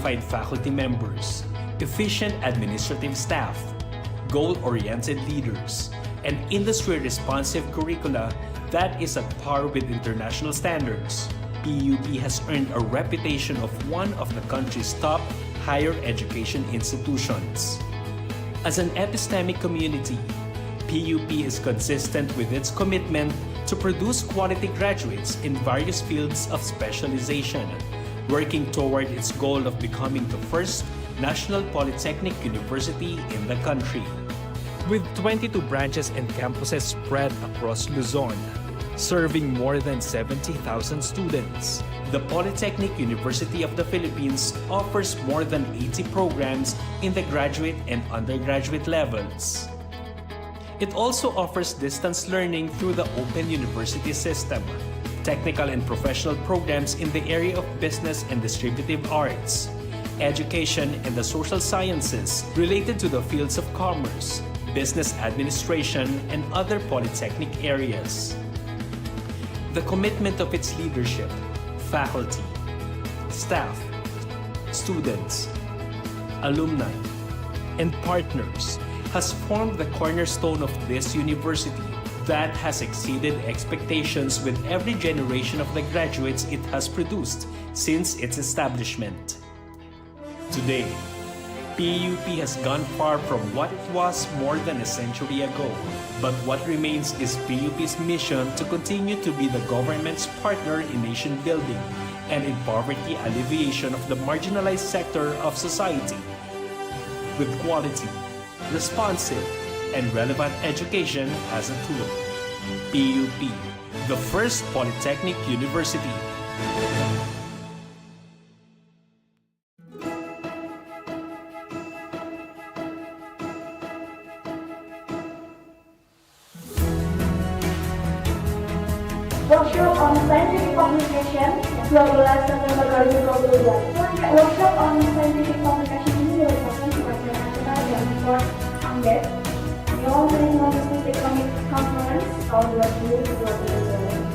qualified faculty members, efficient administrative staff, goal-oriented leaders, and industry-responsive curricula that is at par with international standards, PUP has earned a reputation of one of the country's top higher education institutions. As an epistemic community, PUP is consistent with its commitment to produce quality graduates in various fields of specialization, working toward its goal of becoming the first national polytechnic university in the country. With 22 branches and campuses spread across Luzon, serving more than 70,000 students, the Polytechnic University of the Philippines offers more than 80 programs in the graduate and undergraduate levels. It also offers distance learning through the Open University system, technical and professional programs in the area of business and distributive arts, education and the social sciences related to the fields of commerce, business administration, and other polytechnic areas. The commitment of its leadership, faculty, staff, students, alumni, and partners has formed the cornerstone of this university that has exceeded expectations with every generation of the graduates it has produced since its establishment. Today, PUP has gone far from what it was more than a century ago, but what remains is PUP's mission to continue to be the government's partner in nation building and in poverty alleviation of the marginalized sector of society. With quality, responsive, and relevant education as a tool. PUP, the first polytechnic university. Workshop on scientific publication 12 September 2022. Workshop on scientific publication ini dilakukan sebagai nasional yang support AMBEC Young Minimum Economic Conference tahun 2022.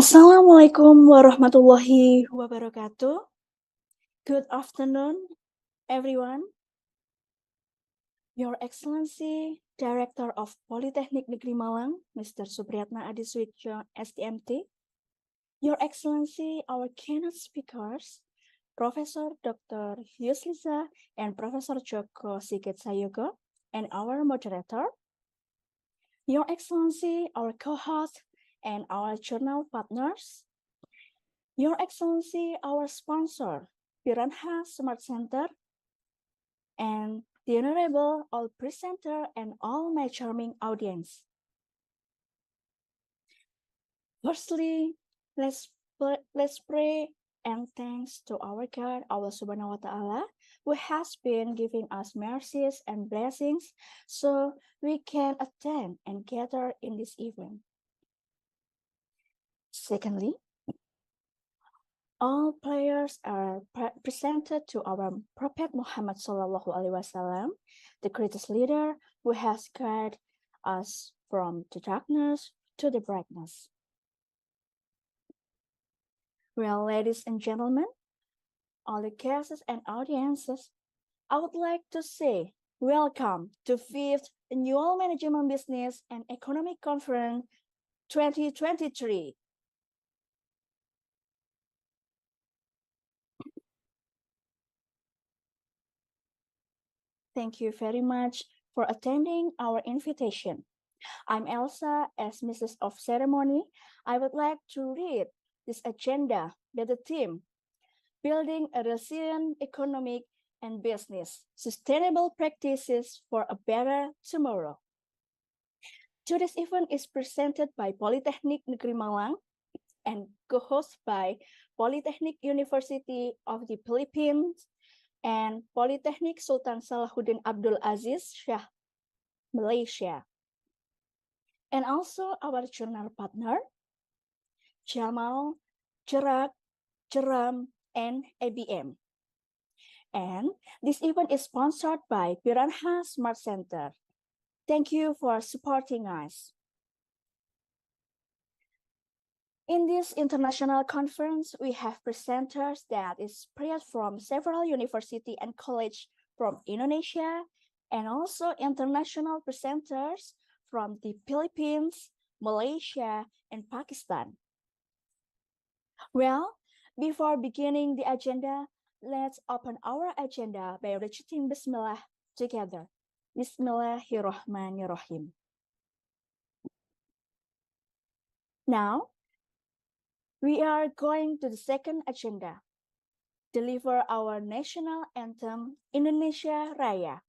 Assalamualaikum warahmatullahi wabarakatuh. Good afternoon, everyone. Your Excellency, Director of Polytechnic Negeri Malang, Mr. Supriyatna Adiswitjo, STMT. Your Excellency, our keynote speakers, Professor Dr. Yusliza and Professor Joko Sigit Sayogo, and our moderator. Your Excellency, our co-host, and our journal partners. Your Excellency, our sponsor, Piranha Smart Center, and the Honorable all presenter and all my charming audience. Firstly, let's pray and thanks to our God, Allah Subhanahu wa Ta'ala, who has been giving us mercies and blessings so we can attend and gather in this event. Secondly, all prayers are presented to our Prophet Muhammad Sallallahu Alaihi Wasallam, the greatest leader who has guided us from the darkness to the brightness. Well, ladies and gentlemen, all the guests and audiences, I would like to say welcome to 5th Annual Management Business and Economic Conference 2023. Thank you very much for attending our invitation. I'm Elsa, as Mrs. of Ceremony. I would like to read this agenda with the theme, Building a Resilient Economic and Business, Sustainable Practices for a Better Tomorrow. Today's event is presented by Polytechnic Negeri Malang and co-hosted by Polytechnic University of the Philippines and Polytechnic Sultan Salahuddin Abdul Aziz Shah, Malaysia. And also our journal partner, Jamal, Jerak, Jeram, and ABM. And this event is sponsored by Piranha Smart Center. Thank you for supporting us. In this international conference, we have presenters that is spread from several university and college from Indonesia, and also international presenters from the Philippines, Malaysia, and Pakistan. Well, before beginning the agenda, let's open our agenda by reciting Bismillah together. Bismillahirrahmanirrahim. Now, we are going to the second agenda. Deliver our national anthem, Indonesia Raya.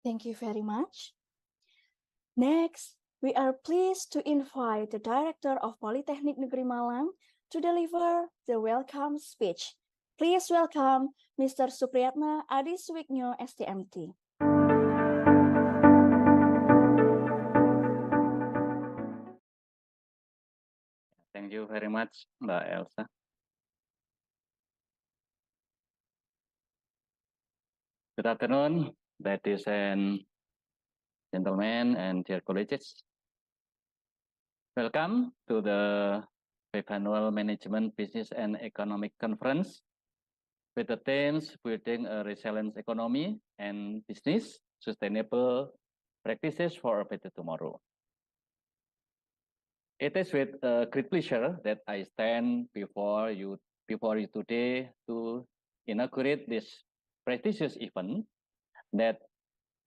Thank you very much. Next, we are pleased to invite the Director of Polytechnic Negeri Malang to deliver the welcome speech. Please welcome Mr. Supriyatna Adi Suwigno, STMT. Thank you very much, Mbak Elsa. Good afternoon, ladies and gentlemen and dear colleagues. Welcome to the 5th Annual Management Business and Economic Conference with the themes Building a Resilient Economy and Business Sustainable Practices for a Better Tomorrow. It is with great pleasure that I stand before you today to inaugurate this prestigious event that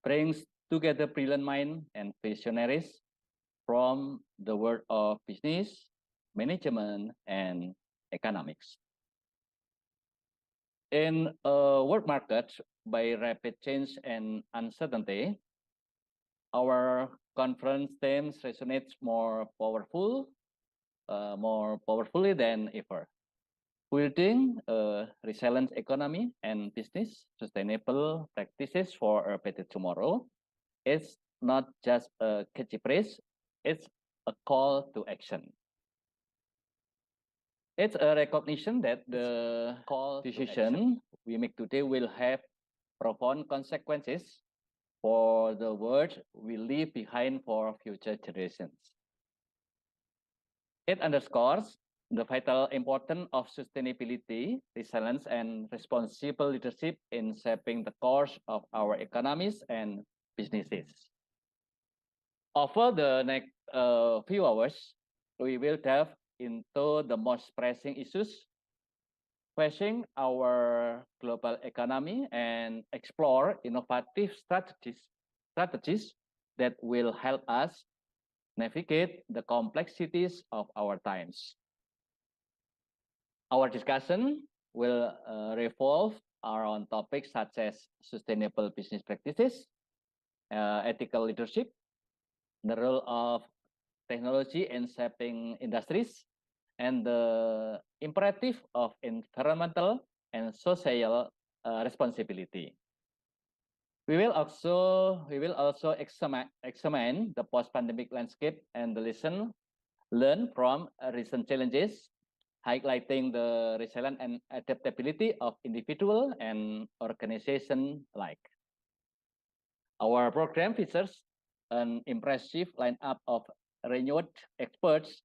brings together brilliant minds and visionaries from the world of business, management, and economics. In a world market by rapid change and uncertainty, our conference themes resonates more powerfully than ever. Building a resilient economy and business sustainable practices for a better tomorrow is not just a catchy phrase, it's a call to action. It's a recognition that the call decision we make today will have profound consequences for the world we leave behind for future generations. It underscores the vital importance of sustainability, resilience, and responsible leadership in shaping the course of our economies and businesses. Over the next few hours, we will delve into the most pressing issues facing our global economy and explore innovative strategies that will help us navigate the complexities of our times. Our discussion will revolve around topics such as sustainable business practices, ethical leadership, the role of technology in shaping industries, and the imperative of environmental and social responsibility. We will also examine the post-pandemic landscape and the lesson learned from recent challenges, highlighting the resilience and adaptability of individual and organization alike. Our program features an impressive lineup of renowned experts,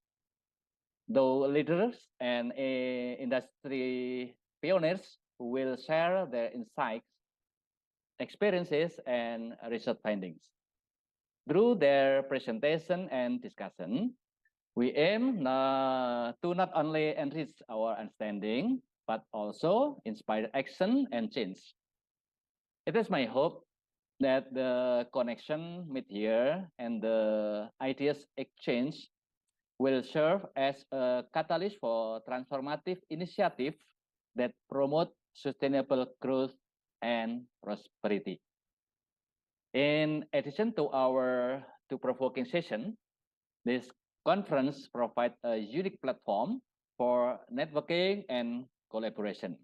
though leaders and industry pioneers who will share their insights, experiences, and research findings. Through their presentation and discussion, we aim to not only enrich our understanding, but also inspire action and change. It is my hope that the connection made here and the ideas exchange will serve as a catalyst for transformative initiatives that promote sustainable growth and prosperity. In addition to our thought-provoking session, this conference provides a unique platform for networking and collaboration.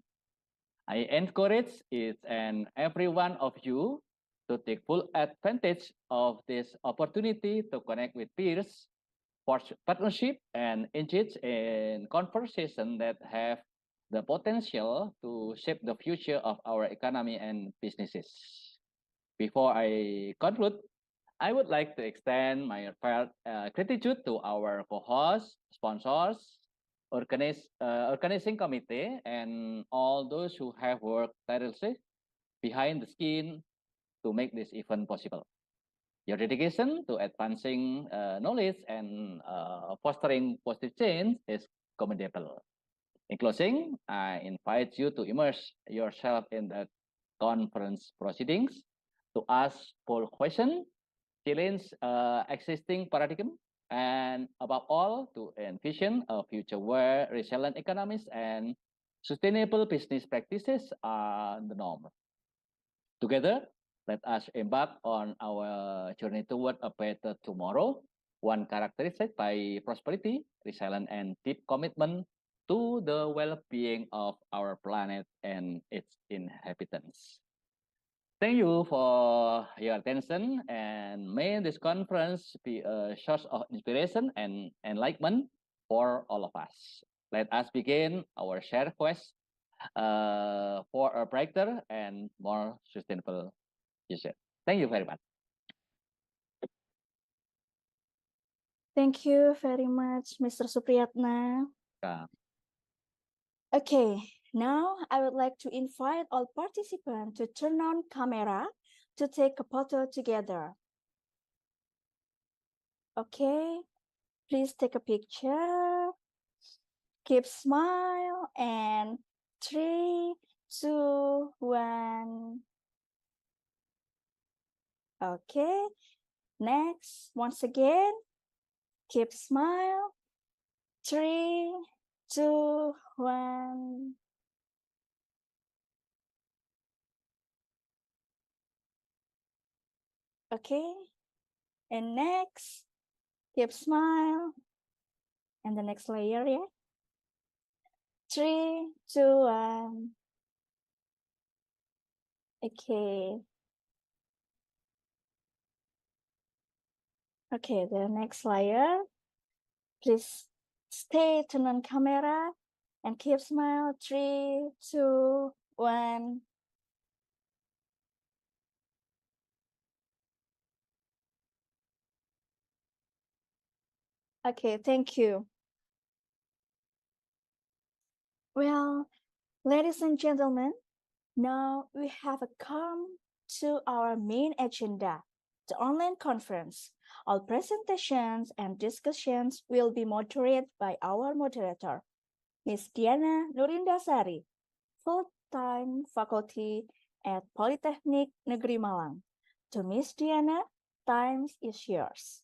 I encourage each and every one of you to take full advantage of this opportunity to connect with peers, forge partnership, and engage in conversation that have the potential to shape the future of our economy and businesses. Before I conclude, I would like to extend my gratitude to our co-hosts, sponsors, organizing committee, and all those who have worked tirelessly behind the scene to make this event possible. Your dedication to advancing knowledge and fostering positive change is commendable. In closing, I invite you to immerse yourself in the conference proceedings, to ask bold questions, challenge existing paradigm, and above all, to envision a future where resilient economies and sustainable business practices are the norm. Together, Let us embark on our journey toward a better tomorrow, one characterized by prosperity, resilience, and deep commitment to the well-being of our planet and its inhabitants. Thank you for your attention, and may this conference be a source of inspiration and enlightenment for all of us. Let us begin our shared quest for a brighter and more sustainable future. Thank you very much. Thank you very much, Mr. Supriyatna. Yeah. Okay, now I would like to invite all participants to turn on camera to take a photo together. Okay, please take a picture. Keep smile and 3, 2, 1. Okay, next, once again, keep smile. 3, 2, 1. Okay, and next, keep smile. And the next layer, yeah. 3, 2, 1. Okay. Okay, the next layer. Please stay turn on camera and keep smile. 3, 2, 1. Okay, thank you. Well, ladies and gentlemen, now we have come to our main agenda, the online conference. All presentations and discussions will be moderated by our moderator, Ms. Diana Nurindasari, full-time faculty at Polytechnic Negeri Malang. To Ms. Diana, time is yours.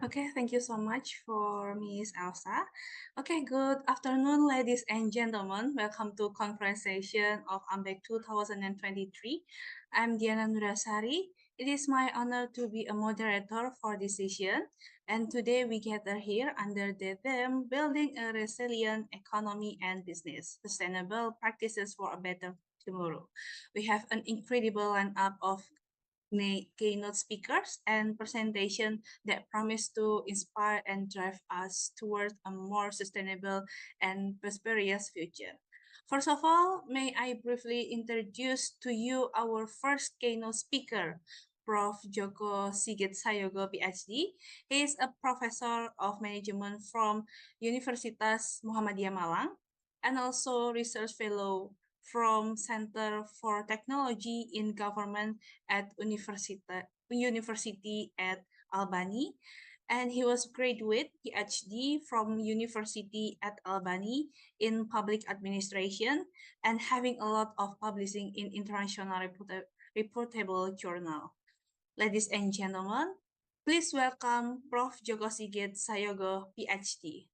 Okay, thank you so much for Miss Elsa. Okay, good afternoon, ladies and gentlemen. Welcome to conference session of AMBEC 2023. I'm Diana Nurasari. It is my honor to be a moderator for this session. And today we gather here under the theme, Building a Resilient Economy and Business, Sustainable Practices for a Better Tomorrow. We have an incredible lineup of keynote speakers and presentation that promise to inspire and drive us towards a more sustainable and prosperous future. First of all, may I briefly introduce to you our first keynote speaker, Prof. Joko Sigit Sayogo, PhD. He is a professor of management from Universitas Muhammadiyah Malang and also research fellow from Center for Technology in Government at University at Albany. And he was graduate PhD from University at Albany in Public Administration and having a lot of publishing in international reputable journal. Ladies and gentlemen, please welcome Prof. Joko Sigit Sayogo, PhD.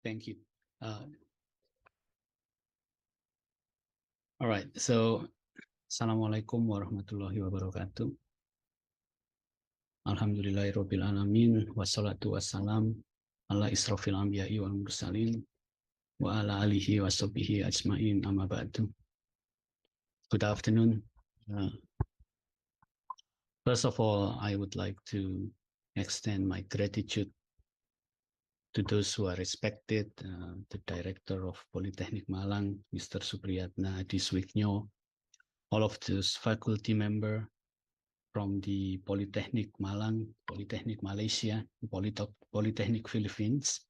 Thank you. All right, so Assalamualaikum warahmatullahi wabarakatuh. Alhamdulillahirabbil alamin wassalatu wassalam ala israfil anbiya'i wal mursalin wa ala alihi washabbihi ajmain amma ba'du. Good afternoon. First of all, I would like to extend my gratitude to those who are respected, the Director of Polytechnic Malang, Mr. Supriyatna Diswigno, all of those faculty members from the Polytechnic Malang, Polytechnic Malaysia, Polytechnic Philippines.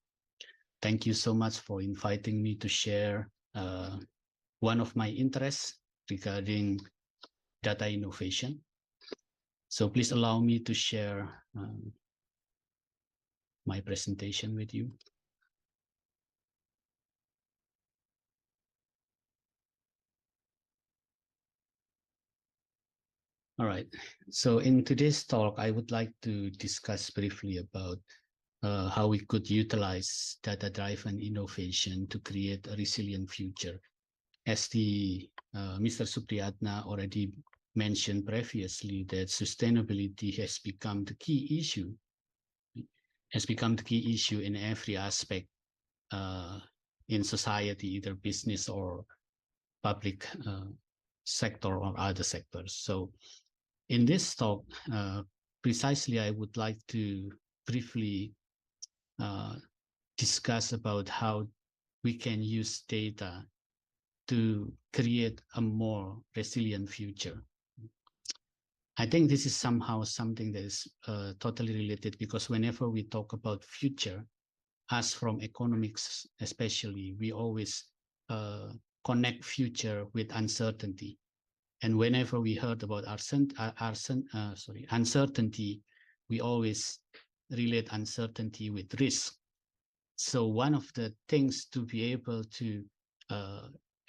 Thank you so much for inviting me to share one of my interests regarding data innovation. So please allow me to share my presentation with you. All right, so in today's talk, I would like to discuss briefly about how we could utilize data-driven innovation to create a resilient future. As Mr. Supriyatna already mentioned previously, that sustainability has become the key issue, in every aspect in society, either business or public sector or other sectors. So in this talk, precisely, I would like to briefly discuss about how we can use data to create a more resilient future. I think this is somehow something that is totally related, because whenever we talk about future, us from economics especially, we always connect future with uncertainty. And whenever we heard about uncertainty, we always relate uncertainty with risk. So one of the things to be able to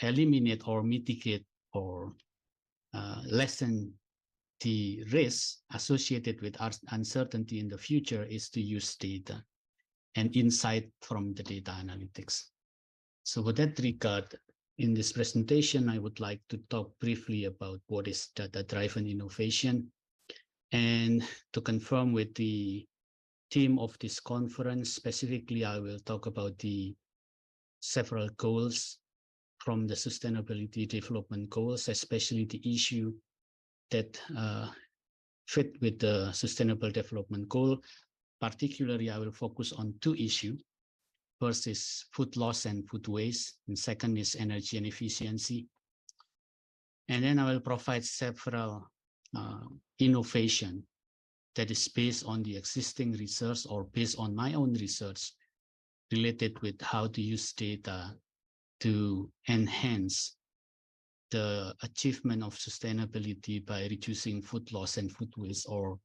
eliminate or mitigate or lessen the risk associated with uncertainty in the future is to use data and insight from the data analytics. So with that regard, in this presentation, I would like to talk briefly about what is data-driven innovation. And to confirm with the theme of this conference, specifically, I will talk about the several goals from the Sustainability Development Goals, especially the issue that fit with the Sustainable Development Goal. Particularly, I will focus on two issues. First is food loss and food waste, and second is energy and efficiency. And then I will provide several innovation that is based on the existing research or based on my own research related with how to use data to enhance the achievement of sustainability by reducing food loss and food waste, or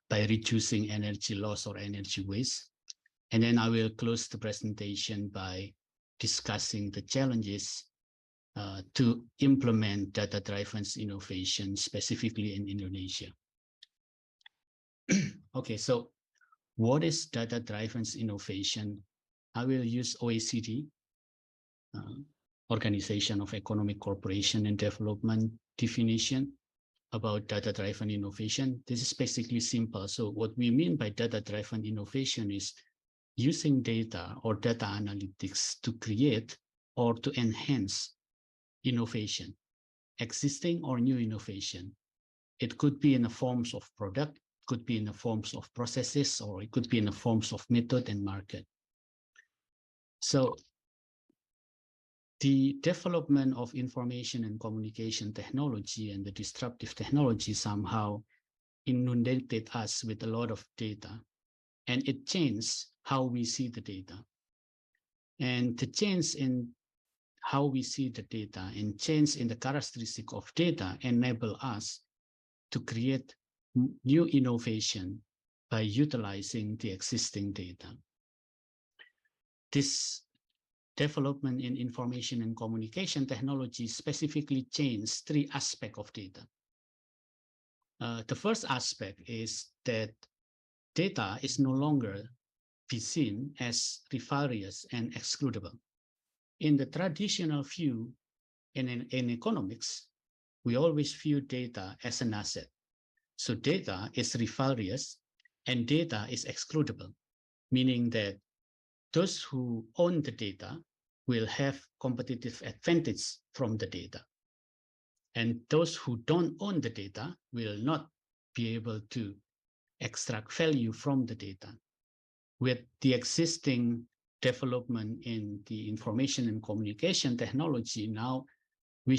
by reducing energy loss or energy waste. And then I will close the presentation by discussing the challenges to implement data-driven innovation, specifically in Indonesia. Okay, so what is data-driven innovation? I will use OECD, Organization of Economic Cooperation and Development definition about data-driven innovation. This is basically simple. So what we mean by data-driven innovation is using data or data analytics to create or to enhance innovation, existing or new innovation. It could be in the forms of product, could be in the forms of processes, or it could be in the forms of method and market. So the development of information and communication technology and the disruptive technology somehow inundated us with a lot of data, and it changed how we see the data. And the change in how we see the data and change in the characteristic of data enable us to create new innovation by utilizing the existing data. This development in information and communication technology specifically changed three aspects of data. The first aspect is that data is no longer be seen as nefarious and excludable. In the traditional view in economics, we always view data as an asset. So data is nefarious and data is excludable, meaning that those who own the data will have competitive advantage from the data. And those who don't own the data will not be able to extract value from the data. With the existing development in the information and communication technology, now we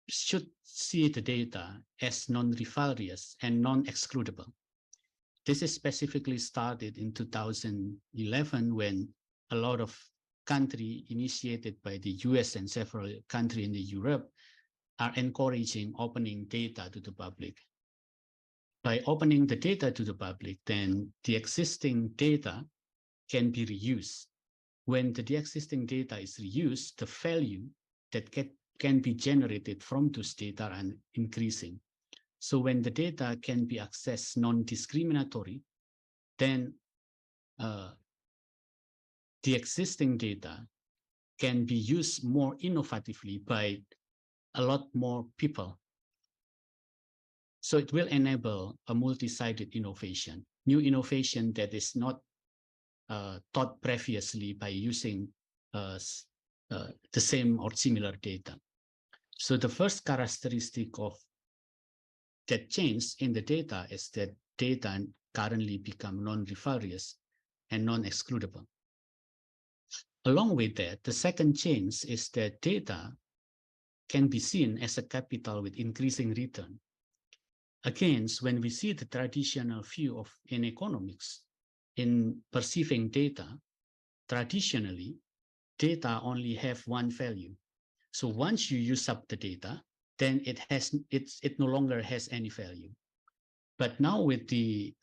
should see the data as non-nefarious and non-excludable. This is specifically started in 2011 when a lot of countries initiated by the US and several countries in the Europe are encouraging opening data to the public. By opening the data to the public, then the existing data can be reused. When the existing data is reused, the value that can be generated from those data are increasing. So when the data can be accessed non-discriminatory, then the existing data can be used more innovatively by a lot more people. So it will enable a multi-sided innovation, new innovation that is not taught previously by using the same or similar data. So the first characteristic of that change in the data is that data currently become non-nefarious and non-excludable. Along with that, the second change is that data can be seen as a capital with increasing return. Again, when we see the traditional view in economics, in perceiving data, traditionally, data only have one value. So once you use up the data, then it no longer has any value. But now with the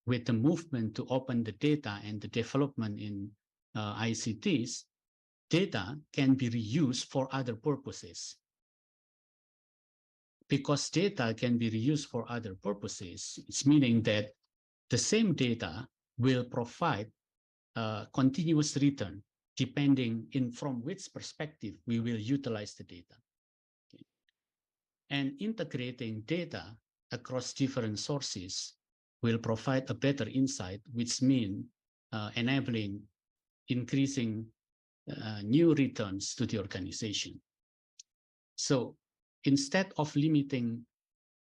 movement to open the data and the development in ICTs, data can be reused for other purposes. Because data can be reused for other purposes, it's meaning that the same data will provide continuous return depending from which perspective we will utilize the data. Okay. And integrating data across different sources will provide a better insight, which means enabling increasing new returns to the organization. So instead of limiting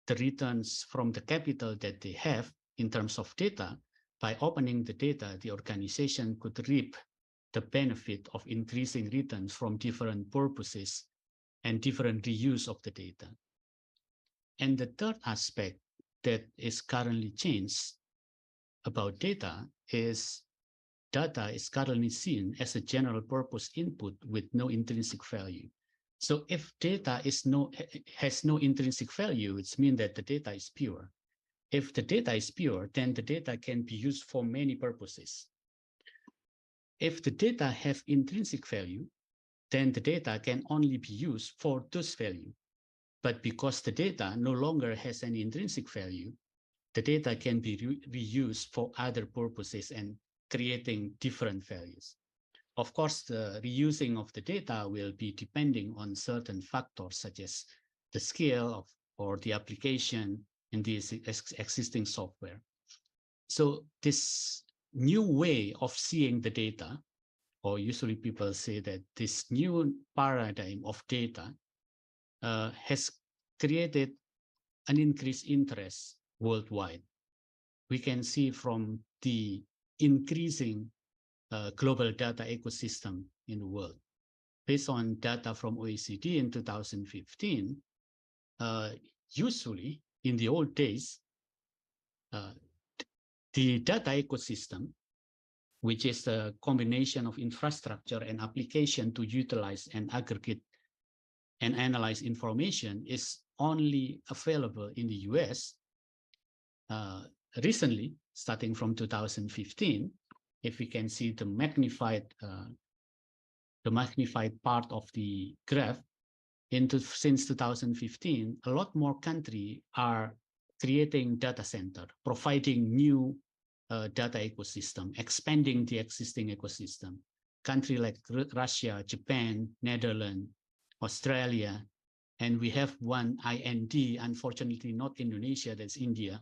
the returns from the capital that they have in terms of data, by opening the data, the organization could reap the benefit of increasing returns from different purposes and different reuse of the data. And the third aspect that is currently changed about data is currently seen as a general purpose input with no intrinsic value. So if data has no intrinsic value, it means that the data is pure. If the data is pure, then the data can be used for many purposes. If the data have intrinsic value, then the data can only be used for those value. But because the data no longer has any intrinsic value, the data can be reused for other purposes and creating different values. Of course, the reusing of the data will be depending on certain factors such as the scale or the application in this existing software. So this new way of seeing the data, or usually people say that this new paradigm of data has created an increased interest worldwide. We can see from the increasing global data ecosystem in the world. Based on data from OECD in 2015, usually in the old days, the data ecosystem, which is a combination of infrastructure and application to utilize and aggregate and analyze information, is only available in the US. Recently, starting from 2015, if we can see the magnified part of the graph, since 2015, a lot more countries are creating data center, providing new data ecosystem, expanding the existing ecosystem. Countries like Russia, Japan, Netherlands, Australia, and we have one IND, unfortunately not Indonesia, that's India,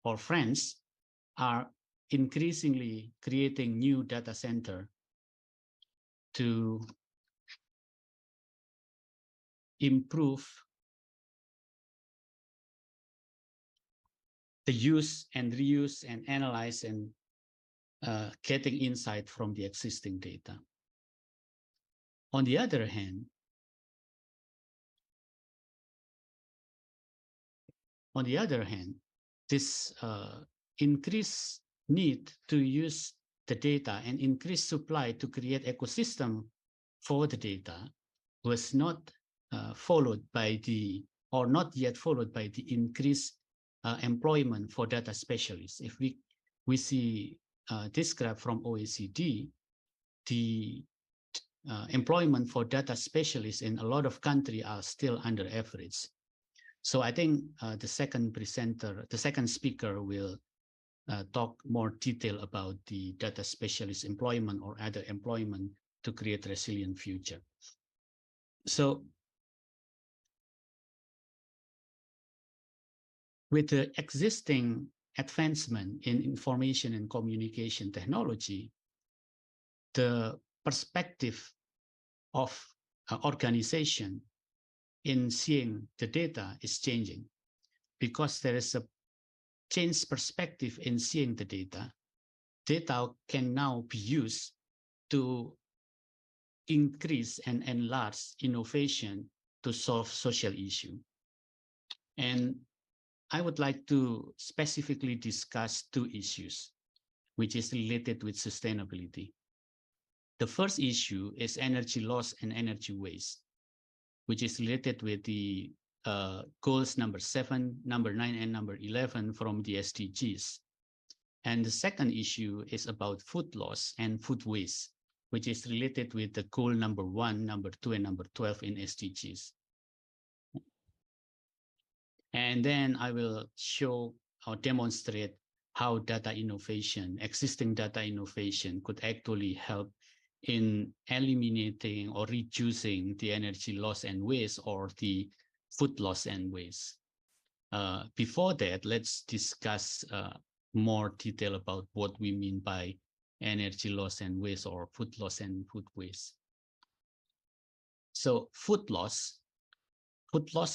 or France, are increasingly creating new data center to improve the use and reuse and analyze and getting insight from the existing data. On the other hand, this increased need to use the data and increased supply to create ecosystem for the data was not followed by the, or not yet followed by the increased employment for data specialists. If we see this graph from OECD, the employment for data specialists in a lot of countries are still under average. So I think the second speaker will talk more detail about the data specialist employment or other employment to create resilient future. So with the existing advancement in information and communication technology, the perspective of organization in seeing the data is changing, because there is a changed perspective in seeing the data. Data can now be used to increase and enlarge innovation to solve social issue. And I would like to specifically discuss two issues, which is related with sustainability. The first issue is energy loss and energy waste, which is related with the goals number 7, number 9, and number 11 from the SDGs. And the second issue is about food loss and food waste, which is related with the goal number 1, number 2, and number 12 in SDGs. And then I will show or demonstrate how data innovation, existing data innovation, could actually help in eliminating or reducing the energy loss and waste, or the food loss and waste. Before that, let's discuss more detail about what we mean by energy loss and waste, or food loss and food waste. So food loss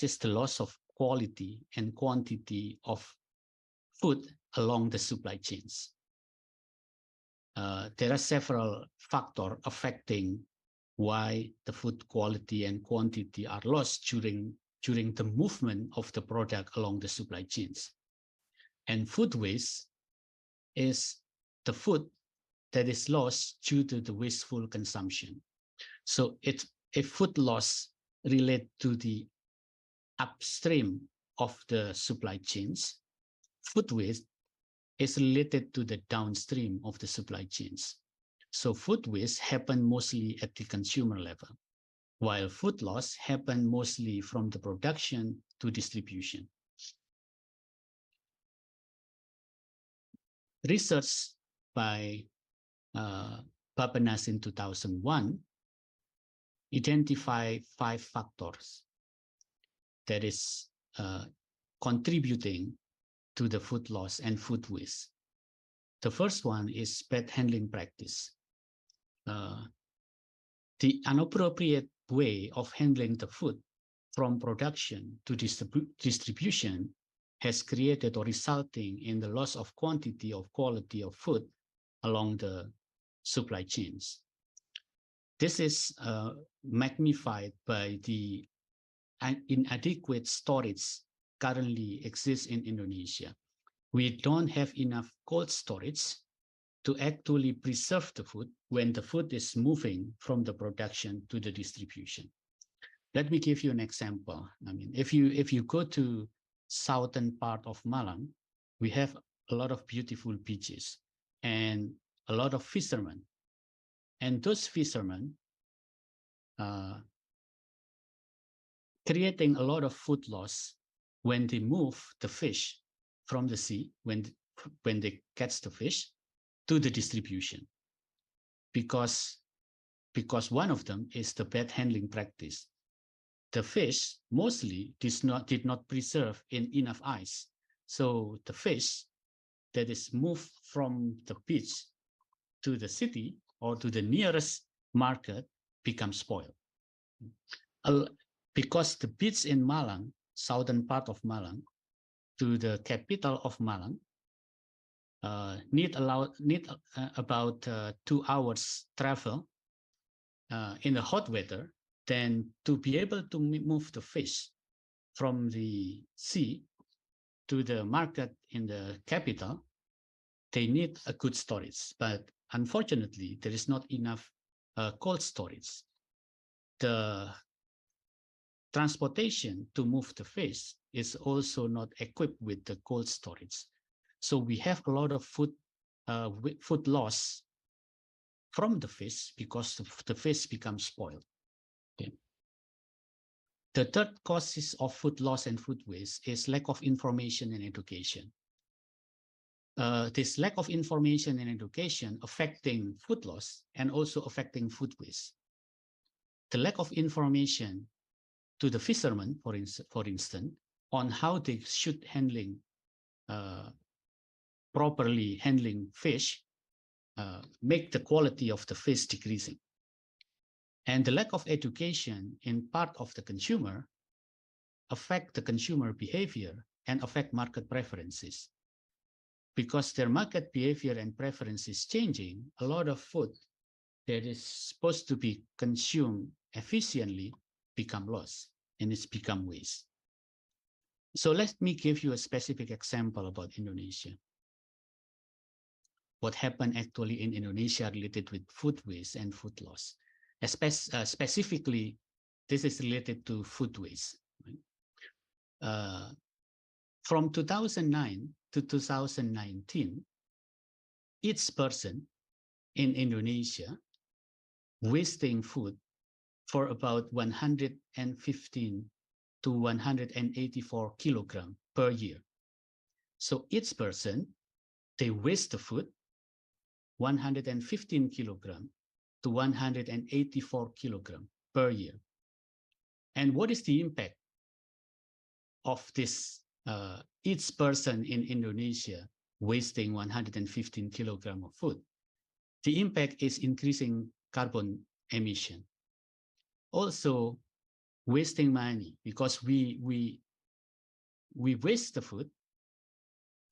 is the loss of quality and quantity of food along the supply chains. There are several factors affecting why the food quality and quantity are lost during the movement of the product along the supply chains. And food waste is the food that is lost due to the wasteful consumption. So it's a food loss related to the upstream of the supply chains. Food waste is related to the downstream of the supply chains. So food waste happen mostly at the consumer level, while food loss happen mostly from the production to distribution. Research by Bapenas in 2001 identified 5 factors that is contributing to the food loss and food waste. The first one is bad handling practice. The inappropriate way of handling the food from production to distribution has created or resulting in the loss of quantity of quality of food along the supply chains. This is magnified by the inadequate storage currently exists in Indonesia. We don't have enough cold storage to actually preserve the food when the food is moving from the production to the distribution. Let me give you an example. I mean, if you go to southern part of Malang, we have a lot of beautiful beaches and a lot of fishermen. And those fishermen creating a lot of food loss when they move the fish from the sea, when they catch the fish, to the distribution. Because one of them is the bad handling practice. The fish mostly did not preserve in enough ice. So the fish that is moved from the beach to the city or to the nearest market becomes spoiled. Because the beach in Malang, southern part of Malang, to the capital of Malang, need about 2 hours travel in the hot weather. Then to be able to move the fish from the sea to the market in the capital, they need a good storage. But unfortunately, there is not enough cold storage. The transportation to move the fish is also not equipped with the cold storage. So we have a lot of food loss from the fish because the fish becomes spoiled. Okay. The third causes of food loss and food waste is lack of information and education. This lack of information and education affecting food loss and also affecting food waste. The lack of information to the fishermen, for instance, on how they should properly handling fish, make the quality of the fish decreasing. And the lack of education in part of the consumer affect the consumer behavior and affect market preferences. Because their market behavior and preferences changing, a lot of food that is supposed to be consumed efficiently become lost and it's become waste. So let me give you a specific example about Indonesia. What happened actually in Indonesia related with food waste and food loss. Specifically, this is related to food waste. Right? From 2009 to 2019, each person in Indonesia wasting food for about 115 to 184 kilogram per year. So each person, they waste the food 115 kilogram to 184 kilogram per year. And what is the impact of this each person in Indonesia wasting 115 kilogram of food? The impact is increasing carbon emission. Also wasting money because we waste the food.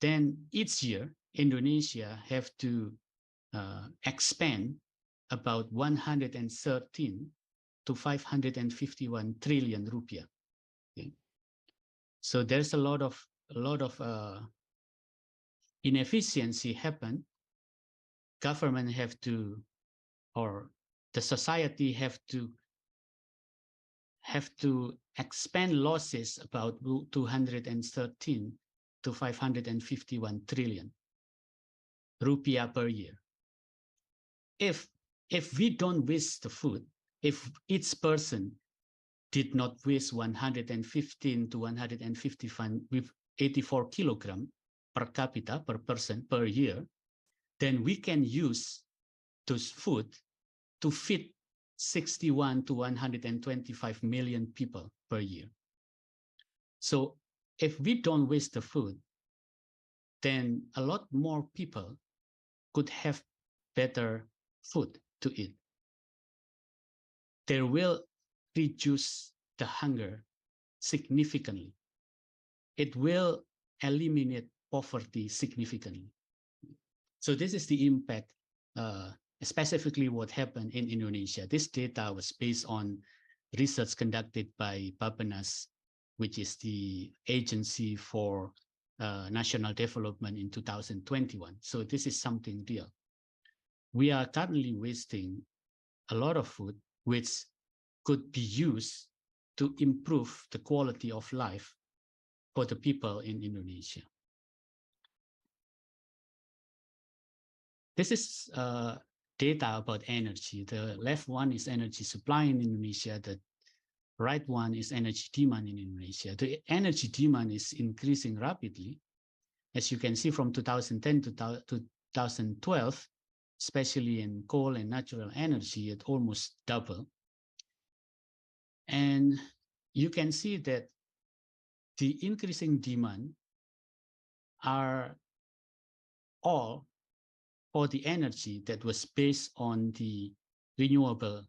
Then each year Indonesia have to expand about 113 to 551 trillion rupiah. Okay? So there's a lot of inefficiency happen. Government have to, or the society have to expand losses about 213 to 551 trillion rupiah per year. If we don't waste the food, if each person did not waste 115 to 155 with 84 kilogram per capita per person per year, then we can use those food to feed 61 to 125 million people per year. So if we don't waste the food, then a lot more people could have better food to eat. They will reduce the hunger significantly. It will eliminate poverty significantly. So this is the impact, specifically what happened in Indonesia. This data was based on research conducted by Bappenas, which is the agency for national development in 2021. So this is something real. We are currently wasting a lot of food, which could be used to improve the quality of life for the people in Indonesia. This is data about energy. The left one is energy supply in Indonesia. The right one is energy demand in Indonesia. The energy demand is increasing rapidly. As you can see from 2010 to 2012, especially in coal and natural energy, it almost doubled. And you can see that the increasing demand are all for the energy that was based on the renewable,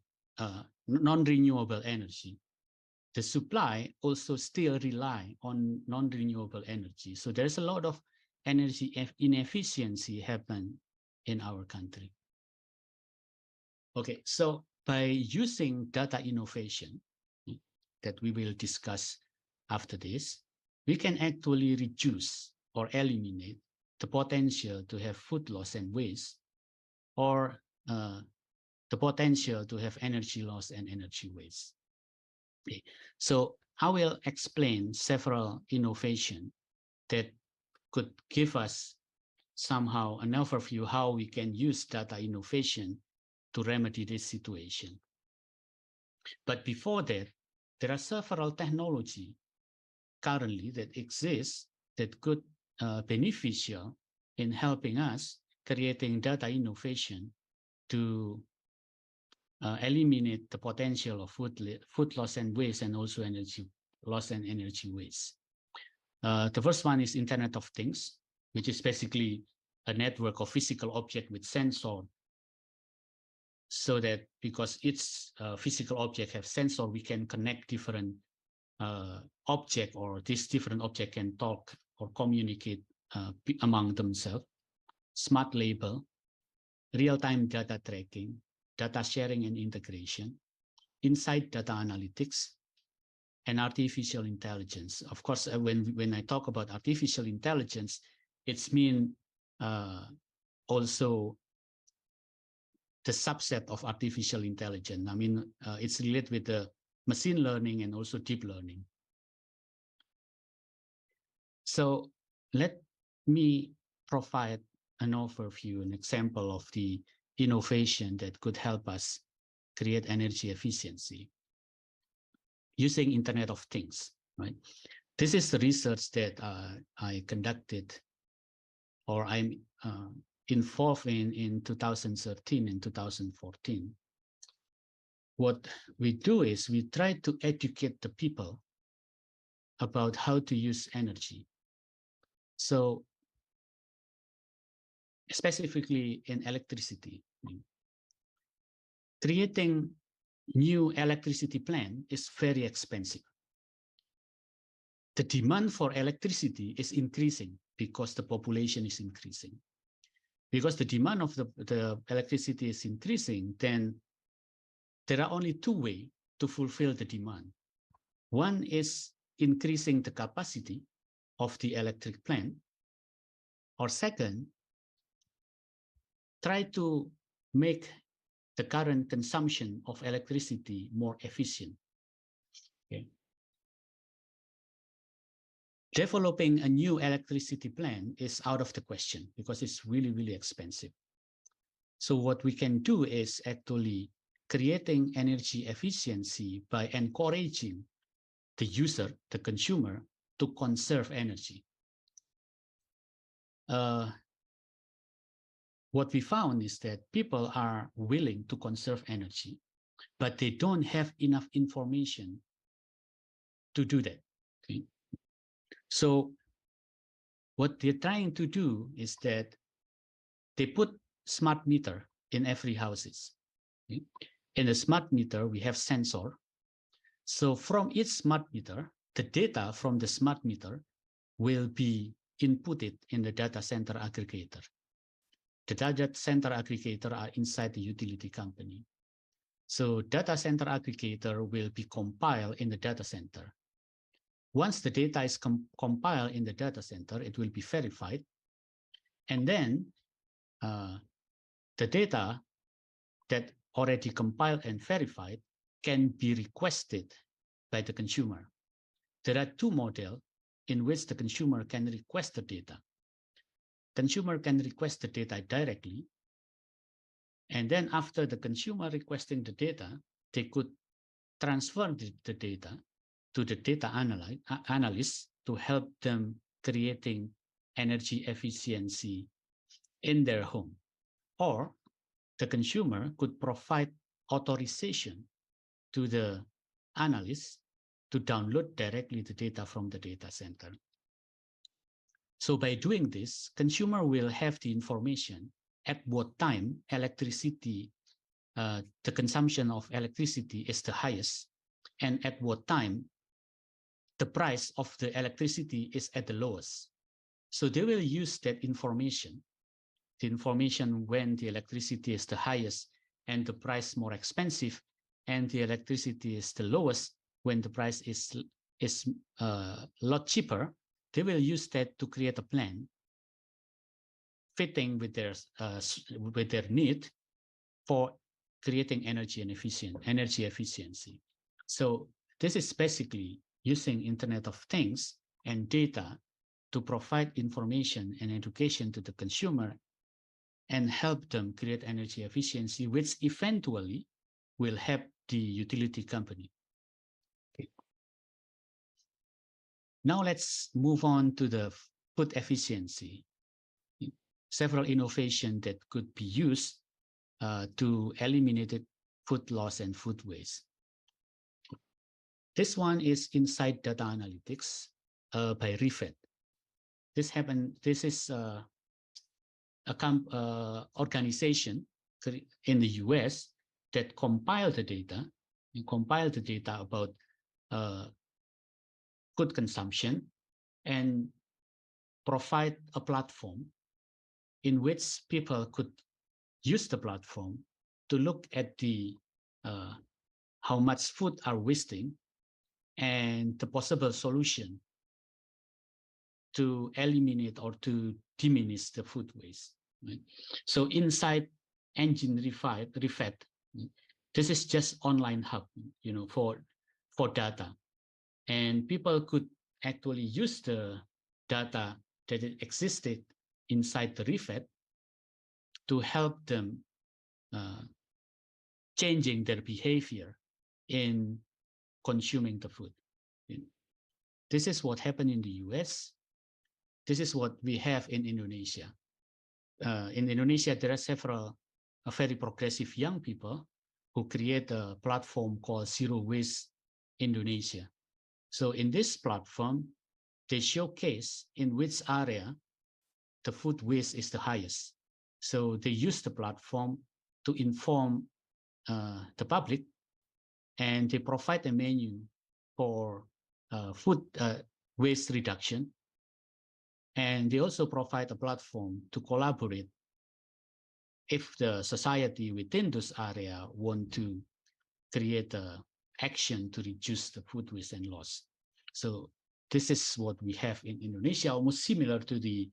non-renewable energy. The supply also still rely on non-renewable energy. So there's a lot of energy inefficiency happen in our country. Okay, so by using data innovation that we will discuss after this, we can actually reduce or eliminate the potential to have food loss and waste, or the potential to have energy loss and energy waste. Okay. So I will explain several innovation that could give us somehow an overview how we can use data innovation to remedy this situation. But before that, there are several technology currently that exist that could beneficial in helping us creating data innovation to eliminate the potential of food loss and waste, and also energy loss and energy waste. The first one is Internet of Things, which is basically a network of physical object with sensor, so that because each physical object have sensor, we can connect different object, or this different object can talk or communicate among themselves. Smart label, real-time data tracking, data sharing and integration, insight data analytics, and artificial intelligence. Of course, when I talk about artificial intelligence, it's mean also the subset of artificial intelligence. I mean, it's related with the machine learning and also deep learning. So let me provide an overview, an example of the innovation that could help us create energy efficiency using Internet of Things, right? This is the research that I conducted, or I'm involved in 2013 and 2014. What we do is we try to educate the people about how to use energy. So specifically in electricity, creating new electricity plant is very expensive. The demand for electricity is increasing because the population is increasing. Because the demand of the electricity is increasing, then there are only two ways to fulfill the demand. One is increasing the capacity of the electric plant, or second, try to make the current consumption of electricity more efficient. Okay. Developing a new electricity plant is out of the question because it's really, really expensive. So what we can do is actually creating energy efficiency by encouraging the user, the consumer, to conserve energy. What we found is that people are willing to conserve energy, but they don't have enough information to do that. Okay? So what they're trying to do is that they put smart meter in every houses. Okay? In the smart meter, we have sensor. So from each smart meter, the data from the smart meter will be inputted in the data center aggregator. The data center aggregator are inside the utility company. So data center aggregator will be compiled in the data center. Once the data is compiled in the data center, it will be verified. And then the data that already compiled and verified can be requested by the consumer. There are two models in which the consumer can request the data. Consumer can request the data directly. And then after the consumer requesting the data, they could transfer the data to the data analyst to help them creating energy efficiency in their home. Or the consumer could provide authorization to the analyst to download directly the data from the data center. So by doing this, consumer will have the information at what time electricity, the consumption of electricity is the highest, and at what time the price of the electricity is at the lowest. So they will use that information, the information when the electricity is the highest and the price more expensive, and the electricity is the lowest when the price is a lot cheaper. They will use that to create a plan fitting with their need for creating energy efficiency. So This is basically using Internet of Things and data to provide information and education to the consumer and help them create energy efficiency, which eventually will help the utility company. Okay. Now let's move on to the food efficiency. Several innovations that could be used to eliminate food loss and food waste. This one is Insight Data Analytics by Refed. This is a organization in the US that compiled the data about food consumption and provide a platform in which people could use the platform to look at the how much food are wasting and the possible solution to eliminate or to diminish the food waste. Right? So inside Engine Refed, this is just online hub, for data, and people could actually use the data that existed inside the Refed to help them changing their behavior in consuming the food. This is what happened in the US. This is what we have in Indonesia. In Indonesia, there are several very progressive young people who create a platform called Zero Waste Indonesia. So in this platform, they showcase in which area the food waste is the highest. So they use the platform to inform the public, and they provide a menu for food waste reduction. And they also provide a platform to collaborate if the society within this area want to create a action to reduce the food waste and loss. So this is what we have in Indonesia, almost similar to the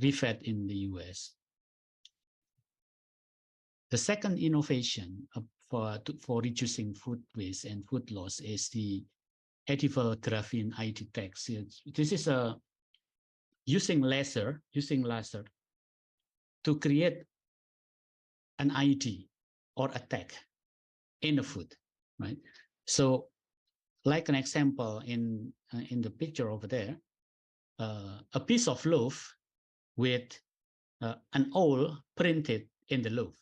Refed in the US. The second innovation for reducing food waste and food loss is the edible graphene ID tags. This is using laser to create an ID or a tag in the food, right? So, like an example in the picture over there, a piece of loaf with an owl printed in the loaf.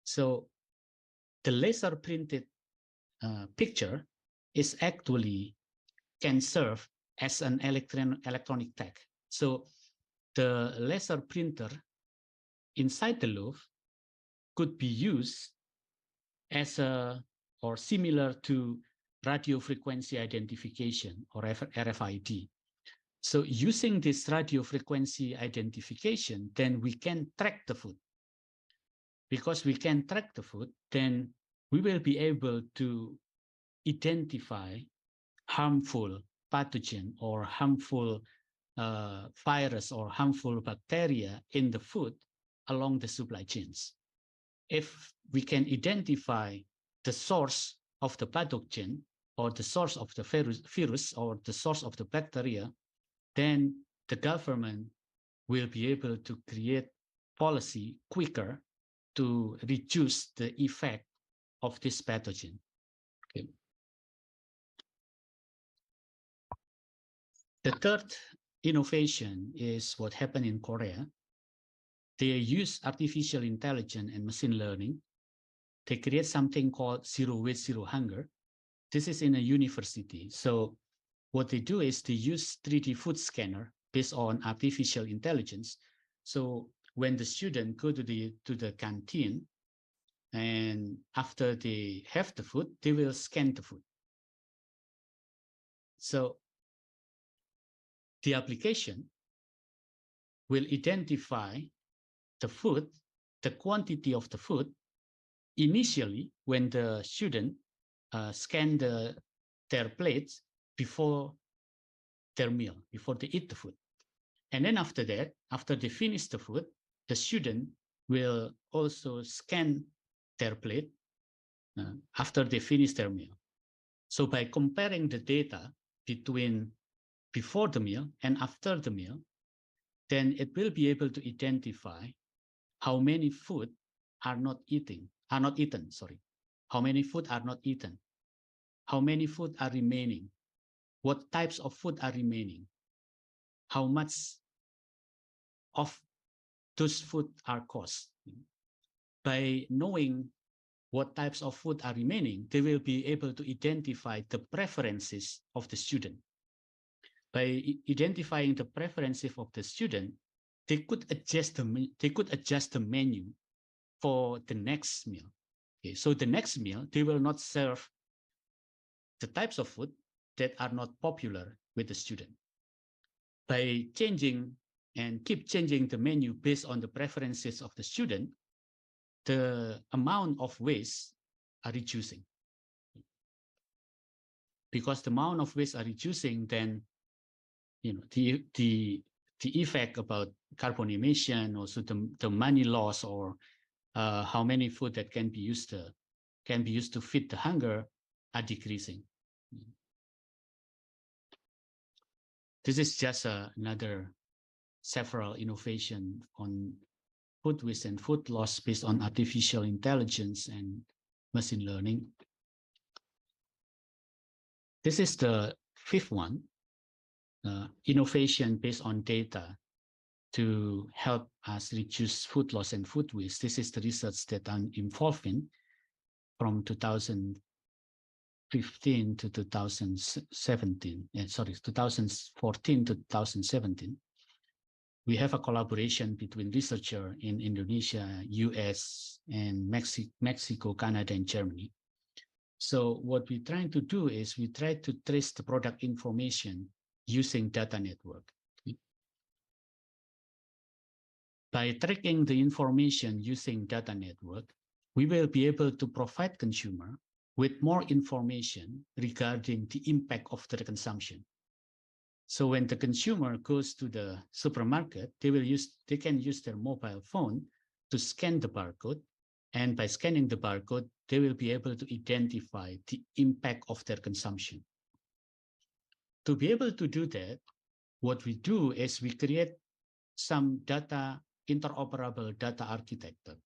So, the laser printed picture is actually can serve as an electronic tag. So the laser printer inside the loaf could be used as or similar to radio frequency identification or RFID. So using this radio frequency identification, then we can track the food. Because we can track the food, then we will be able to identify harmful pathogen or harmful virus or harmful bacteria in the food along the supply chains. If we can identify the source of the pathogen or the source of the virus or the source of the bacteria, then the government will be able to create policy quicker to reduce the effect of this pathogen. Okay. The third innovation is what happened in Korea. They use artificial intelligence and machine learning. They create something called Zero Waste, Zero Hunger. This is in a university. So what they do is they use 3D food scanner based on artificial intelligence. So when the student go to the canteen, and after they have the food, they will scan the food. So the application will identify the food, the quantity of the food, initially when the student scan their plates before their meal, before they eat the food. And then after that, after they finish the food, the student will also scan their plate after they finish their meal. So by comparing the data between before the meal and after the meal, then it will be able to identify how many food are not eaten, how many food are not eaten, how many food are remaining, what types of food are remaining, how much of those food are cost. By knowing what types of food are remaining, they will be able to identify the preferences of the student. By identifying the preferences of the student, they could adjust the menu for the next meal. Okay, so the next meal, they will not serve the types of food that are not popular with the student. By changing and keep changing the menu based on the preferences of the student, the amount of waste are reducing. Because the amount of waste are reducing, then the effect about carbon emission, also the money loss, or how many food that can be used to feed the hunger are decreasing. This is just another several innovation on food waste and food loss based on artificial intelligence and machine learning. This is the fifth one, innovation based on data to help us reduce food loss and food waste. This is the research that I'm involved in from 2015 to 2017. 2014 to 2017. We have a collaboration between researchers in Indonesia, US, and Mexico, Canada, and Germany. So what we're trying to do is we try to trace the product information using data network. By tracking the information using data network, we will be able to provide consumer with more information regarding the impact of their consumption. So when the consumer goes to the supermarket, they can use their mobile phone to scan the barcode, and by scanning the barcode, they will be able to identify the impact of their consumption. To be able to do that, what we do is we create some interoperable data architecture.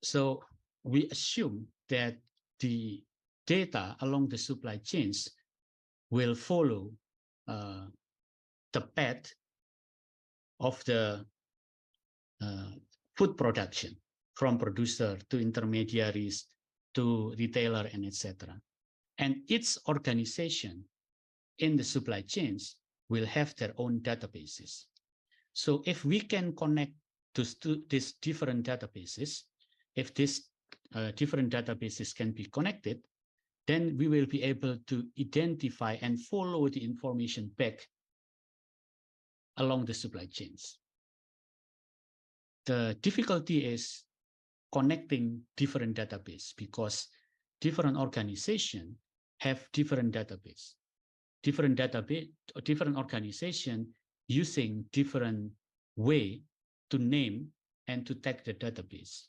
So we assume that the data along the supply chains will follow the path of the food production, from producer to intermediaries to retailer and etc. And each organization in the supply chains will have their own databases. So if we can connect to these different databases, if these different databases can be connected, then we will be able to identify and follow the information back along the supply chains. The difficulty is connecting different databases because different organizations have different database. Different organization using different way to name and to tag the database.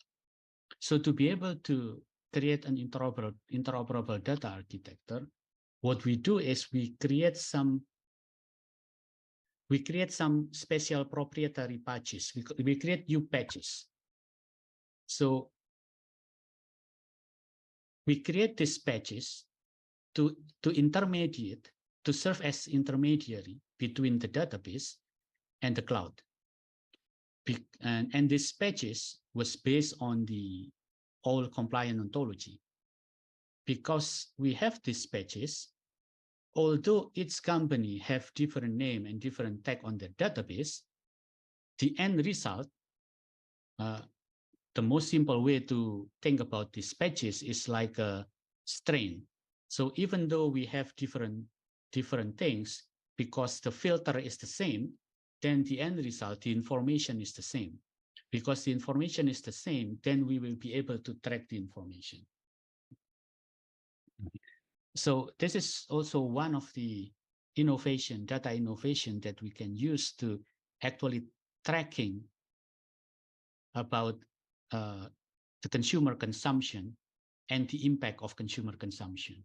So to be able to create an interoperable data architecture, what we do is we create some special proprietary patches. We create new patches. So we create these patches to serve as intermediary between the database and the cloud. And this patches was based on the all compliant ontology. Because we have these patches, although each company have different name and different tag on their database, the end result, the most simple way to think about these patches is like a strain. So even though we have different things, because the filter is the same, then the end result, the information is the same. Because the information is the same, then we will be able to track the information. So this is also one of the data innovation that we can use to actually tracking about the consumer consumption and the impact of consumer consumption.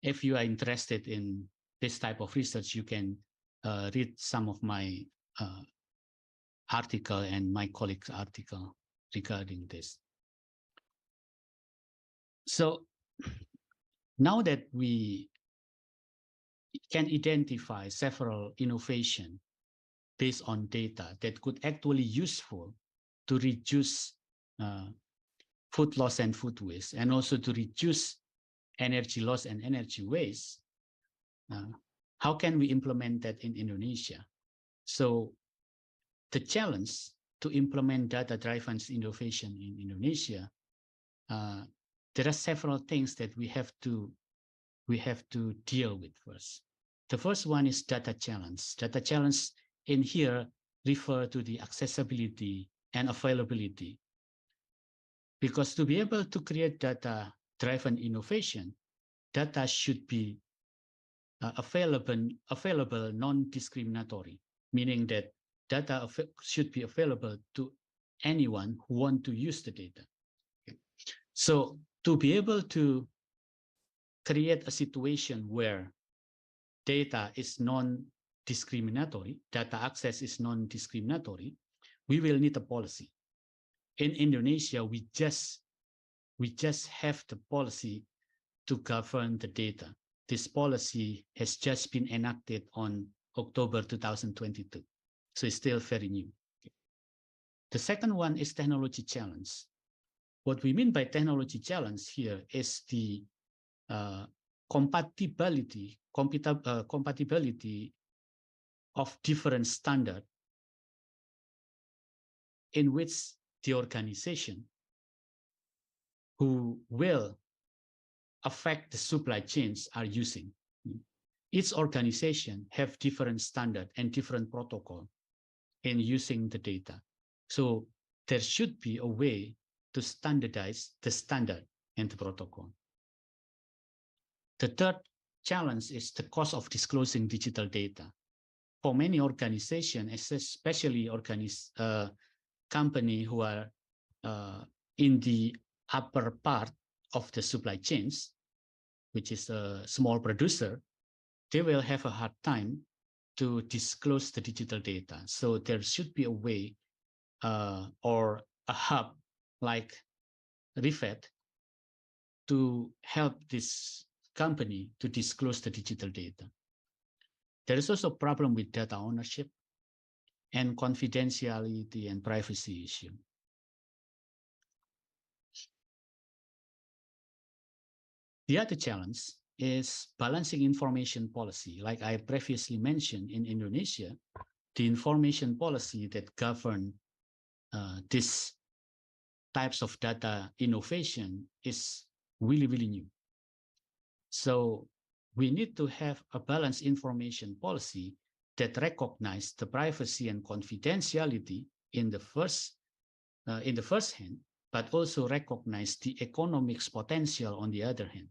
If you are interested in this type of research, you can read some of my article and my colleague's article regarding this. So now that we can identify several innovation based on data that could actually useful to reduce food loss and food waste, and also to reduce energy loss and energy waste, how can we implement that in Indonesia? So the challenge to implement data-driven innovation in Indonesia, there are several things that we have to deal with first. The first one is data challenge. Data challenge in here refer to the accessibility and availability. Because to be able to create data-driven innovation, data should be available non-discriminatory, meaning that data should be available to anyone who want to use the data. Okay. So to be able to create a situation where data is non-discriminatory, data access is non-discriminatory, we will need a policy. In Indonesia, we just have the policy to govern the data. This policy has just been enacted on October 2022, so it's still very new. Okay. The second one is technology challenge. What we mean by technology challenge here is the compatibility of different standards in which the organization who will affect the supply chains are using. Each organization have different standard and different protocol in using the data. So there should be a way to standardize the standard and the protocol. The third challenge is the cost of disclosing digital data. For many organizations, especially companies who are in the upper part of the supply chains, which is a small producer, they will have a hard time to disclose the digital data. So there should be a way or a hub like RIFED to help this company to disclose the digital data. There is also a problem with data ownership and confidentiality and privacy issue. The other challenge is balancing information policy. Like I previously mentioned, in Indonesia, the information policy that govern these types of data innovation is really, really new. So we need to have a balanced information policy that recognize the privacy and confidentiality in the first hand, but also recognize the economics potential on the other hand.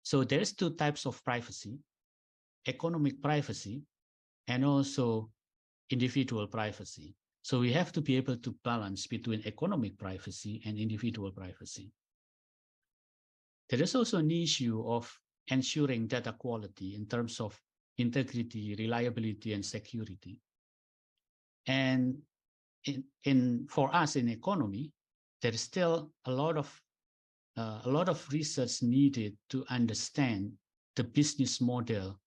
So there's two types of privacy: economic privacy and also individual privacy. So we have to be able to balance between economic privacy and individual privacy. There is also an issue of ensuring data quality in terms of integrity, reliability, and security. And for us in economy, there is still a lot of research needed to understand the business model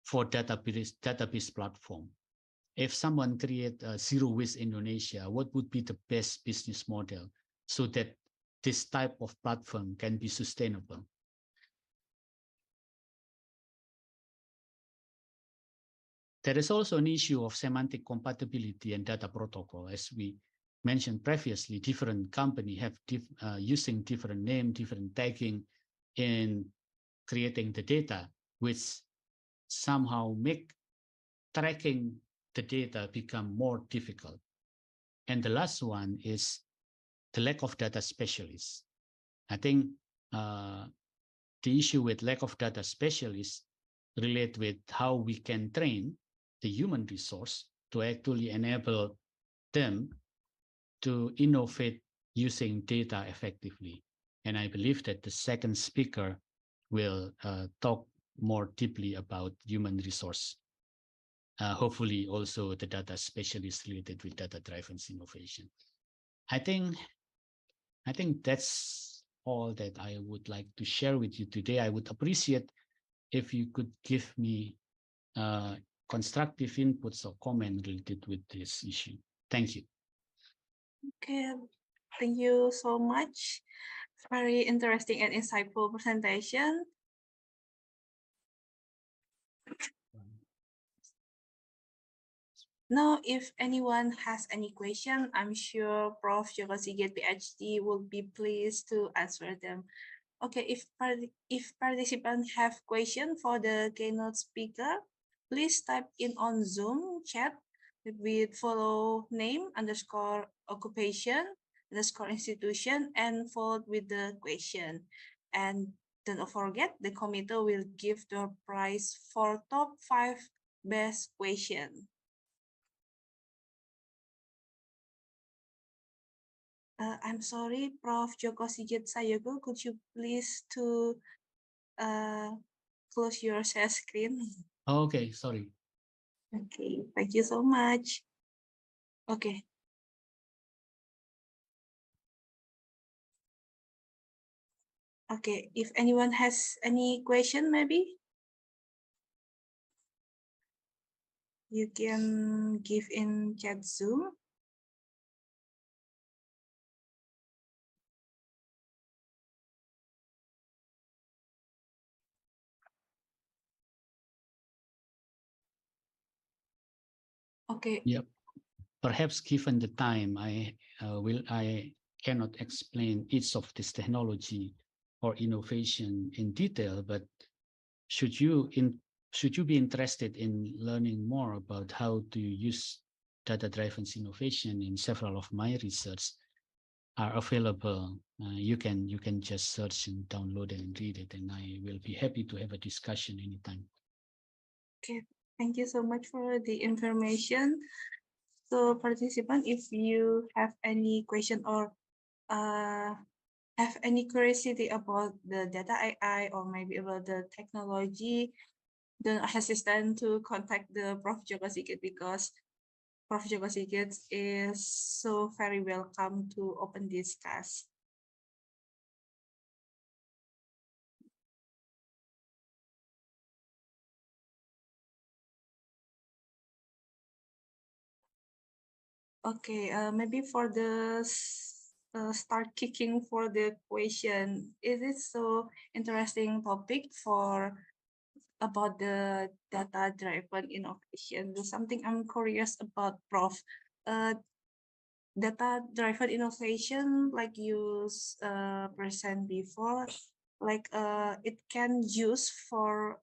for database platform. If someone create a zero waste Indonesia, what would be the best business model so that this type of platform can be sustainable? There is also an issue of semantic compatibility and data protocol. As we mentioned previously, different companies have using different name, different tagging in creating the data, which somehow make tracking the data become more difficult. And the last one is the lack of data specialists. I think the issue with lack of data specialists relate with how we can train the human resource to actually enable them to innovate using data effectively. And I believe that the second speaker will talk more deeply about human resource. Hopefully also the data specialist related with data-driven innovation. I think that's all that I would like to share with you today. I would appreciate if you could give me constructive inputs or comment related with this issue. Thank you. Okay, thank you so much. Very interesting and insightful presentation. Now, if anyone has any question, I'm sure Prof. Joko Sigit, PhD, will be pleased to answer them. Okay, if participants have question for the keynote speaker, please type in on Zoom chat with follow name underscore occupation underscore institution and followed with the question. And don't forget, the committee will give the prize for top 5 best question. I'm sorry, Prof. Joko Sigit Sayogo, could you please to close your share screen? Okay, sorry. Okay, thank you so much. Okay. Okay, if anyone has any question, maybe you can give in chat Zoom. Okay. Yep. Perhaps given the time, I cannot explain each of this technology or innovation in detail, but should you be interested in learning more about how to use data-driven innovation, in several of my research are available. You can just search and download it and read it, and I will be happy to have a discussion anytime. Okay, thank you so much for the information. So participant, if you have any question or have any curiosity about the data AI or maybe about the technology, don't hesitate to contact the Prof. Joko Sigit because Prof. Joko Sigit is so very welcome to open discuss. Okay, maybe for the start kicking for the question, it is so interesting topic for about the data-driven innovation. There's something I'm curious about, Prof. Data-driven innovation, like you present before, like it can use for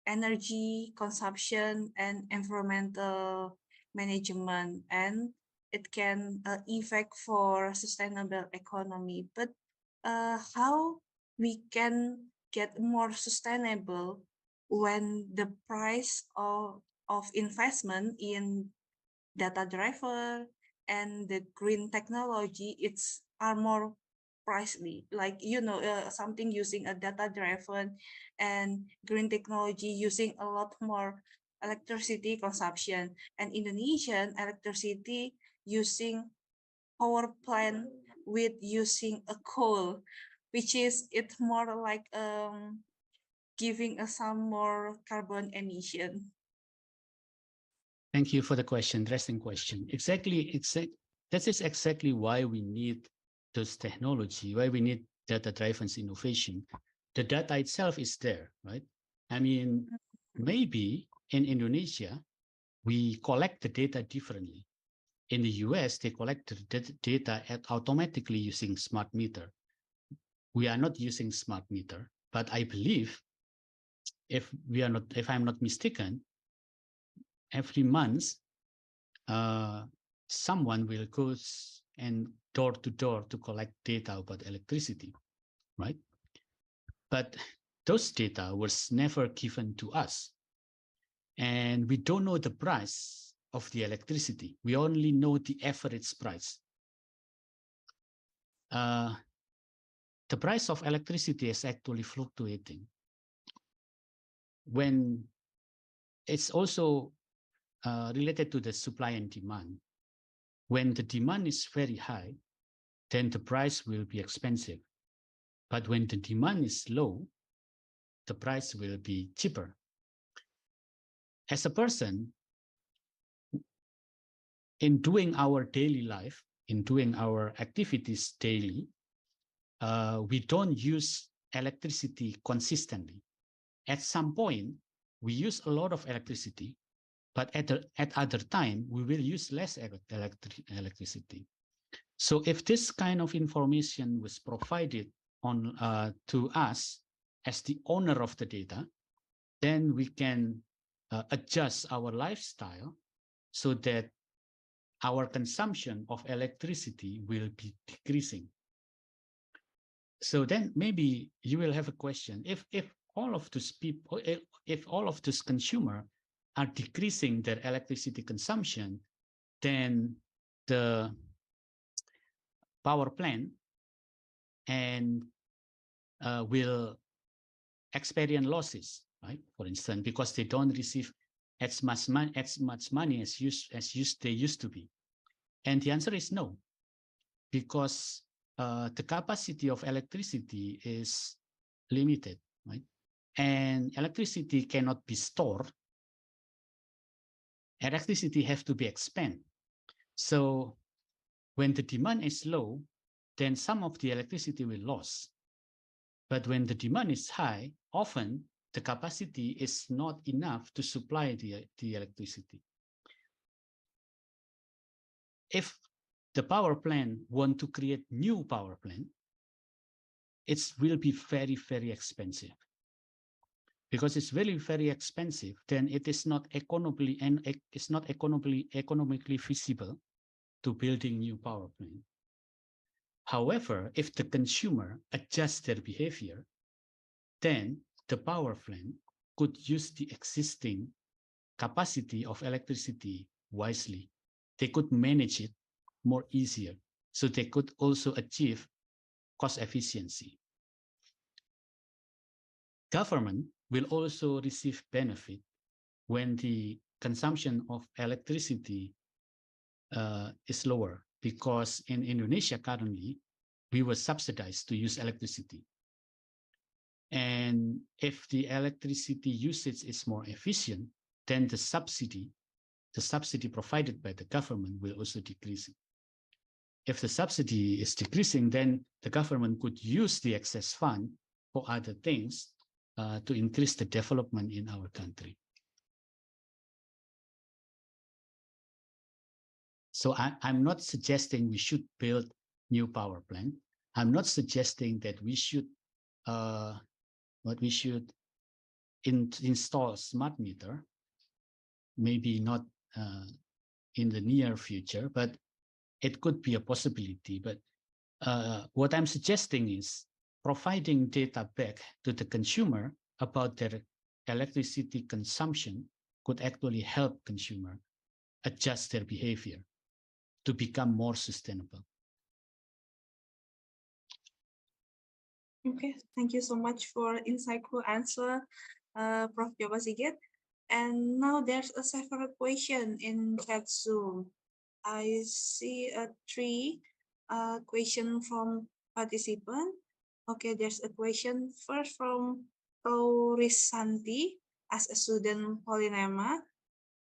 energy consumption and environmental management, and it can effect for sustainable economy. But how we can get more sustainable when the price of investment in data driver and the green technology are more pricey, like something using a data driven and green technology using a lot more electricity consumption, and Indonesian electricity using power plant with using a coal, which is it's more like giving us some more carbon emission. Thank you for the question, interesting question. That is exactly why we need those technology, why we need data-driven innovation. The data itself is there, right? I mean, maybe in Indonesia, we collect the data differently. In the US, they collect the data automatically using smart meter. We are not using smart meter, but I believe if I'm not mistaken, every month, someone will go and door to door to collect data about electricity, right? But those data was never given to us. And we don't know the price of the electricity. We only know the average price. The price of electricity is actually fluctuating. When it's also related to the supply and demand. When the demand is very high, then the price will be expensive. But when the demand is low, the price will be cheaper. As a person, in doing our daily life, in doing our activities daily, we don't use electricity consistently. At some point, we use a lot of electricity, but at other time, we will use less electricity. So if this kind of information was provided on to us as the owner of the data, then we can adjust our lifestyle so that our consumption of electricity will be decreasing. So then maybe you will have a question: if all of those people, if all of those consumers are decreasing their electricity consumption, then the power plant and will experience losses, right? For instance, because they don't receive as much money as they used to be. And the answer is no, because the capacity of electricity is limited, right? And electricity cannot be stored. Electricity has to be expanded. So when the demand is low, then some of the electricity will lose. But when the demand is high, often the capacity is not enough to supply the electricity. If the power plant want to create new power plant, it will be very, very expensive. Because it's very, very expensive, then it is not economically feasible to building new power plant. However, if the consumer adjusts their behavior, then the power plant could use the existing capacity of electricity wisely. They could manage it more easier, so they could also achieve cost efficiency. Government will also receive benefit when the consumption of electricity is lower, because in Indonesia currently, we were subsidized to use electricity. And if the electricity usage is more efficient, then the subsidy provided by the government will also decrease. If the subsidy is decreasing, then the government could use the excess fund for other things to increase the development in our country. So I'm not suggesting we should build new power plant. I'm not suggesting that we should install smart meter. Maybe not in the near future, but it could be a possibility. But what I'm suggesting is providing data back to the consumer about their electricity consumption could actually help consumer adjust their behavior to become more sustainable. Okay, thank you so much for insightful answer, Prof. Joko Sigit. And now there's a several question in chat Zoom. I see three question from participant. Okay, there's a question first from Santi as a student Polynema.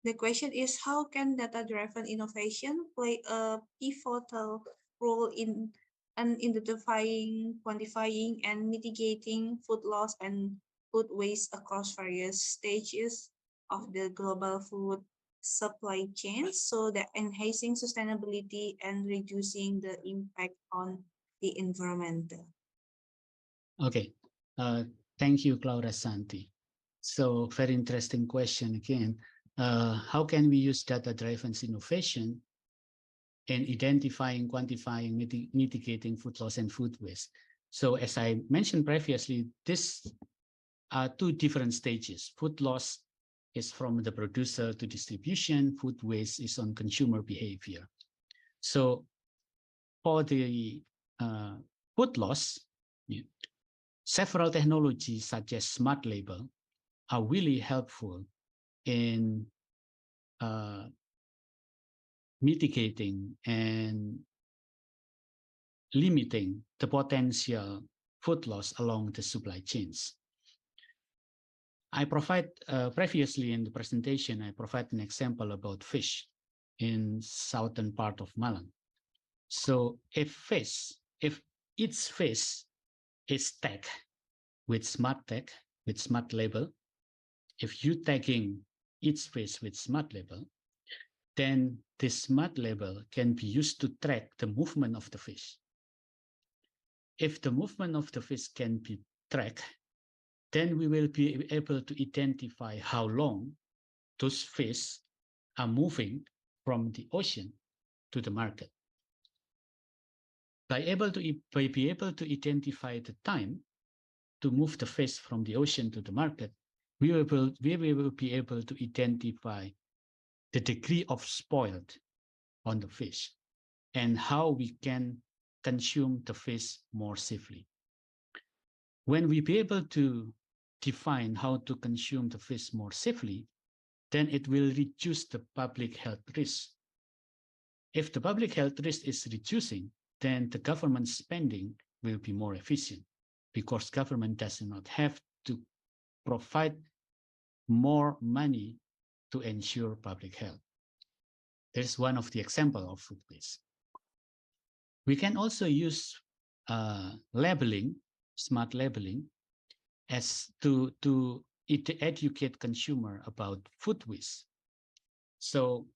The question is, how can data-driven innovation play a pivotal role in identifying, quantifying, and mitigating food loss and food waste across various stages of the global food supply chain, so that enhancing sustainability and reducing the impact on the environment? Okay, thank you, Claudia Santi. So very interesting question again. How can we use data-driven innovation in identifying, quantifying, mitigating food loss and food waste? So as I mentioned previously, these are two different stages. Food loss is from the producer to distribution. Food waste is on consumer behavior. So for the food loss, several technologies such as smart label are really helpful in mitigating and limiting the potential food loss along the supply chains. I provide previously in the presentation, I provide an example about fish in southern part of Malang. So if each fish is tagged with smart tag, with smart label, if you tagging each fish with smart label, then this smart label can be used to track the movement of the fish. If the movement of the fish can be tracked, then we will be able to identify how long those fish are moving from the ocean to the market. By be able to identify the time to move the fish from the ocean to the market, we will be able to identify the degree of spoiled on the fish and how we can consume the fish more safely. When we be able to define how to consume the fish more safely, then it will reduce the public health risk. If the public health risk is reducing, then the government spending will be more efficient because government does not have to provide more money to ensure public health. There's one of the example of food waste. We can also use labeling, smart labeling, as to educate consumer about food waste. So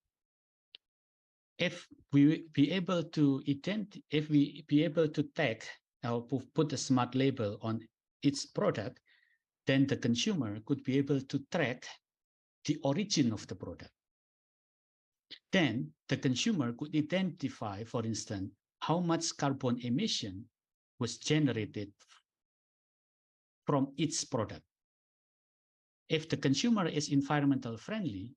if we be able to tag or put a smart label on its product, then the consumer could be able to track the origin of the product. Then the consumer could identify, for instance, how much carbon emission was generated from its product. If the consumer is environmental friendly,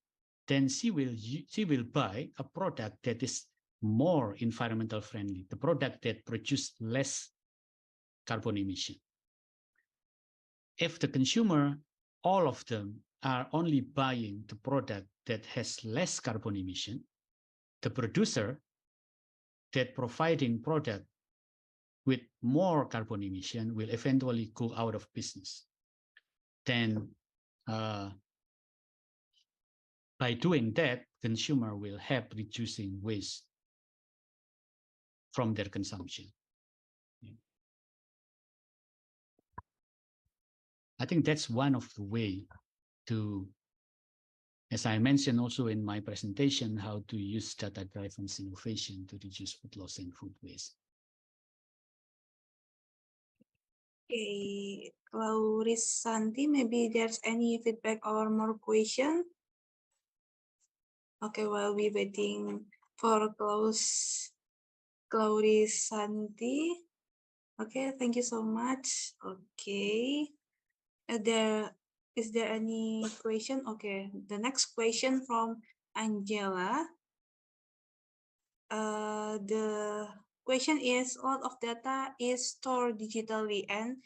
then she will buy a product that is more environmental friendly, the product that produces less carbon emission. If the consumer, all of them are only buying the product that has less carbon emission, the producer that providing product with more carbon emission will eventually go out of business. Then by doing that, consumer will help reducing waste from their consumption. I think that's one of the way to, as I mentioned also in my presentation, how to use data-driven innovation to reduce food loss and food waste. Okay, Clauris Santi, maybe there's any feedback or more question? Okay, while we waiting for Clauris Santi. Okay, thank you so much. Okay, is there any question? Okay, the next question from Angela. The question is, a lot of data is stored digitally and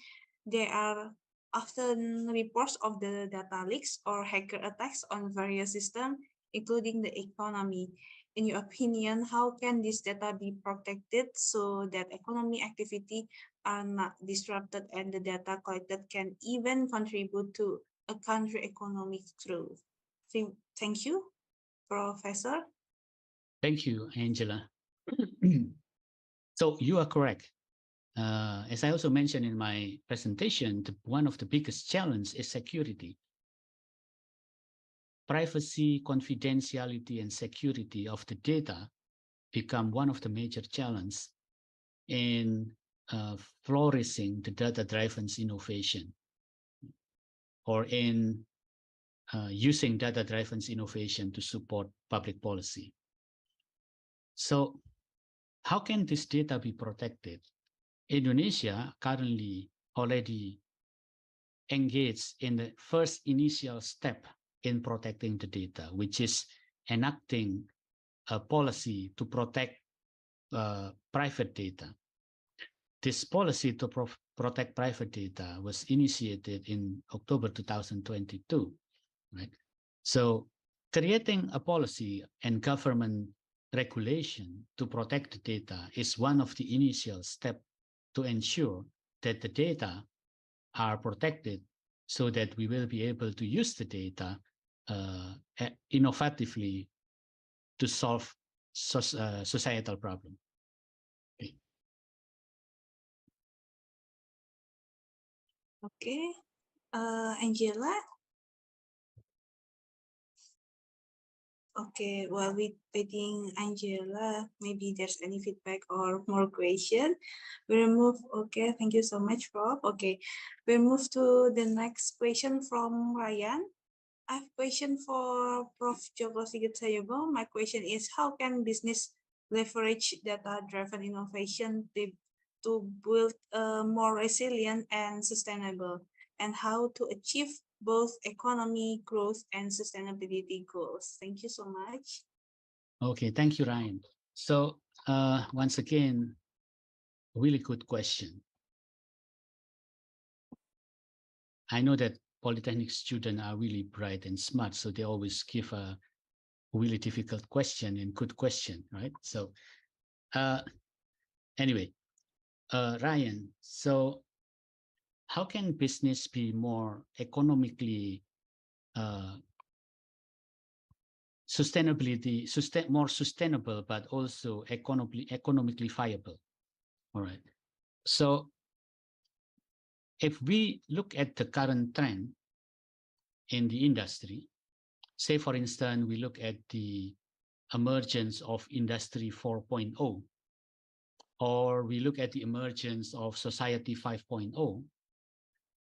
there are often reports of the data leaks or hacker attacks on various systems, including the economy. In your opinion, how can this data be protected so that economy activity are not disrupted and the data collected can even contribute to a country economic growth? Thank you, Professor. Thank you, Angela. So you are correct. As I also mentioned in my presentation, one of the biggest challenges is security. Privacy, confidentiality, and security of the data become one of the major challenges in flourishing the data-driven innovation or in using data-driven innovation to support public policy. So how can this data be protected? Indonesia currently already engaged in the first initial step in protecting the data, which is enacting a policy to protect private data. This policy to protect private data was initiated in October 2022, right? So creating a policy and government regulation to protect the data is one of the initial steps to ensure that the data are protected so that we will be able to use the data innovatively to solve societal problem. Okay. Okay, Angela. Okay, while we waiting Angela, maybe there's any feedback or more question. We'll move. Okay, thank you so much, Rob. Okay, we'll move to the next question from Ryan. I have a question for Prof. Joko Sigit-Sayogo. My question is, how can business leverage data-driven innovation to build a more resilient and sustainable, and how to achieve both economy growth and sustainability goals? Thank you so much. Okay, thank you, Ryan. So once again, really good question. I know that Polytechnic students are really bright and smart, so they always give a really difficult question and good question, right? So anyway, Ryan, so how can business be more economically more sustainable, but also economically viable? All right. So if we look at the current trend in the industry, say for instance, we look at the emergence of Industry 4.0, or we look at the emergence of Society 5.0,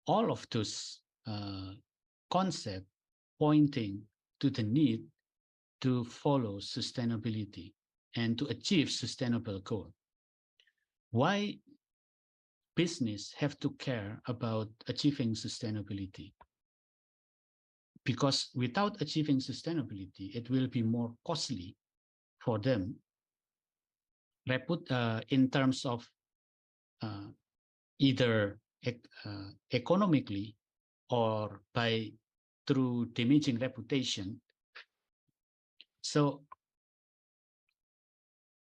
all of those concepts pointing to the need to follow sustainability and to achieve sustainable goal. Why business have to care about achieving sustainability? Because without achieving sustainability, it will be more costly for them in terms of either economically or through damaging reputation. So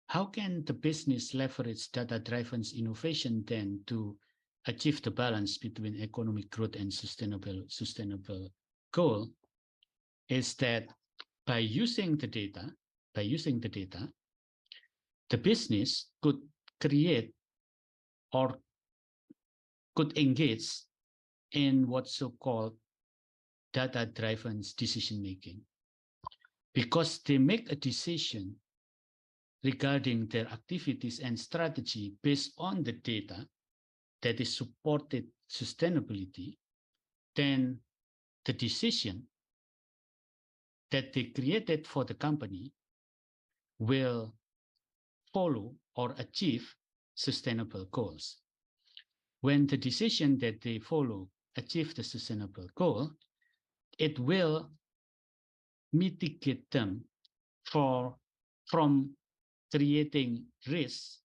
how can the business leverage data-driven innovation then to achieve the balance between economic growth and sustainable goal? Is that by using the data, the business could create or could engage in what's so-called data-driven decision-making, because they make a decision regarding their activities and strategy based on the data that is supported sustainability, then the decision that they created for the company will follow or achieve sustainable goals. When the decision that they follow achieve the sustainable goal, it will mitigate them from creating risks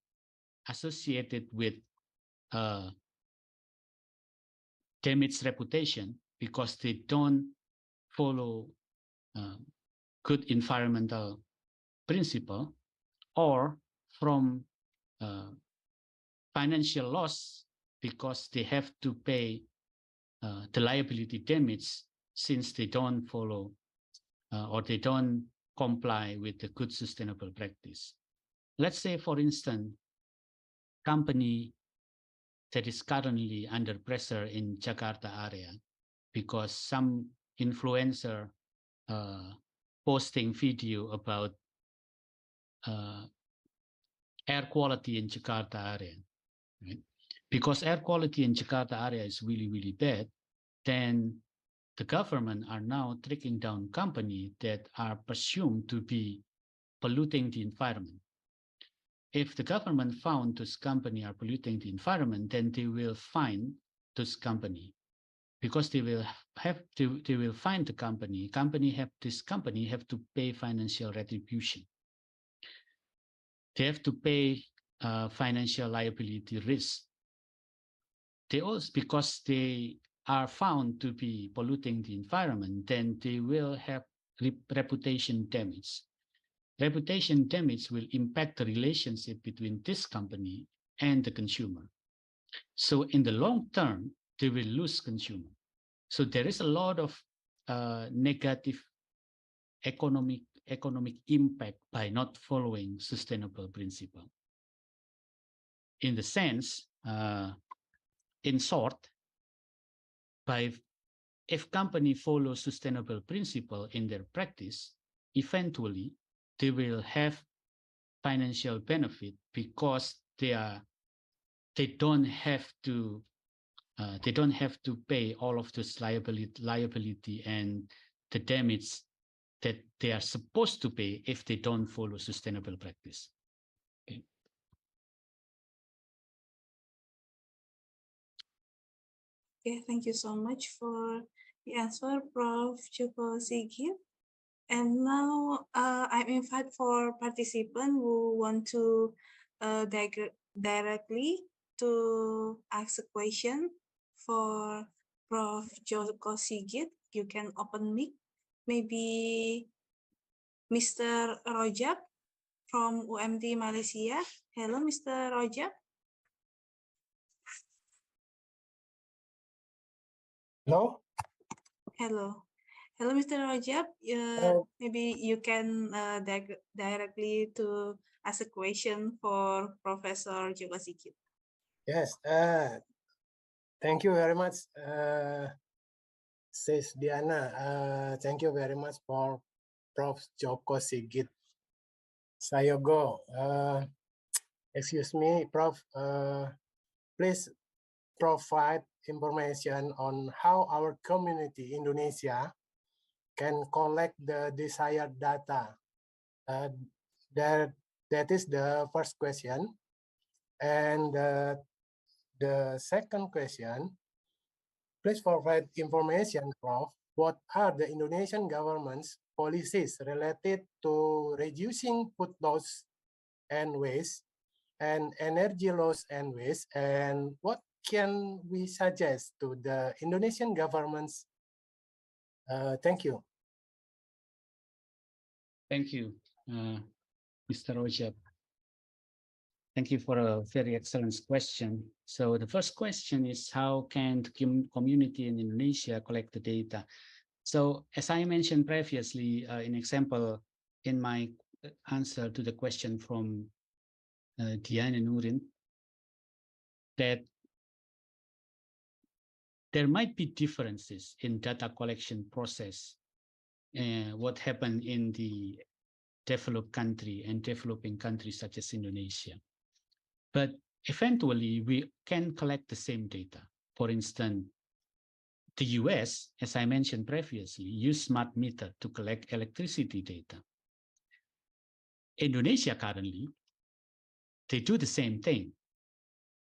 associated with damaged reputation because they don't follow good environmental principle, or from financial loss because they have to pay the liability damage since they don't follow or they don't comply with the good sustainable practice. Let's say, for instance, company that is currently under pressure in Jakarta area because some influencer posting video about air quality in Jakarta area, right? Because air quality in Jakarta area is really, really bad, then the government are now tracking down companies that are presumed to be polluting the environment. If the government found those companies are polluting the environment, then they will fine those companies. because they will find the company. This company have to pay financial retribution. They have to pay financial liability risk. They also, because they are found to be polluting the environment, then they will have reputation damage. Reputation damage will impact the relationship between this company and the consumer. So in the long term, they will lose consumer. So there is a lot of negative economic impact by not following sustainable principle. In the sense, in short, if company follow sustainable principle in their practice, eventually they will have financial benefit because they don't have to pay all of this liability and the damage that they are supposed to pay if they don't follow sustainable practice. Okay. Okay, thank you so much for the answer, Prof. Joko Sigit. And now I invite for participants who want to directly to ask a question for Prof. Joko Sigit. You can open mic. Maybe Mr. Rojab from UMT Malaysia. Hello, Mr. Rojab. Hello? Hello. Hello, Mr. Rojab. Maybe you can directly to ask a question for Professor Joko Sigit. Yes. Thank you very much, Sis Diana. Thank you very much for Prof. Joko Sigit Sayogo. Excuse me, Prof. Please provide information on how our community Indonesia can collect the desired data. That is the first question. And the second question, please provide information, Prof. What are the Indonesian government's policies related to reducing food loss and waste and energy loss and waste, and what can we suggest to the Indonesian governments? Thank you. Thank you, Mr. Rojab. Thank you for a very excellent question. So the first question is, how can the community in Indonesia collect the data? So as I mentioned previously, in example, in my answer to the question from Diana Nurin, that there might be differences in data collection process, what happened in the developed country and developing countries such as Indonesia. But eventually, we can collect the same data. For instance, the US, as I mentioned previously, use smart meter to collect electricity data. Indonesia currently, they do the same thing,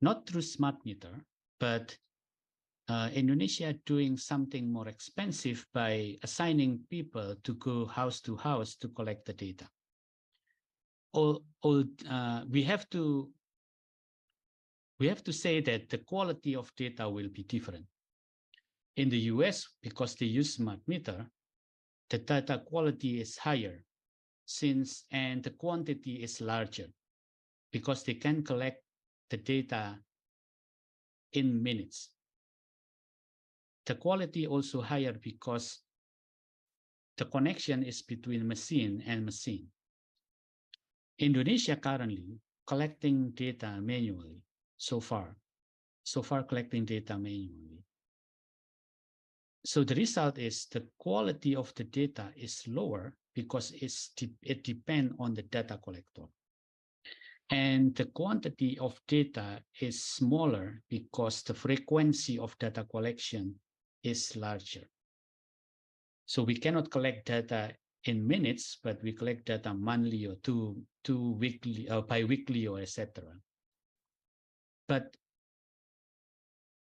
not through smart meter, but Indonesia doing something more expensive by assigning people to go house to house to collect the data. We have to say that the quality of data will be different. In the US, because they use smart meter, the data quality is higher and the quantity is larger because they can collect the data in minutes. The quality also higher because the connection is between machine and machine. Indonesia currently collecting data manually so far collecting data manually. So the result is the quality of the data is lower because it depends on the data collector. And the quantity of data is smaller because the frequency of data collection is larger. So we cannot collect data in minutes, but we collect data monthly or two weekly or bi-weekly or etc. But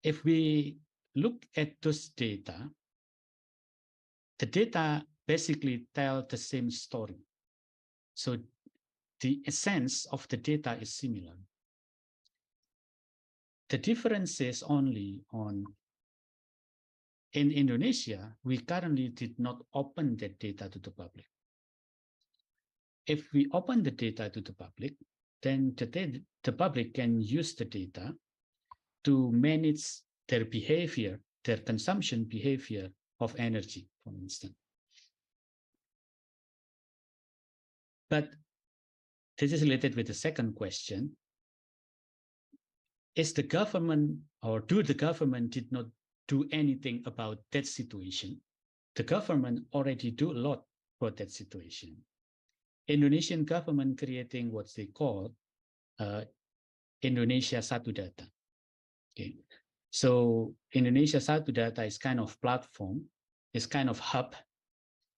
if we look at those data, the data basically tell the same story. So the essence of the data is similar. The difference is only on, in Indonesia, we currently did not open that data to the public. If we open the data to the public, then the public can use the data to manage their behavior, their consumption behavior of energy, for instance. But this is related with the second question. Is the government, or do the government did not do anything about that situation? The government already do a lot for that situation. Indonesian government creating what they call Indonesia Satu Data. Okay, so Indonesia Satu Data is kind of platform, is kind of hub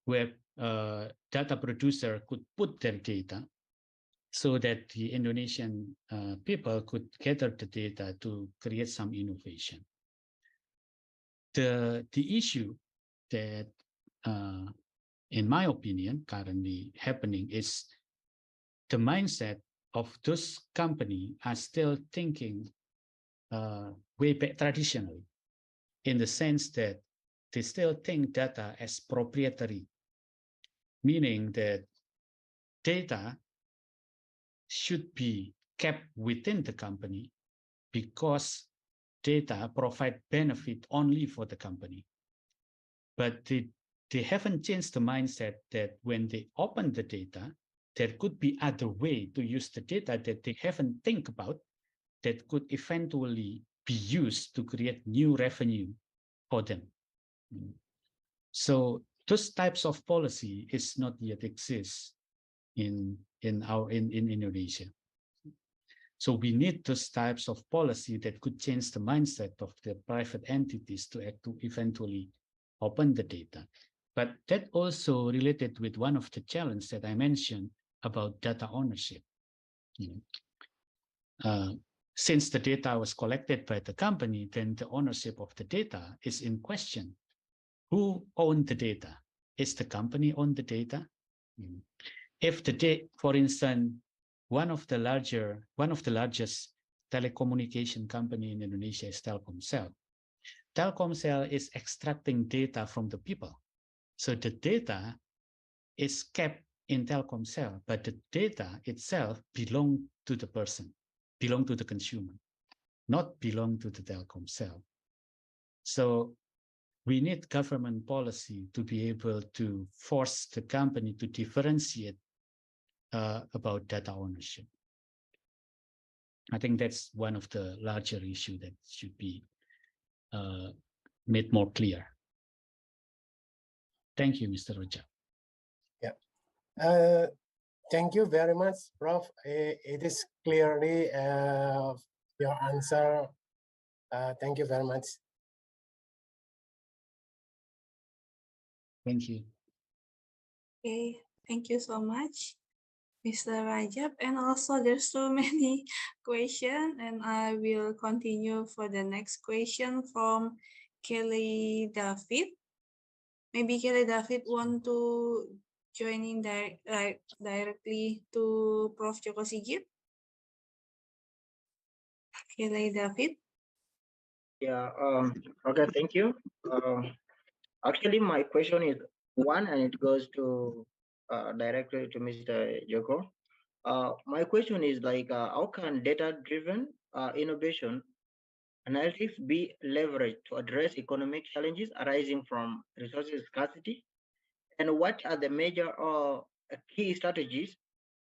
where data producer could put their data so that the Indonesian people could gather the data to create some innovation. The issue that, in my opinion, currently happening is the mindset of those companies are still thinking way back traditionally, in the sense that they still think data as proprietary, meaning that data should be kept within the company because data provide benefit only for the company. But they haven't changed the mindset that when they open the data, there could be other way to use the data that they haven't think about that could eventually be used to create new revenue for them. So those types of policy is not yet exist in Indonesia. So we need those types of policy that could change the mindset of the private entities to eventually open the data. But that also related with one of the challenges that I mentioned about data ownership. Since the data was collected by the company, then the ownership of the data is in question. Who owned the data? Is the company own the data? If for instance, one of the largest telecommunication company in Indonesia is Telkomsel. Telkomsel is extracting data from the people. So the data is kept in Telkomsel, but the data itself belong to the person, belong to the consumer, not belong to the Telkomsel. So we need government policy to be able to force the company to differentiate about data ownership. I think that's one of the larger issues that should be made more clear. Thank you, Mr. Rajab. Yeah. Thank you very much, Prof. It is clearly your answer. Thank you very much. Thank you. Okay, thank you so much, Mr. Rajab. And also there's so many questions, and I will continue for the next question from Kelly David. Maybe Kelly David want to join in directly to Prof. Joko Sigit. Kelly David. Yeah, okay, thank you. Actually, my question is one, and it goes to directly to Mr. Joko. My question is like, how can data-driven innovation analytics be leveraged to address economic challenges arising from resources scarcity? And what are the major key strategies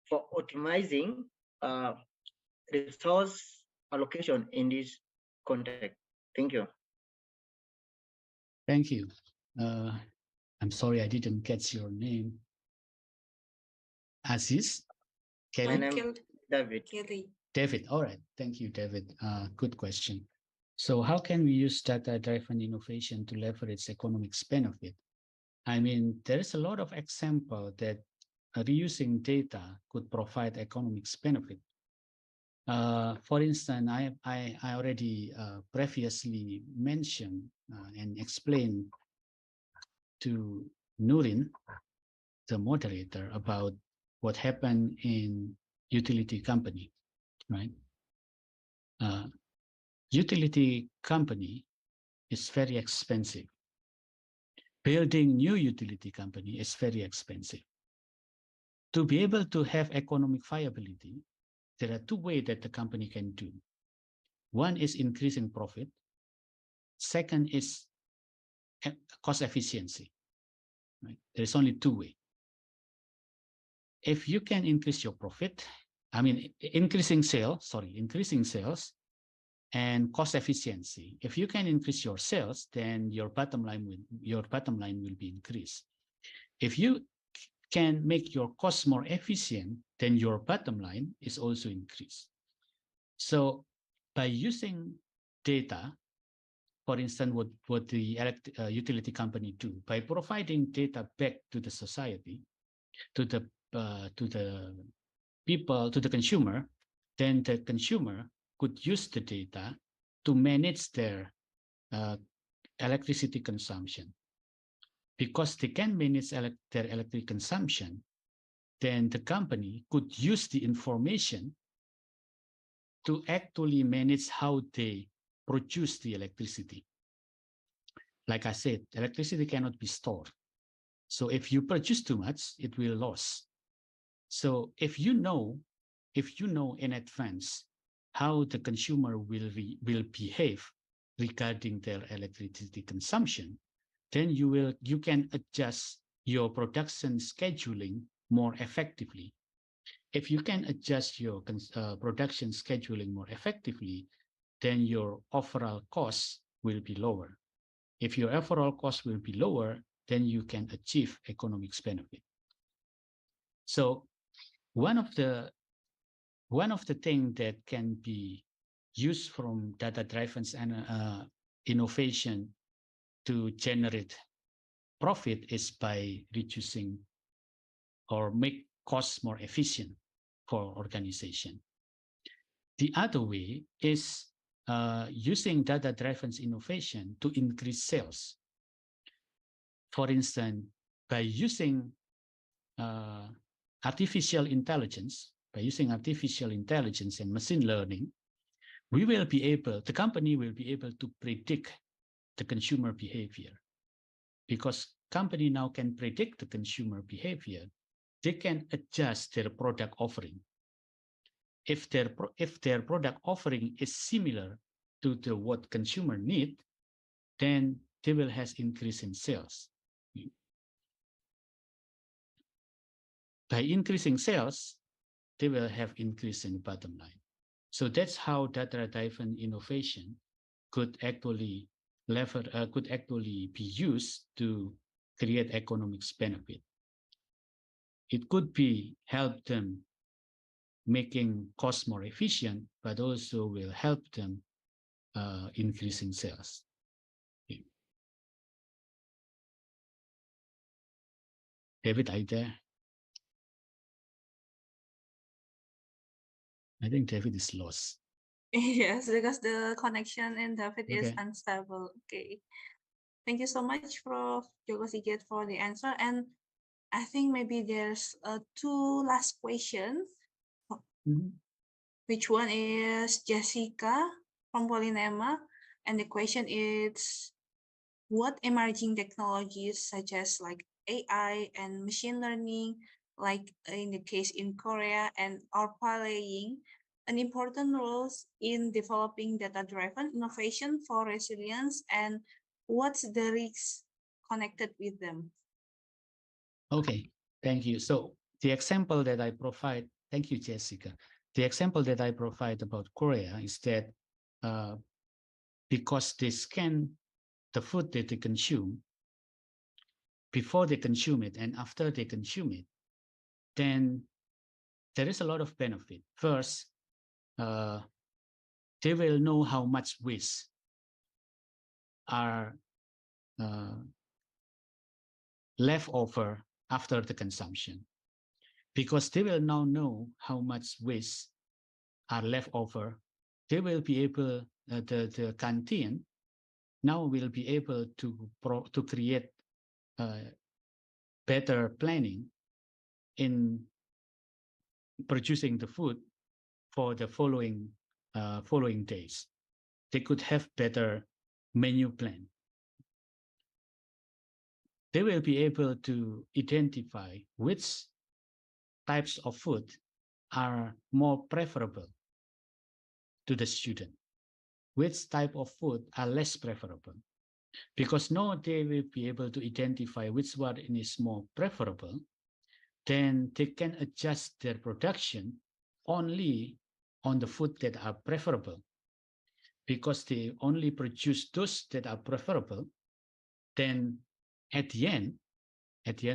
for optimizing resource allocation in this context? Thank you. Thank you. I'm sorry I didn't catch your name. Aziz? My name is David. Kelly. David, all right. Thank you, David. Good question. So how can we use data-driven innovation to leverage economic benefit? I mean, there is a lot of example that reusing data could provide economic benefit. For instance, I already previously mentioned and explained to Nurin, the moderator, about what happened in utility company, right? Utility company is very expensive. Building new utility company is very expensive. To be able to have economic viability, there are two ways that the company can do. One is increasing profit. Second is cost efficiency. Right? There's only two ways. If you can increase your profit, increasing sales and cost efficiency. If you can increase your sales, then your bottom line will be increased. If you can make your costs more efficient, then your bottom line is also increased. So by using data, for instance, what the utility company do, by providing data back to the society, to the people, to the consumer, then the consumer could use the data to manage their electricity consumption. Because they can manage their electric consumption, then the company could use the information to actually manage how they produce the electricity. Like I said, electricity cannot be stored. So if you produce too much, it will lose. So if you know in advance how the consumer will behave regarding their electricity consumption, then you can adjust your production scheduling more effectively. If you can adjust your production scheduling more effectively, then your overall costs will be lower. If your overall cost will be lower, then you can achieve economic benefit. So one of the things that can be used from data-driven innovation to generate profit is by reducing or make costs more efficient for organization. The other way is using data-driven innovation to increase sales. For instance, by using artificial intelligence and machine learning, the company will be able to predict the consumer behavior. Because company now can predict the consumer behavior, they can adjust their product offering. If their product offering is similar to what consumer need, then they will have increase in sales. By increasing sales, they will have increase in the bottom line. So that's how data-driven innovation could actually be used to create economic benefit. It could be help them making costs more efficient, but also will help them increasing sales. David, are you there? I think David is lost. Yes, because the connection in David is unstable. Okay. Thank you so much, Prof. Joko Sigit, for the answer. And I think maybe there's two last questions. Which one is Jessica from Polynema? And the question is, what emerging technologies such as like AI and machine learning, like in the case in Korea, and are playing an important role in developing data-driven innovation for resilience, and what's the risks connected with them? Okay, thank you. So the example that I provide, thank you, Jessica. The example that I provide about Korea is that because they scan the food that they consume, before they consume it and after they consume it, then there is a lot of benefit. First, they will know how much waste are left over after the consumption, because they will now know how much waste are left over, they will be able, the canteen now will be able to create better planning in producing the food for the following days. They could have better menu plan. They will be able to identify which types of food are more preferable to the student, which type of food are less preferable. Because now they will be able to identify which one is more preferable, then they can adjust their production only on the food that are preferable. Because they only produce those that are preferable, then at the end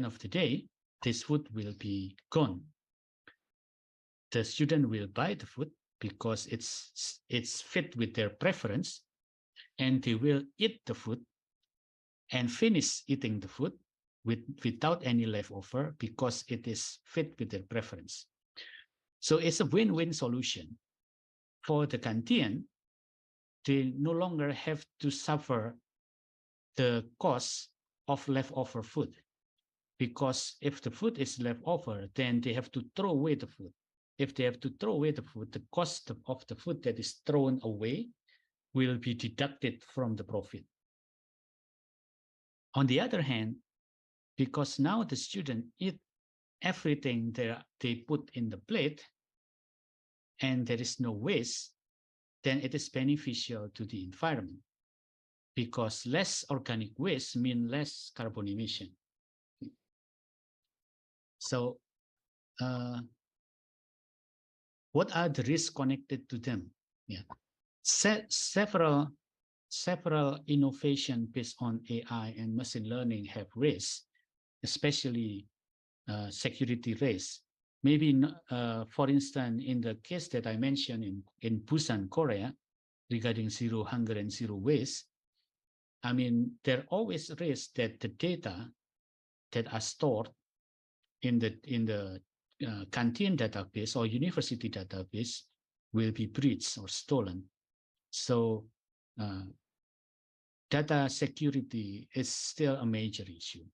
of the day, this food will be gone. The student will buy the food because it's fit with their preference, and they will eat the food and finish eating the food without any leftover because it is fit with their preference. So it's a win-win solution. For the canteen, they no longer have to suffer the cost of leftover food, because if the food is left over, then they have to throw away the food. If they have to throw away the food, the cost of the food that is thrown away will be deducted from the profit. On the other hand, because now the student eat everything they put in the plate and there is no waste, then it is beneficial to the environment, because less organic waste means less carbon emission. So what are the risks connected to them? Yeah, several innovation based on AI and machine learning have risks, especially security risks. Maybe, for instance, in the case that I mentioned in Busan, Korea, regarding zero hunger and zero waste, I mean, there always risks that the data that are stored in the canteen database or university database will be breached or stolen. So data security is still a major issue.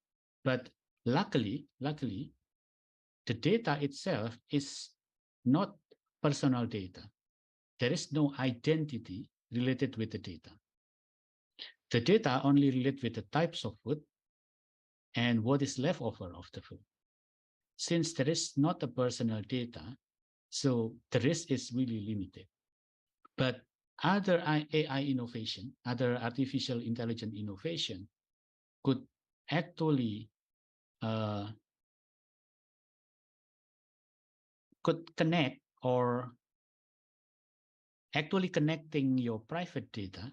But luckily, the data itself is not personal data. There is no identity related with the data. The data only relate with the types of food and what is left over of the food. Since there is not a personal data, so the risk is really limited. But other AI innovation, other artificial intelligence innovation could actually could connect or actually connecting your private data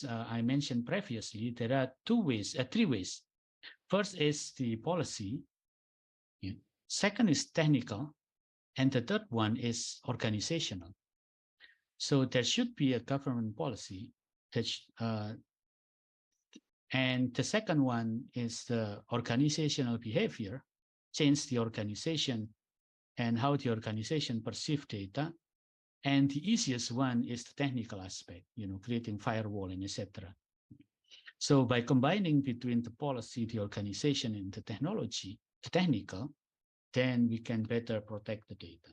I mentioned previously, there are three ways. First is the policy. Yeah. Second is technical. And the third one is organizational. So there should be a government policy that and the second one is the organizational behavior, change the organization and how the organization perceive data. And the easiest one is the technical aspect, creating firewall and etc. So by combining between the policy, the organization, and the technology, the technical, then we can better protect the data.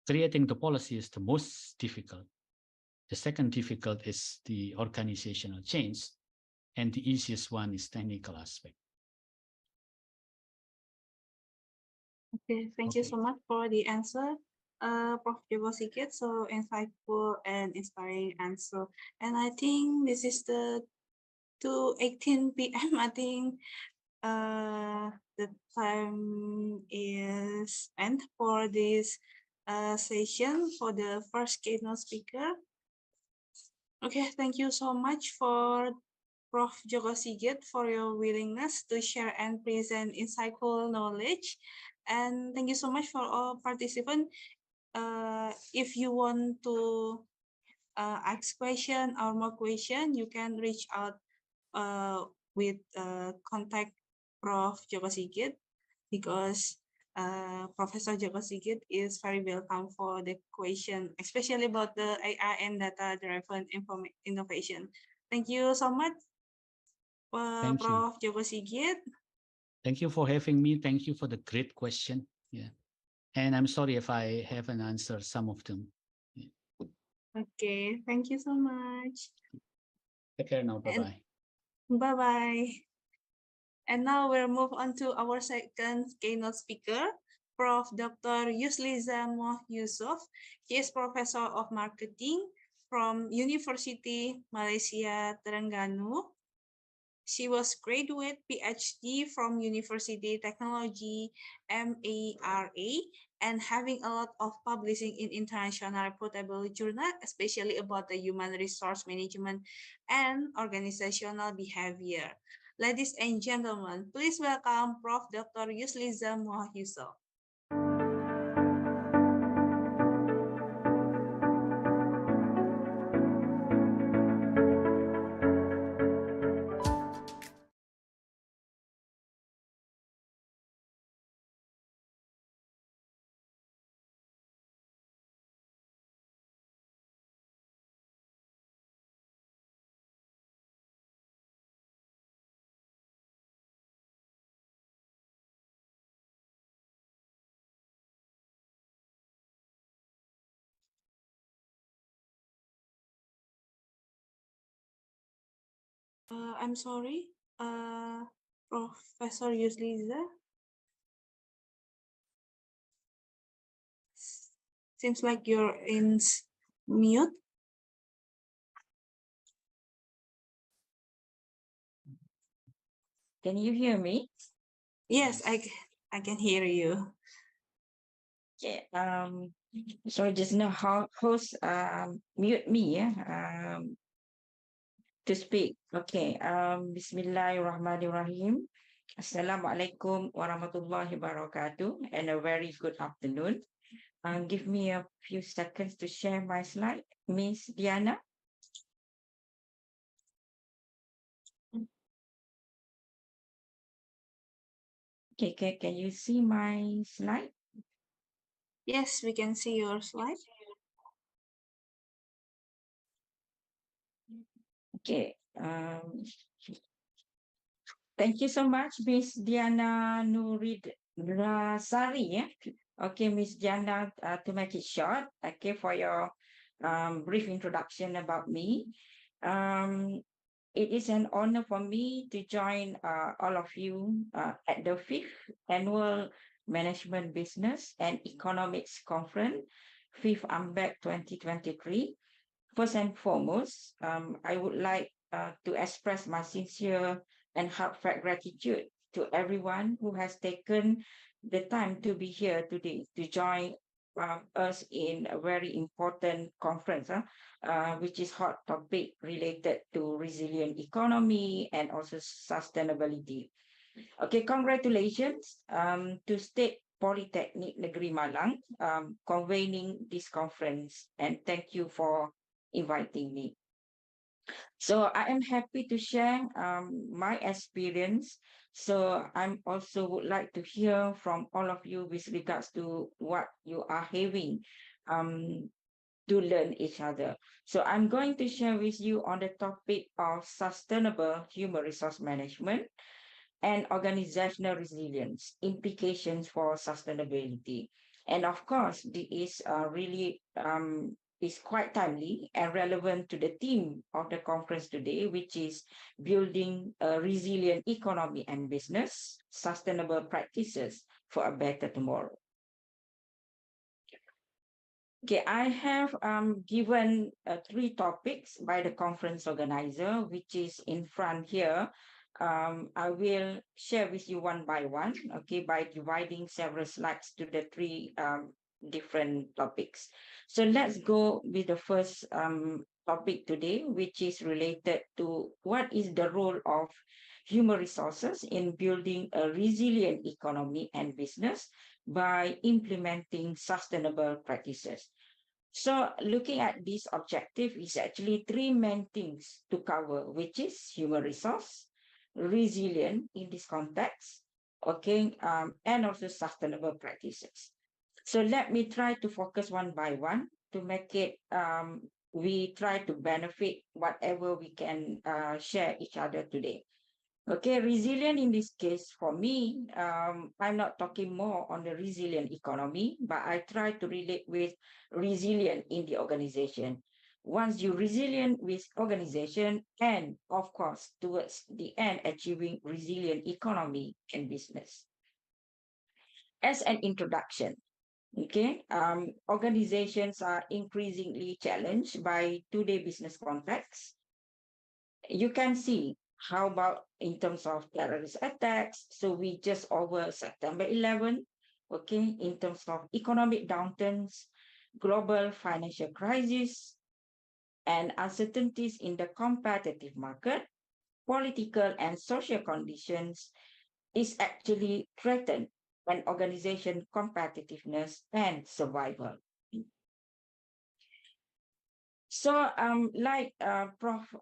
Creating the policy is the most difficult. The second difficult is the organizational change, and the easiest one is technical aspect. Okay, thank you so much for the answer, Prof. Joko Sigit. So insightful and inspiring answer. And I think this is the 2:18 p.m. I think the time is end for this session for the first keynote speaker. Okay, thank you so much for Prof. Joko Sigit for your willingness to share and present insightful knowledge. And thank you so much for all participants. If you want to ask question or more question, you can reach out with contact Prof. Joko Sigit, because Professor Joko Sigit is very welcome for the question, especially about the AI and data-driven innovation. Thank you so much, Thank you. Prof. Joko Sigit. Thank you for having me. Thank you for the great question. Yeah. And I'm sorry if I haven't answered some of them. Yeah. Okay, thank you so much. Take care now. Bye-bye. Bye-bye. And now we'll move on to our second keynote speaker, Prof. Dr. Yusliza Moh Yusuf. He is Professor of Marketing from University Malaysia Terengganu. She was graduate PhD from University Technology MARA and having a lot of publishing in international reputable journal, especially about the human resource management and organizational behavior. Ladies and gentlemen, please welcome Prof. Dr. Yusliza Moh Yusuf. I'm sorry, Professor Yusliza. Seems like you're in mute. Can you hear me? Yes, I can hear you. Okay. So just now host mute me, to speak. Okay. Bismillahirrahmanirrahim. Assalamualaikum warahmatullahi wabarakatuh, and a very good afternoon. Give me a few seconds to share my slide, Miss Diana. Okay, can you see my slide? Yes, we can see your slide. Okay. Thank you so much, Miss Diana Nurid Rasari. Yeah? Okay, Miss Diana, to make it short, okay, for your brief introduction about me. It is an honor for me to join all of you at the 5th Annual Management Business and Economics Conference, 5th AMBEC 2023. First and foremost, I would like to express my sincere and heartfelt gratitude to everyone who has taken the time to be here today to join us in a very important conference, which is hot topic related to resilient economy and also sustainability. Okay, congratulations to State Polytechnic Negeri Malang convening this conference, and thank you for inviting me. So I am happy to share my experience. So I'm also would like to hear from all of you with regards to what you are having to learn each other. So I'm going to share with you on the topic of sustainable human resource management and organizational resilience, implications for sustainability. And of course, this is really is quite timely and relevant to the theme of the conference today, which is building a resilient economy and business, sustainable practices for a better tomorrow. Okay, I have given 3 topics by the conference organizer, which is in front here. I will share with you one by one, okay, by dividing several slides to the 3 different topics. So let's go with the first topic today, which is related to what is the role of human resources in building a resilient economy and business by implementing sustainable practices. So looking at this objective is actually three main things to cover, which is human resource, resilient in this context, okay, and also sustainable practices. So let me try to focus one by one to make it, we try to benefit whatever we can share each other today. Okay, resilient in this case for me, I'm not talking more on the resilient economy, but I try to relate with resilient in the organization. Once you resilient with organization and of course towards the end achieving resilient economy and business. As an introduction, okay, organizations are increasingly challenged by today's business context. You can see how about in terms of terrorist attacks. So we just over September 11, okay, in terms of economic downturns, global financial crisis, and uncertainties in the competitive market, political and social conditions is actually threatened an organization competitiveness and survival. So, like Prof.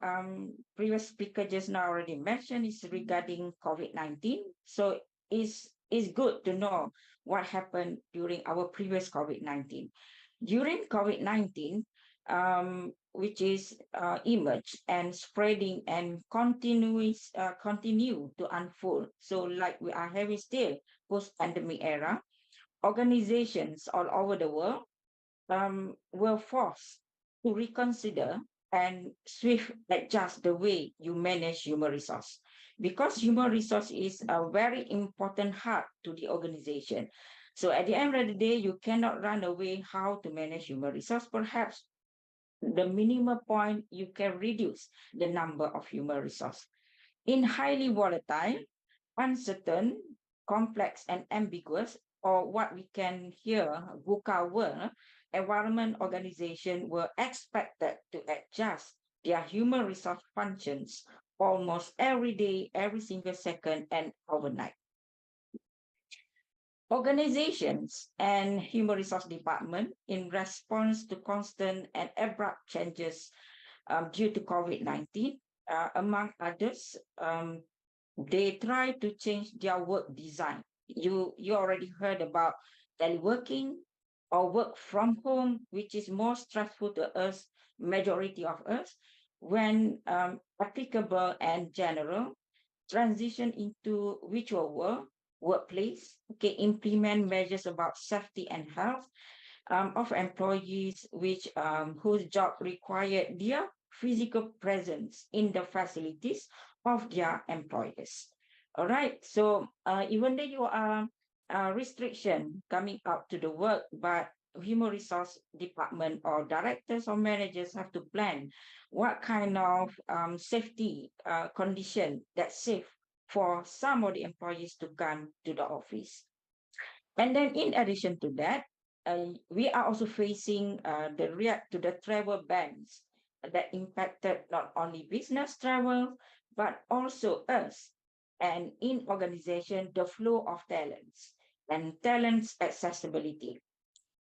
Previous speaker just now already mentioned, is regarding COVID-19. So, it's good to know what happened during our previous COVID-19. During COVID-19, which is emerged and spreading and continue to unfold. So, like we are having still post-pandemic era, organizations all over the world were forced to reconsider and swift adjust the way you manage human resource, because human resource is a very important heart to the organization. So at the end of the day, you cannot run away how to manage human resource. Perhaps the minimum point you can reduce the number of human resource. In highly volatile, uncertain, complex, and ambiguous, or what we can hear, VUCA world, environment organizations were expected to adjust their human resource functions almost every day, every single second, and overnight. Organizations and human resource department, in response to constant and abrupt changes due to COVID-19, among others, they try to change their work design. You already heard about teleworking or work from home, which is more stressful to us, majority of us, when applicable and general, transition into virtual workplace, okay, implement measures about safety and health of employees which whose job required their physical presence in the facilities of their employers. All right, so even though you are restriction coming out to the work, but human resource department or directors or managers have to plan what kind of safety condition that's safe for some of the employees to come to the office. And then in addition to that, we are also facing the react to the travel bans that impacted not only business travel, but also us. And in organization, the flow of talents and talents accessibility.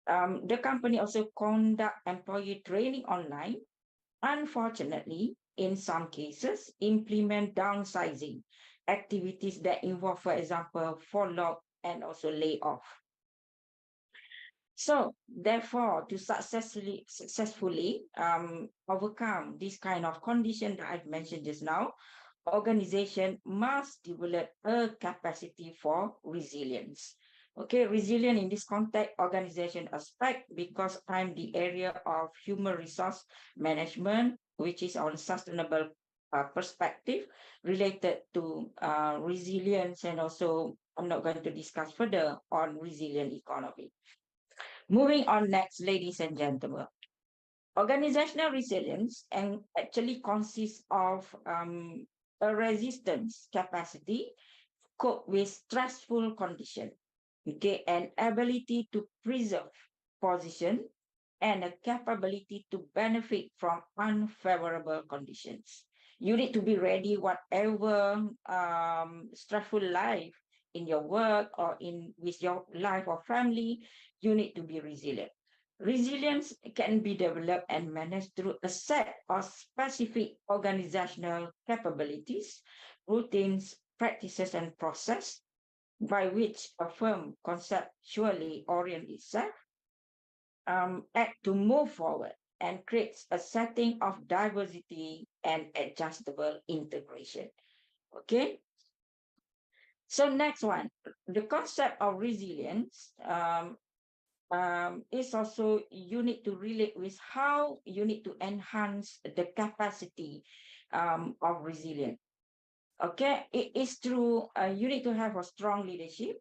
The company also conduct employee training online. Unfortunately, in some cases, implement downsizing activities that involve, for example, furlough and also layoff. So therefore, to successfully overcome this kind of condition that I've mentioned just now, organization must develop a capacity for resilience. Okay, resilient in this context, organization aspect, because I'm the area of human resource management, which is on sustainable perspective related to resilience, and also I'm not going to discuss further on resilient economy. Moving on next, ladies and gentlemen. Organizational resilience and actually consists of a resistance capacity cope with stressful condition, okay, and ability to preserve position, and a capability to benefit from unfavorable conditions. You need to be ready, whatever stressful life in your work or in with your life or family, you need to be resilient. Resilience can be developed and managed through a set of specific organizational capabilities, routines, practices, and process by which a firm conceptually orients itself, act to move forward and creates a setting of diversity and adjustable integration. Okay. So next one, the concept of resilience is also you need to relate with how you need to enhance the capacity of resilience. Okay, it is true. You need to have a strong leadership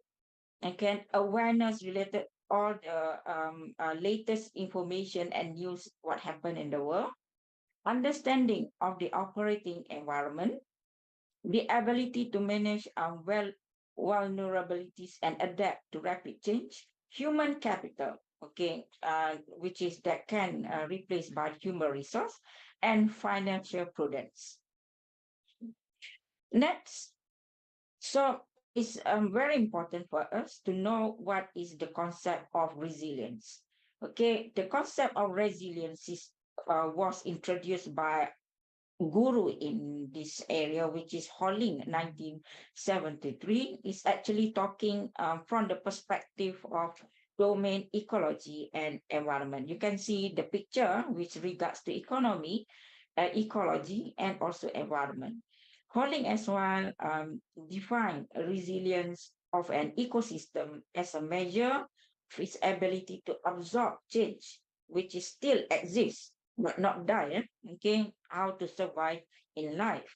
and can awareness related all the latest information and news what happened in the world, understanding of the operating environment, the ability to manage vulnerabilities and adapt to rapid change, human capital, okay, which is that can replace by human resource, and financial prudence. Next, so it's very important for us to know what is the concept of resilience. Okay, the concept of resilience was introduced by guru in this area, which is Holling, 1973, is actually talking from the perspective of domain ecology and environment. You can see the picture which regards to economy, ecology, and also environment. Holling as well define resilience of an ecosystem as a measure of its ability to absorb change, which is still exists but not die. Okay, how to survive in life.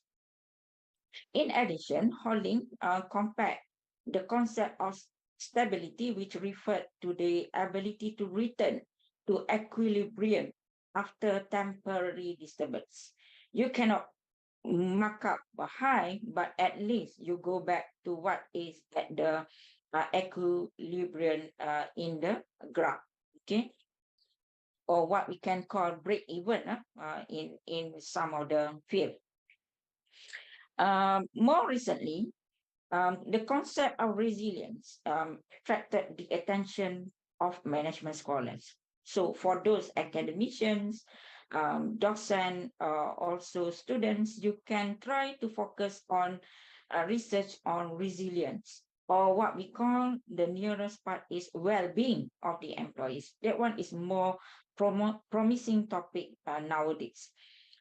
In addition, Holling compared the concept of stability, which referred to the ability to return to equilibrium after temporary disturbance. You cannot mark up a high, but at least you go back to what is at the equilibrium in the graph. Okay, or what we can call break even in some of the field. More recently, the concept of resilience attracted the attention of management scholars. So for those academicians, docents, also students, you can try to focus on research on resilience, or what we call the nearest part is well-being of the employees. That one is more promising topic nowadays.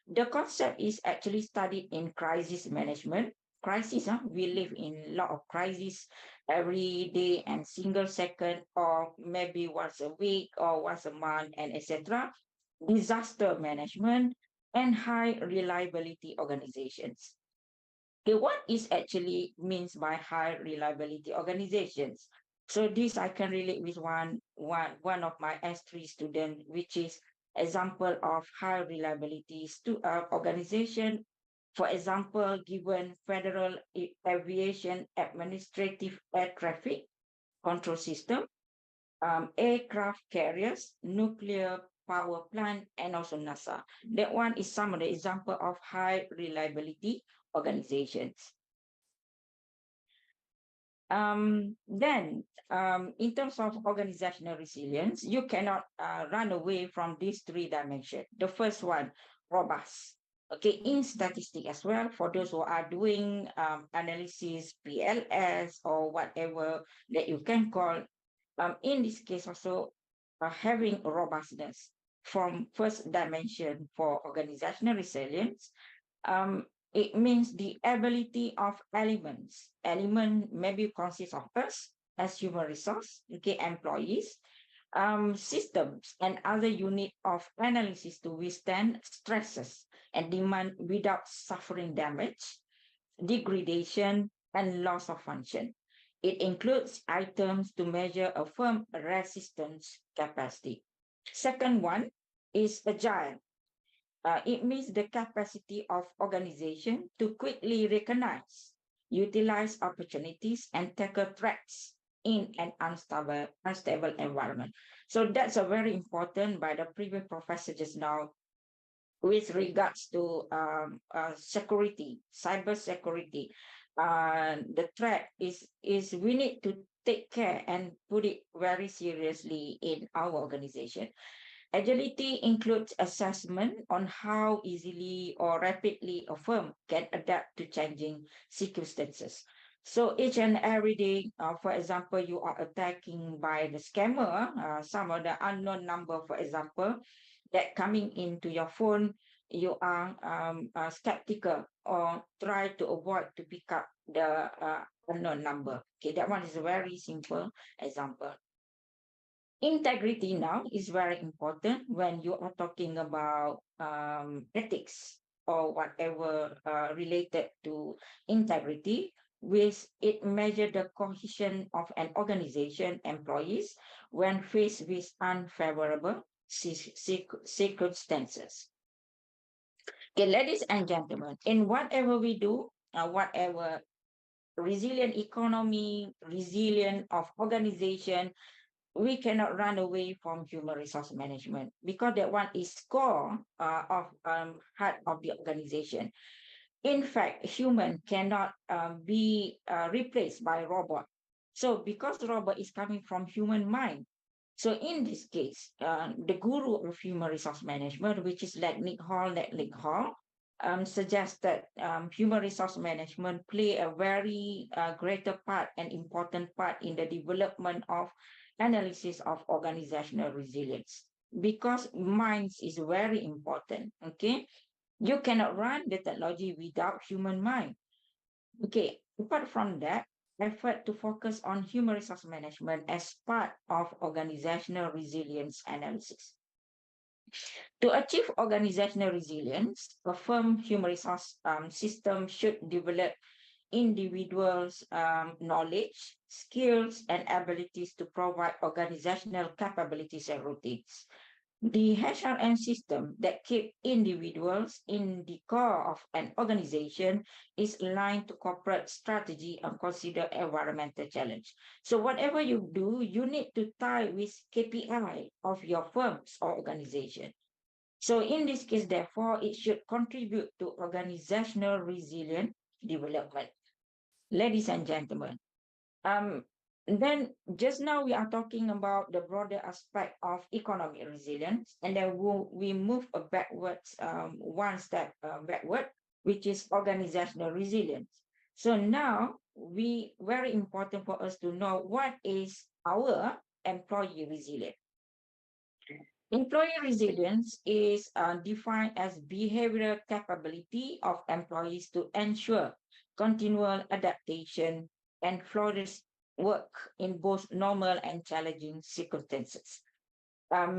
The concept is actually studied in crisis management. Crisis, we live in a lot of crises every day and single second, or maybe once a week or once a month, and etc. Disaster management and high reliability organizations. Okay, what is actually means by high reliability organizations? So this I can relate with one of my S3 student, which is example of high reliability organization. For example, given Federal Aviation Administrative Air Traffic Control System, aircraft carriers, nuclear power plant, and also NASA. That one is some of the example of high reliability organizations. Then, in terms of organizational resilience, you cannot run away from these three dimensions. The first one, robust. Okay, in statistics as well, for those who are doing analysis, PLS, or whatever that you can call, in this case also, having robustness from first dimension for organizational resilience, it means the ability of elements. Element maybe consists of us as human resource, okay, employees, systems and other unit of analysis to withstand stresses and demand without suffering damage, degradation, and loss of function. It includes items to measure a firm resistance capacity. Second one is agile. It means the capacity of organization to quickly recognize, utilize opportunities, and tackle threats in an unstable environment. So that's a very important by the previous professor just now with regards to security, cyber security. The threat is we need to take care and put it very seriously in our organization. Agility includes assessment on how easily or rapidly a firm can adapt to changing circumstances. So each and every day, for example, you are attacking by the scammer, some of the unknown number, for example, that coming into your phone, you are skeptical or try to avoid to pick up the unknown number. Okay, that one is a very simple example. Integrity now is very important when you are talking about ethics or whatever related to integrity, with it measure the cohesion of an organization employees when faced with unfavorable circumstances. Okay, ladies and gentlemen, in whatever we do, whatever resilient economy, resilient of organization, we cannot run away from human resource management because that one is core of heart of the organization. In fact, human cannot be replaced by robot. So because robot is coming from human mind, so in this case, the guru of human resource management, which is Lednick Hall, suggested human resource management play a very greater part and important part in the development of analysis of organizational resilience, because minds is very important. Okay, you cannot run the technology without human mind. Okay, apart from that, effort to focus on human resource management as part of organizational resilience analysis. To achieve organizational resilience, a firm human resource system should develop individuals' knowledge, skills, and abilities to provide organizational capabilities and routines. The HRM system that keep individuals in the core of an organization is aligned to corporate strategy and consider environmental challenge. So whatever you do, you need to tie with KPI of your firms or organization. So in this case, therefore, it should contribute to organizational resilient development. Ladies and gentlemen, then just now we are talking about the broader aspect of economic resilience, and then we move backwards, one step backward, which is organizational resilience. So now very important for us to know what is our employee resilience. Employee resilience is defined as behavioral capability of employees to ensure continual adaptation and flourish work in both normal and challenging circumstances.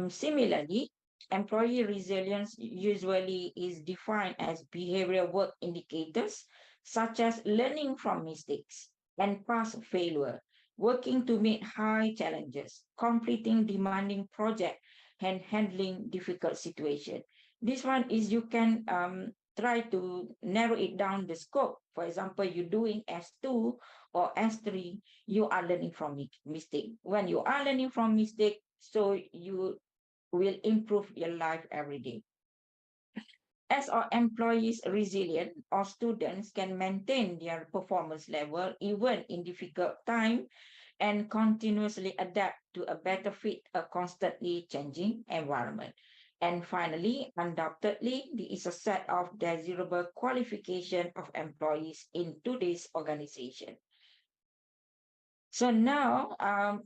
Similarly, employee resilience usually is defined as behavioral work indicators, such as learning from mistakes and past failure, working to meet high challenges, completing demanding projects, and handling difficult situations. This one is you can try to narrow it down the scope. For example, you're doing S2 or S3, you are learning from mistake. When you are learning from mistake, so you will improve your life every day. As our employees resilient, our students can maintain their performance level even in difficult time and continuously adapt to a better fit a constantly changing environment. And finally, undoubtedly, there is a set of desirable qualification of employees in today's organization. So now,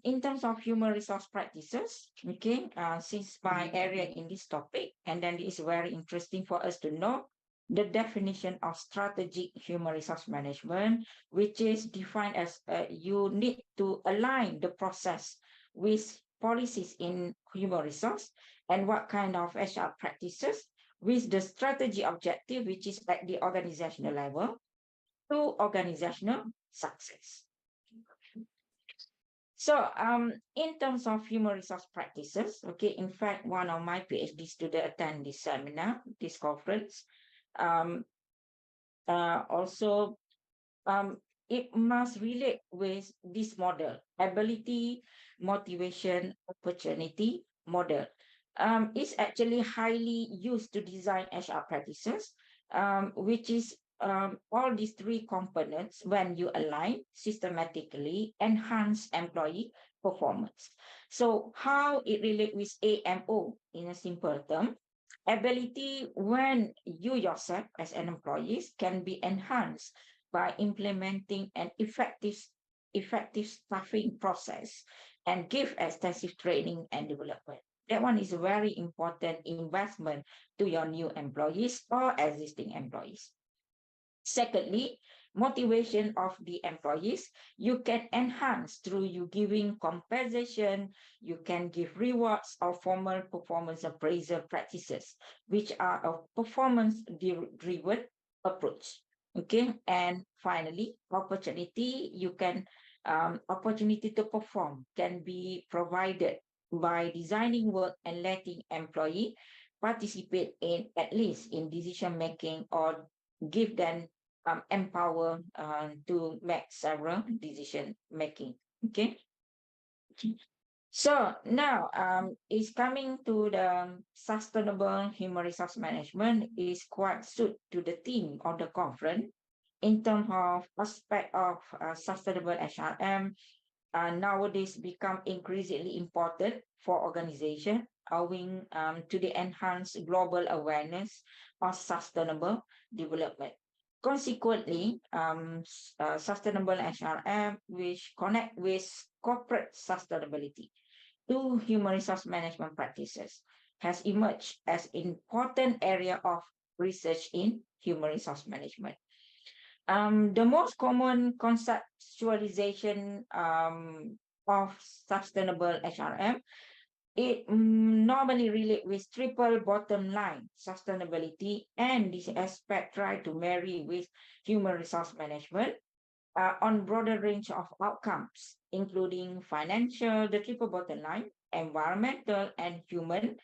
in terms of human resource practices, okay, since my area in this topic, and then it's very interesting for us to know the definition of strategic human resource management, which is defined as you need to align the process with policies in human resource and what kind of HR practices with the strategy objective, which is at the organizational level, to organizational success. So in terms of human resource practices, okay, in fact, one of my PhD students attend this seminar, this conference. Also, it must relate with this model: ability, motivation, opportunity model. It's actually highly used to design HR practices, which is all these three components, when you align systematically, enhance employee performance. So how it relates with AMO in a simple term: ability, when you yourself as an employee can be enhanced by implementing an effective staffing process and give extensive training and development. That one is a very important investment to your new employees or existing employees. Secondly, motivation of the employees, you can enhance through you giving compensation, you can give rewards or formal performance appraisal practices, which are a performance-driven approach. Okay, and finally, opportunity, you can opportunity to perform can be provided by designing work and letting employee participate in at least in decision making, or give them empower to make several decision making. Okay. So now is coming to the sustainable human resource management is quite suit to the theme of the conference in terms of aspect of sustainable HRM. Nowadays become increasingly important for organization owing to the enhanced global awareness of sustainable development. Consequently, sustainable HRM, which connect with corporate sustainability to human resource management practices, has emerged as important area of research in human resource management. The most common conceptualization of sustainable HRM, it normally relate with triple bottom line sustainability, and this aspect try to marry with human resource management on broader range of outcomes, including financial, the triple bottom line, environmental and human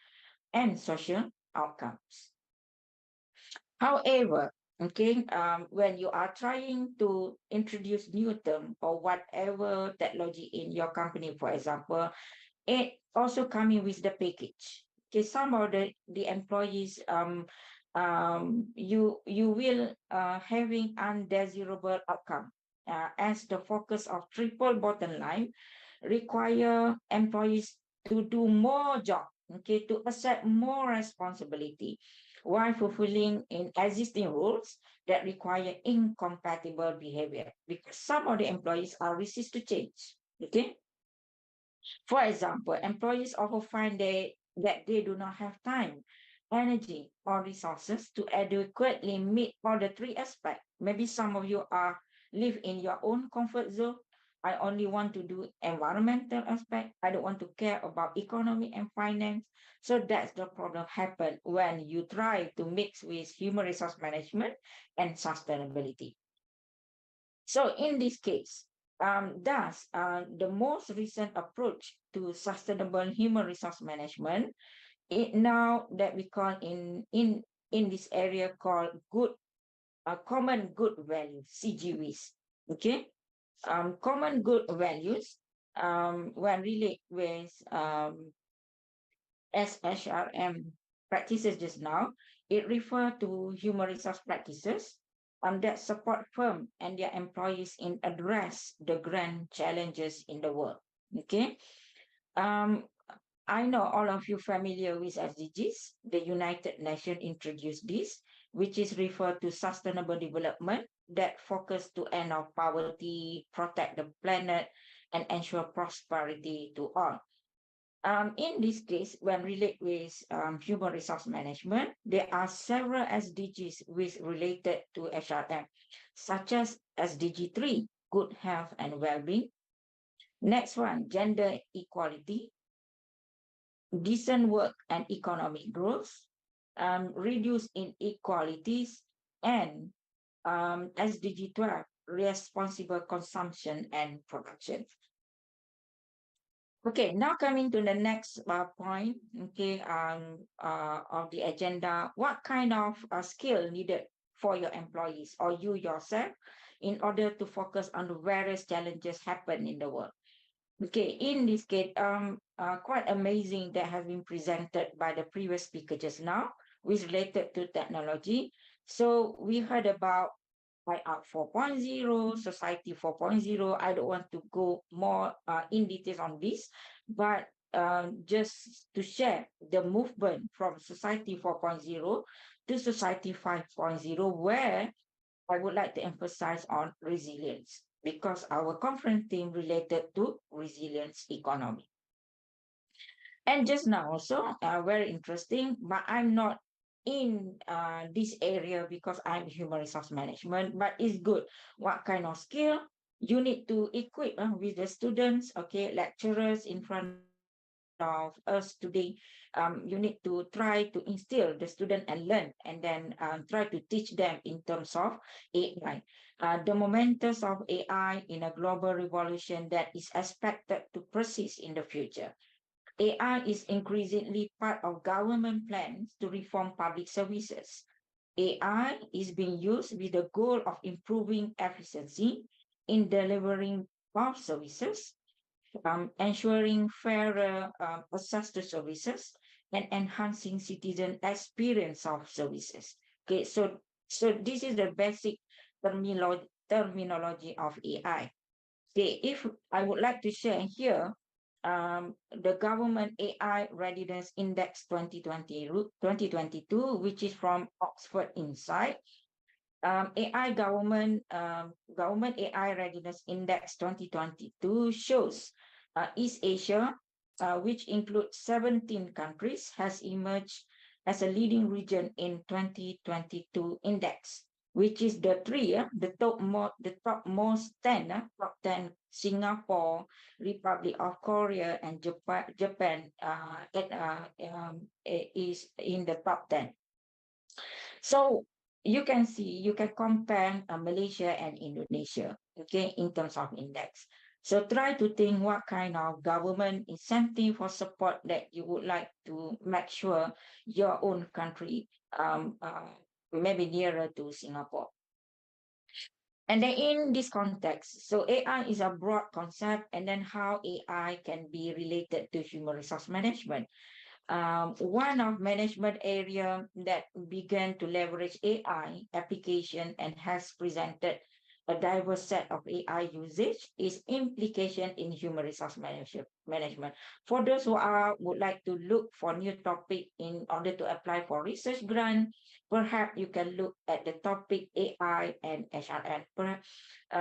and social outcomes. However, okay, when you are trying to introduce new term or whatever technology in your company, for example, it also coming with the package. Okay, some of the employees you will having undesirable outcome as the focus of triple bottom line require employees to do more job, okay, to accept more responsibility while fulfilling in existing roles that require incompatible behavior, because some of the employees are resist to change. Okay. For example, employees often find that they do not have time, energy, or resources to adequately meet all the three aspects. Maybe some of you are live in your own comfort zone. I only want to do environmental aspect. I don't want to care about economy and finance. So that's the problem happen when you try to mix with human resource management and sustainability. So in this case, thus the most recent approach to sustainable human resource management, it now that we call in this area called common good values, CGVs. Okay. Common good values when relate with SHRM practices just now, it refers to human resource practices that support firm and their employees in address the grand challenges in the world. Okay. I know all of you familiar with SDGs. The United Nations introduced this, which is referred to sustainable development that focus to end of poverty, protect the planet, and ensure prosperity to all. In this case, when relate with human resource management, there are several SDGs with related to HRM, such as SDG 3, good health and well-being. Next one, gender equality, decent work and economic growth, reduce inequalities, and SDG 12, responsible consumption and production. Okay, now coming to the next point, okay, of the agenda, what kind of skill needed for your employees or you yourself in order to focus on the various challenges happen in the world. Okay, in this case, quite amazing that has been presented by the previous speaker just now, which related to technology. So we heard about IR 4.0, Society 4.0. I don't want to go more in details on this, but just to share the movement from Society 4.0 to Society 5.0, where I would like to emphasize on resilience because our conference theme related to resilience economy. And just now also, very interesting, but I'm not in this area because I'm human resource management, but it's good. What kind of skill you need to equip with the students, okay, lecturers in front of us today. You need to try to instill the student and learn, and then try to teach them in terms of AI. The momentous of AI in a global revolution that is expected to persist in the future. AI is increasingly part of government plans to reform public services. AI is being used with the goal of improving efficiency in delivering of services, ensuring fairer access to services, and enhancing citizen experience of services. Okay, so this is the basic terminology of AI. Okay, if I would like to share here, the government AI Readiness Index 2022, which is from Oxford Insight. AI government AI Readiness Index 2022 shows East Asia, which includes 17 countries, has emerged as a leading region in 2022 index, which is the topmost 10, top 10, Singapore, Republic of Korea, and Japan is in the top 10. So you can see, you can compare Malaysia and Indonesia, okay, in terms of index. So try to think what kind of government incentive or support that you would like to make sure your own country maybe nearer to Singapore. And then in this context, so AI is a broad concept, and then how AI can be related to human resource management. One of management area that began to leverage AI application and has presented a diverse set of AI usage is implication in human resource management. For those who would like to look for new topic in order to apply for research grant, perhaps you can look at the topic AI and HRM.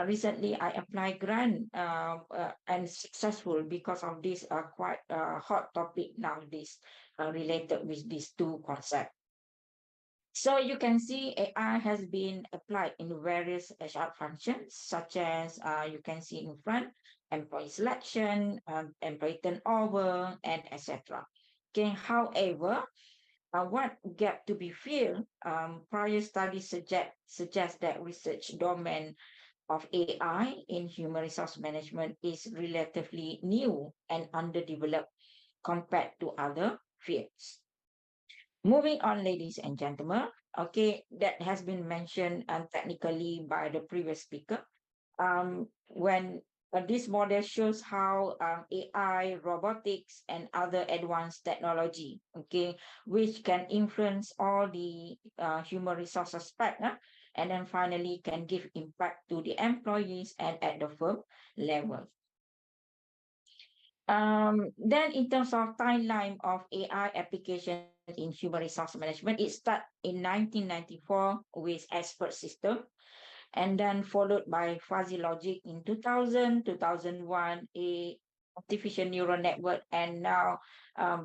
Recently, I applied grant and successful because of this quite hot topic nowadays related with these two concepts. So you can see AI has been applied in various HR functions, such as you can see in front, employee selection, employee turnover, and etc. Okay, however, what gap to be filled, prior studies suggest that research domain of AI in human resource management is relatively new and underdeveloped compared to other fields. Moving on, ladies and gentlemen, okay, that has been mentioned technically by the previous speaker. When this model shows how AI, robotics, and other advanced technology, okay, which can influence all the human resource aspect, and then finally can give impact to the employees and at the firm level. Then in terms of timeline of AI application in human resource management, it started in 1994 with expert system, and then followed by fuzzy logic in 2000, 2001, a artificial neural network, and now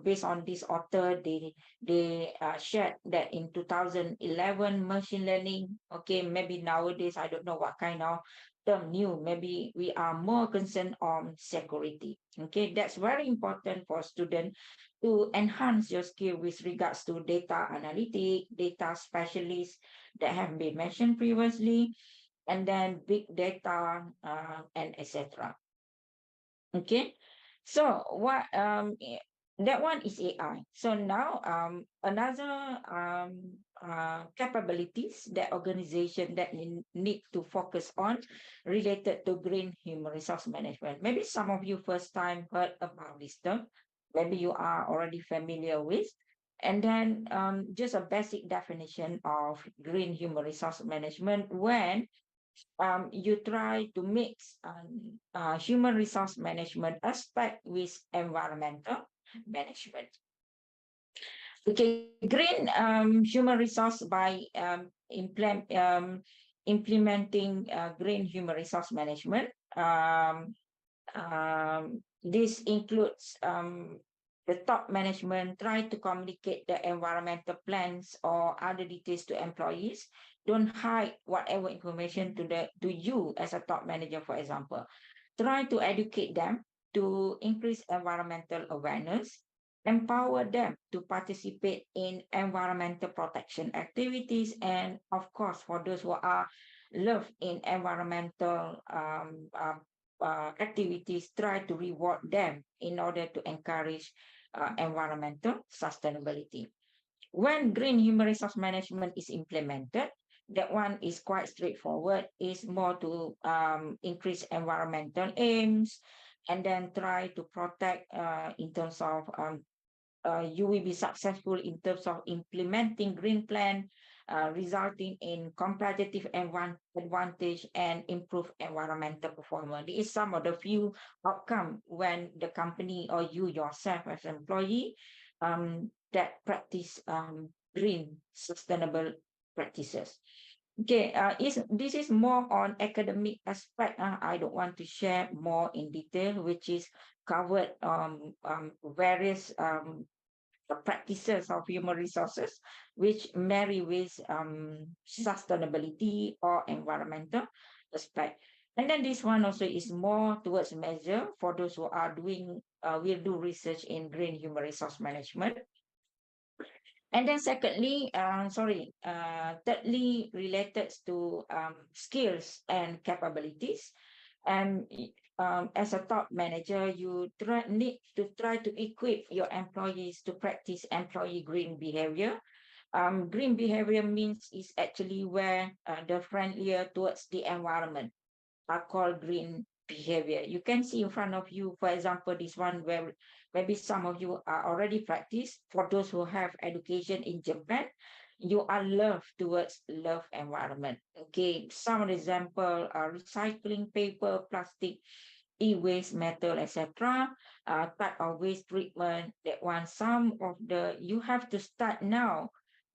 based on this author, they shared that in 2011 machine learning. Okay, maybe nowadays I don't know what kind of term new. Maybe we are more concerned on security. Okay, that's very important for students to enhance your skill with regards to data analytic, data specialists that have been mentioned previously, and then big data and etc. Okay, so what that one is AI. So now another capabilities that organization that need to focus on related to green human resource management. Maybe some of you first time heard about this term. Maybe you are already familiar with. And then just a basic definition of green human resource management when you try to mix human resource management aspect with environmental management. Okay, green human resource by implementing green human resource management. This includes the top management try to communicate the environmental plans or other details to employees. Don't hide whatever information to you as a top manager, for example. Try to educate them to increase environmental awareness, empower them to participate in environmental protection activities, and of course, for those who are love in environmental activities, try to reward them in order to encourage environmental sustainability. When green human resource management is implemented, that one is quite straightforward. Is more to increase environmental aims and then try to protect in terms of you will be successful in terms of implementing green plan, resulting in competitive advantage and improve environmental performance. This is some of the few outcome when the company or you yourself as an employee that practice green sustainable practices. Okay, this is more on academic aspect. I don't want to share more in detail, which is covered various practices of human resources, which marry with sustainability or environmental aspect. And then this one also is more towards measure for those who are doing, will do research in green human resource management. And then secondly, thirdly, related to skills and capabilities. And as a top manager, you need to try to equip your employees to practice employee green behavior. Green behavior means is actually where the friendlier towards the environment are called green behavior. You can see in front of you, for example, this one where maybe some of you are already practiced. For those who have education in Japan, you are love towards love environment. Okay, some example are recycling paper, plastic, e-waste, metal, etc. Type of waste treatment. That one, some of the you have to start now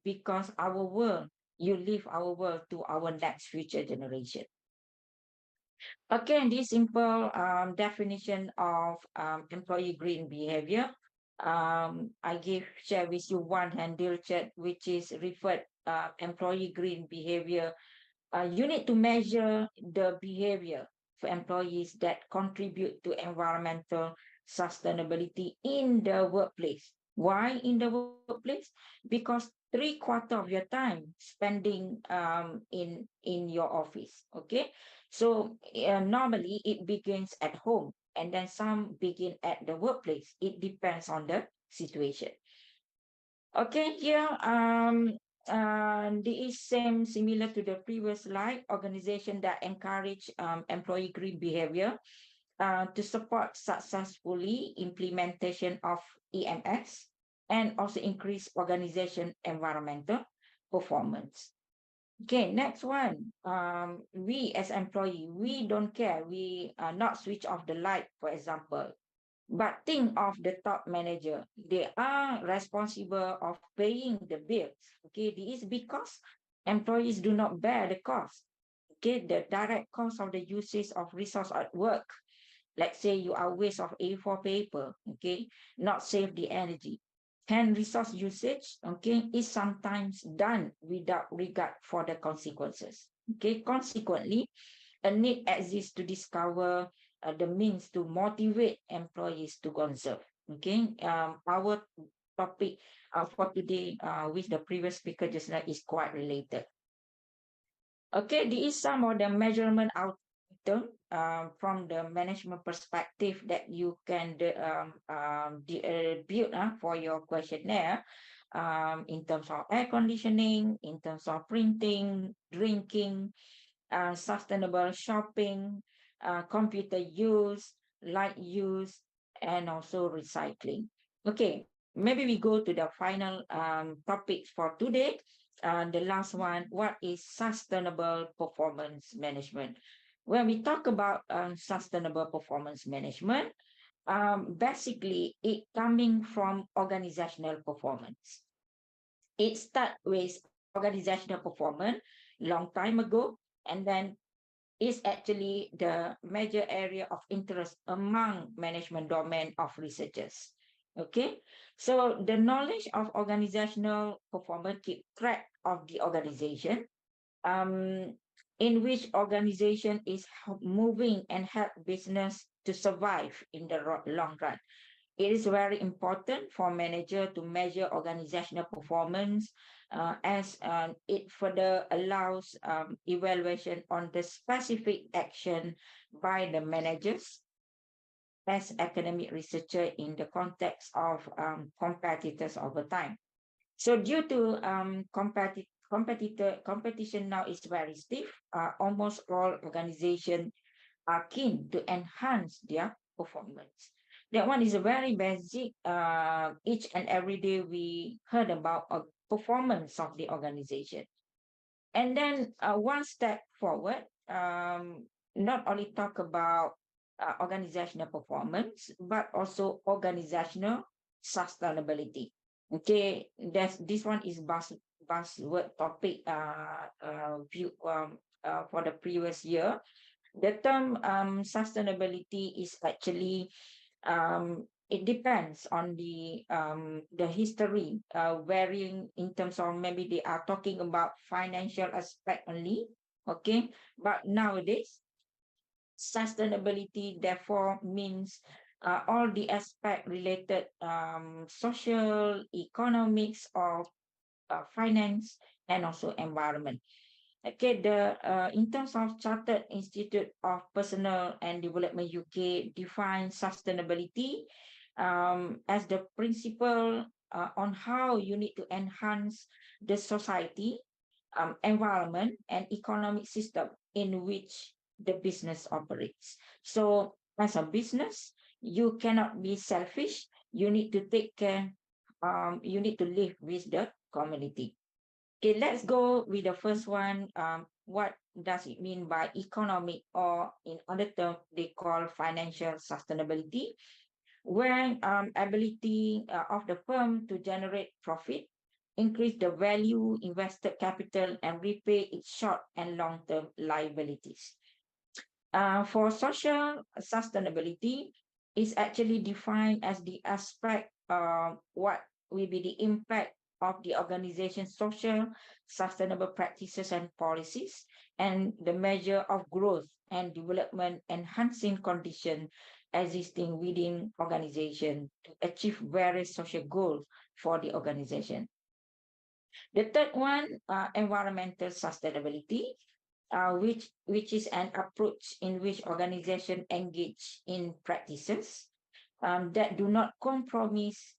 because our world, you leave our world to our next future generation. Again, this simple definition of employee green behavior. I share with you one handle chat, which is referred employee green behavior. You need to measure the behavior for employees that contribute to environmental sustainability in the workplace. Why in the workplace? Because 3/4 of your time spending in your office. Okay, so normally it begins at home and then some begin at the workplace. It depends on the situation. Okay, here this is similar to the previous slide. Organization that encourage employee green behavior to support successfully implementation of EMS and also increase organization environmental performance. Okay, next one. We as employee, we don't care. We not switch off the light, for example. But think of the top manager. They are responsible of paying the bills. Okay, this is because employees do not bear the cost. Okay, the direct cost of the usage of resource at work. Let's say you are waste of A4 paper. Okay, not save the energy. And resource usage, okay, is sometimes done without regard for the consequences. Okay, consequently, a need exists to discover the means to motivate employees to conserve. Okay, our topic for today with the previous speaker just now is quite related. Okay, this is some of the measurement item from the management perspective that you can build for your questionnaire. in terms of air conditioning, in terms of printing, drinking, sustainable shopping, computer use, light use, and also recycling. Okay, maybe we go to the final topic for today. The last one, what is sustainable performance management? When we talk about sustainable performance management, basically it coming from organizational performance. It starts with organizational performance long time ago, and then is actually the major area of interest among management domain of researchers. Okay, so the knowledge of organizational performance keep track of the organization, in which organization is moving and help business to survive in the long run. It is very important for manager to measure organizational performance, as it further allows evaluation on the specific action by the managers as academic researcher in the context of competitors over time. So due to competition now is very stiff, almost all organizations are keen to enhance their performance. That one is a very basic. Each and every day we heard about a performance of the organization. And then one step forward, not only talk about organizational performance, but also organizational sustainability. Okay, this one is buzzword topic for the previous year. The term sustainability is actually it depends on the history, varying in terms of maybe they are talking about financial aspect only. Okay, but nowadays sustainability therefore means all the aspect related social, economics, of finance, and also environment. Okay, in terms of Chartered Institute of Personnel and Development UK defines sustainability as the principle on how you need to enhance the society, environment, and economic system in which the business operates. So as a business, you cannot be selfish. You need to take care. You need to live with the community. Okay, let's go with the first one. What does it mean by economic, or in other terms, they call financial sustainability, where ability of the firm to generate profit, increase the value, invested capital, and repay its short and long-term liabilities. For social sustainability, is actually defined as the aspect of what will be the impact of the organization's social sustainable practices and policies, and the measure of growth and development enhancing condition existing within organization to achieve various social goals for the organization. The third one, environmental sustainability, which is an approach in which organization engage in practices that do not compromise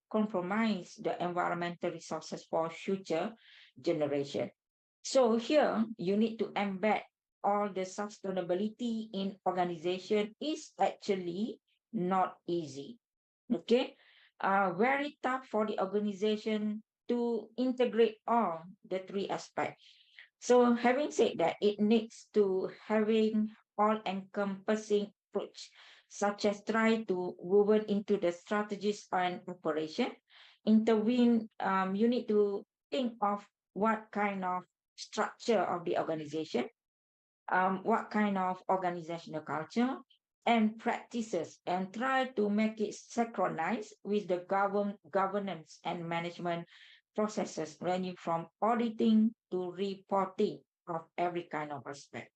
the environmental resources for future generation. So here you need to embed all the sustainability in organization is actually not easy. Okay, very tough for the organization to integrate all the three aspects. So having said that, it needs to having all-encompassing approach, such as try to woven into the strategies and operation, intervene. You need to think of what kind of structure of the organization, what kind of organizational culture and practices, and try to make it synchronized with the governance and management processes ranging from auditing to reporting of every kind of aspect.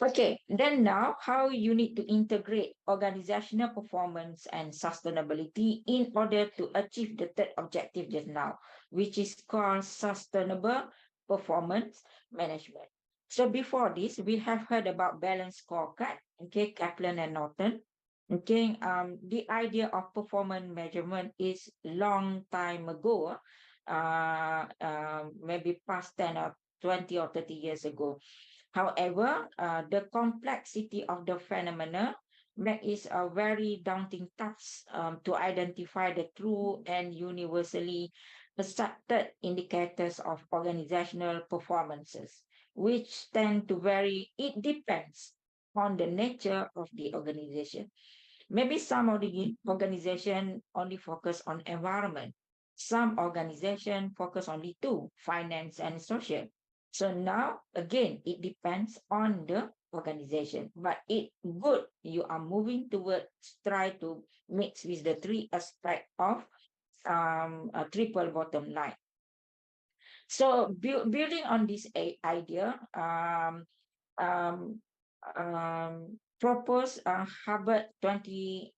Okay, then now how you need to integrate organizational performance and sustainability in order to achieve the third objective just now, which is called sustainable performance management. So before this, we have heard about balanced scorecard, okay, Kaplan and Norton. Okay, the idea of performance measurement is long time ago, maybe past 10 or 20 or 30 years ago. However, the complexity of the phenomena makes it a very daunting task to identify the true and universally accepted indicators of organizational performances, which tend to vary. It depends on the nature of the organization. Maybe some of the organization only focus on environment. Some organization focus only to finance and social. So now again, it depends on the organization. But it good you are moving towards try to mix with the three aspect of a triple bottom line. So building on this idea, um, proposed Harvard 2009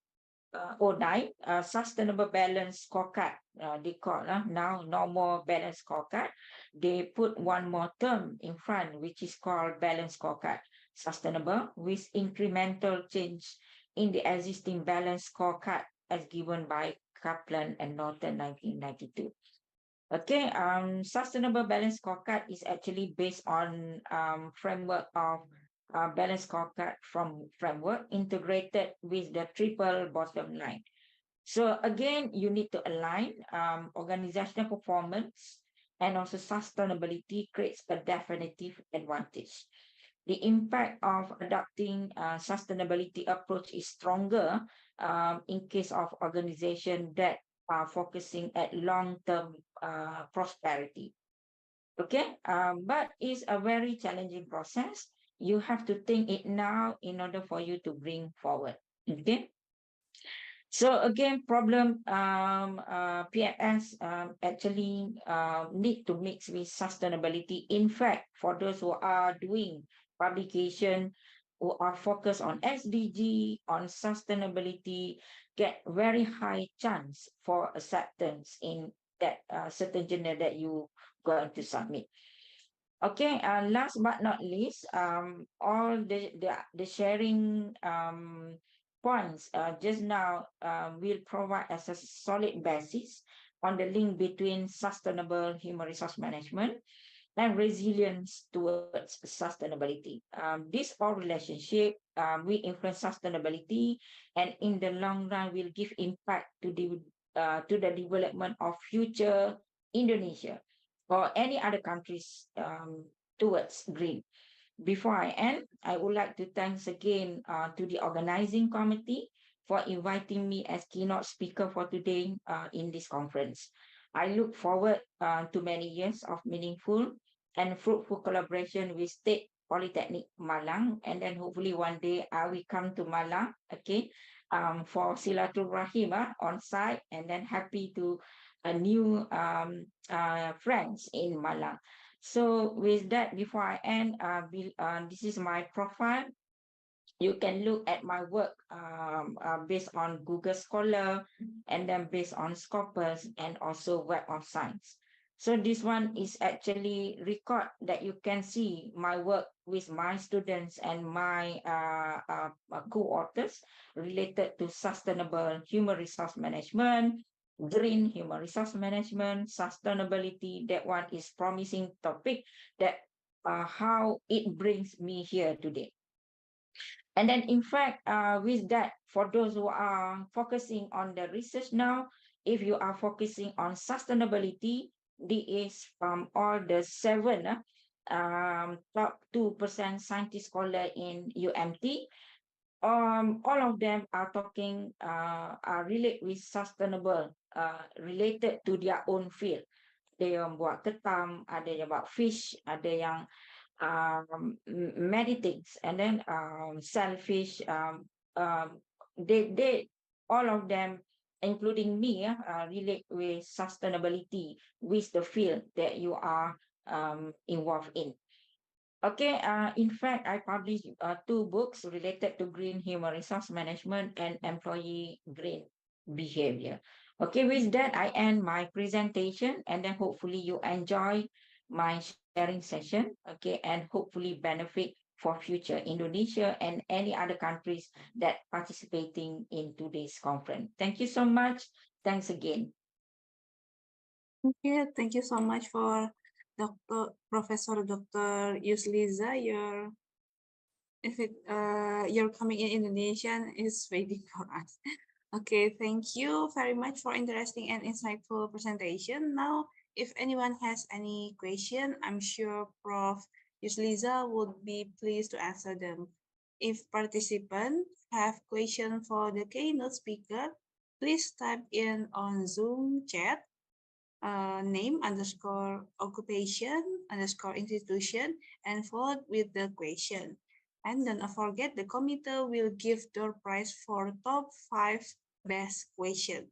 sustainable balance scorecard. They call now no more balance scorecard. They put one more term in front, which is called balance scorecard. Sustainable with incremental change in the existing balance scorecard as given by Kaplan and Norton 1992. Okay, sustainable balance scorecard is actually based on framework of balance scorecard from framework integrated with the triple bottom line. So again, you need to align organizational performance and also sustainability creates a definitive advantage. The impact of adopting sustainability approach is stronger in case of organization that are focusing at long-term prosperity. Okay, but it's a very challenging process. You have to think it now in order for you to bring forward. Okay. So again, problem PMS actually need to mix with sustainability. In fact, for those who are doing publication, who are focused on SDG, on sustainability, get very high chance for acceptance in that certain journal that you going to submit. Okay, last but not least, all the sharing points just now will provide us a solid basis on the link between sustainable human resource management and resilience towards sustainability. This all relationship will influence sustainability and in the long run will give impact to the development of future Indonesia or any other countries towards green. Before I end, I would like to thanks again to the organizing committee for inviting me as keynote speaker for today in this conference. I look forward to many years of meaningful and fruitful collaboration with State Polytechnic Malang, and then hopefully one day I will come to Malang, okay, for Silaturahim on site, and then happy to new friends in Malang. So with that, before I end, this is my profile. You can look at my work based on Google Scholar and then based on Scopus and also Web of Science. So this one is actually record that you can see my work with my students and my co-authors related to sustainable human resource management, green human resource management, sustainability. That one is promising topic that how it brings me here today. And then, in fact, with that, for those who are focusing on the research now, if you are focusing on sustainability, this is from all the seven top 2% scientist scholar in UMT. All of them are talking, are related with sustainable, related to their own field. Ada yang buat ketam, ada yang buat fish, ada yang many things, and then selfish. They all of them, including me, relate with sustainability with the field that you are involved in. Okay, in fact, I published 2 books related to green human resource management and employee green behavior. Okay, with that, I end my presentation, and then hopefully you enjoy my sharing session, okay, and hopefully benefit for future Indonesia and any other countries that participating in today's conference. Thank you so much. Thanks again. Okay, thank you so much for Professor Dr. Yusliza. Your coming in Indonesian is waiting for us. Okay, thank you very much for interesting and insightful presentation. Now, if anyone has any question, I'm sure Prof. Yusliza would be pleased to answer them. If participants have questions for the keynote speaker, please type in on Zoom chat name underscore occupation underscore institution and followed with the question. And don't forget the committee will give door prize for top 5 best question.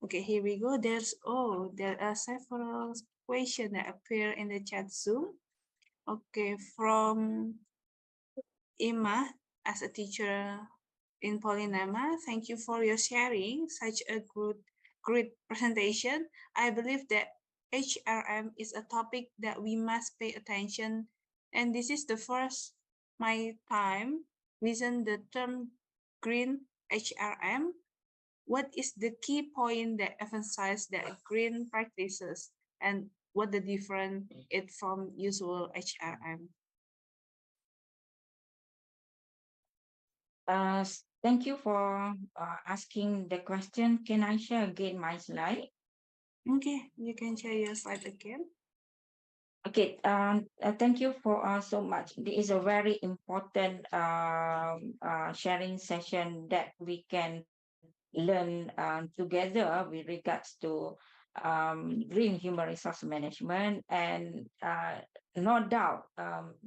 Okay, here we go. There are several questions that appear in the chat Zoom. Okay, from Ima as a teacher in Polynema, thank you for your sharing such a great presentation. I believe that HRM is a topic that we must pay attention, and this is the first my time listen the term green HRM. What is the key point that emphasize that green practices and what the difference it from usual HRM? Thank you for asking the question. Can I share again my slide? Okay, you can share your slide again. Okay, thank you for so much. This is a very important sharing session that we can learn together with regards to green human resource management. And no doubt,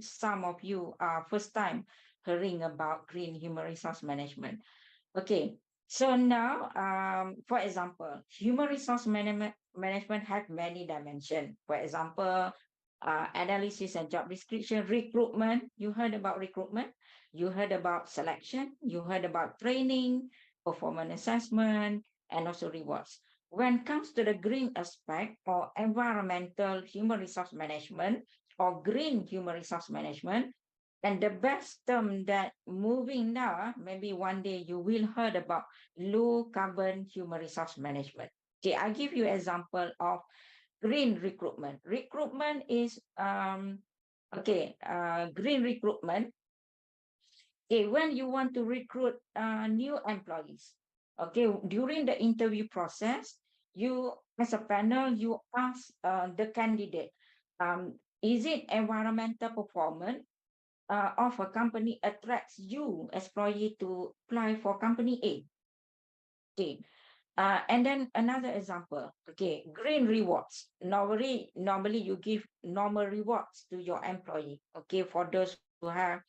some of you are first time hearing about green human resource management. Okay, so now, for example, human resource management have many dimensions. For example, analysis and job description, recruitment. You heard about recruitment. You heard about selection. You heard about training, performance assessment, and also rewards. When it comes to the green aspect or environmental human resource management or green human resource management, and the best term that moving now, maybe one day you will heard about low carbon human resource management. Okay, I give you example of green recruitment. Recruitment is green recruitment. Okay, when you want to recruit new employees, okay, during the interview process, you as a panel, you ask the candidate, is it environmental performance of a company attracts you employee to apply for company A? Okay, and then another example, okay, green rewards. Normally you give normal rewards to your employee, okay, for those who have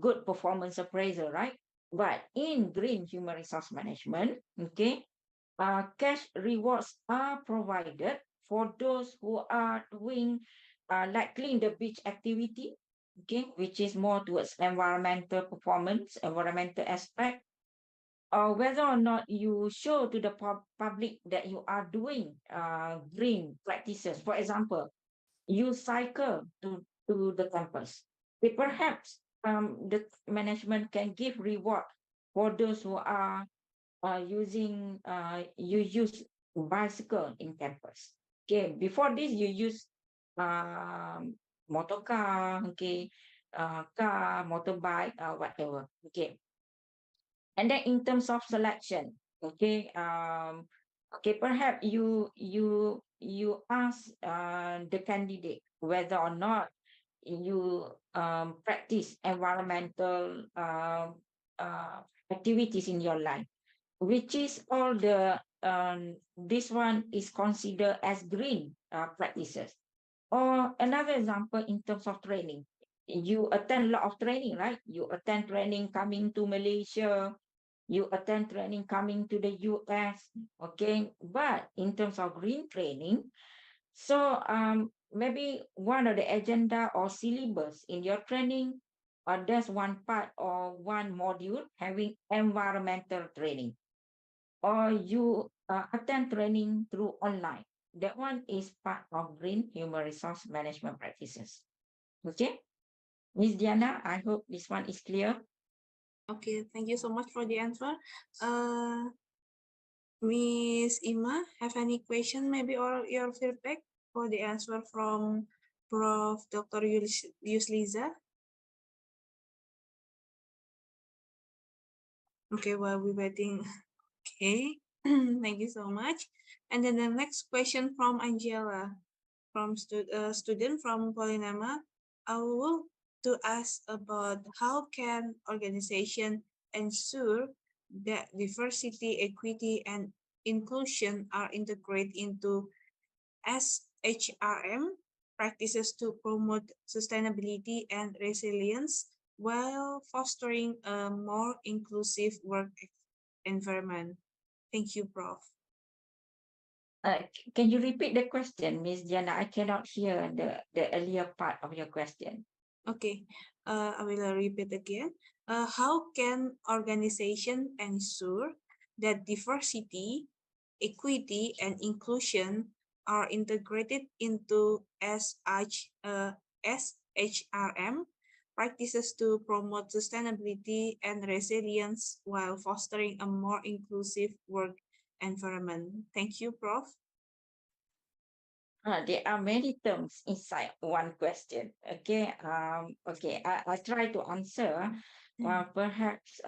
good performance appraisal, right? But in green human resource management, okay, cash rewards are provided for those who are doing like clean the beach activity, okay, which is more towards environmental performance, environmental aspect, or whether or not you show to the public that you are doing green practices. For example, you cycle to the campus. Perhaps the management can give reward for those who are using, you use bicycle in campus. Okay, before this you use motor car, okay, car, motorbike, whatever. Okay, and then in terms of selection, okay, perhaps you ask the candidate whether or not you practice environmental activities in your life, which is all the this one is considered as green practices. Or another example in terms of training, you attend a lot of training, right? You attend training coming to Malaysia, you attend training coming to the US, okay? But in terms of green training, so maybe one of the agenda or syllabus in your training, or there's one part or one module having environmental training, or you attend training through online. That one is part of green human resource management practices. Okay. Miss Diana, I hope this one is clear. Okay, thank you so much for the answer. Miss Ima, have any question maybe or your feedback for the answer from Prof. Dr. Yusliza? Okay, while we're waiting. Okay, thank you so much. And then the next question from Angela, from student from Polynema. I will to ask about how can organization ensure that diversity, equity, and inclusion are integrated into SHRM practices to promote sustainability and resilience while fostering a more inclusive work environment. Thank you, Prof. Can you repeat the question, Miss Diana? I cannot hear the earlier part of your question. Okay, I will repeat again. How can organization ensure that diversity, equity, and inclusion are integrated into SHRM practices to promote sustainability and resilience while fostering a more inclusive work environment? Thank you, Prof. There are many terms inside one question. Okay, I try to answer. Perhaps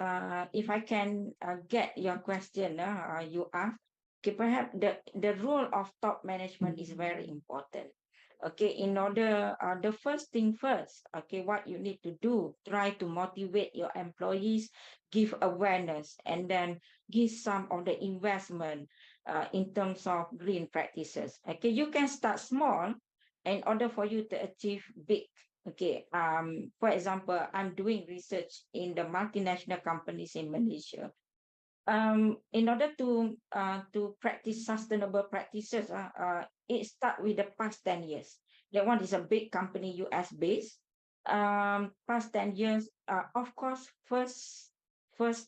if I can get your question, you ask. Okay, perhaps the role of top management is very important. Okay, in order, the first thing first, okay, what you need to do, try to motivate your employees, give awareness, and then give some of the investment in terms of green practices. Okay, you can start small in order for you to achieve big. Okay, for example, I'm doing research in the multinational companies in Malaysia. In order to practice sustainable practices, it start with the past 10 years. That one is a big company, US based. Past 10 years, of course, first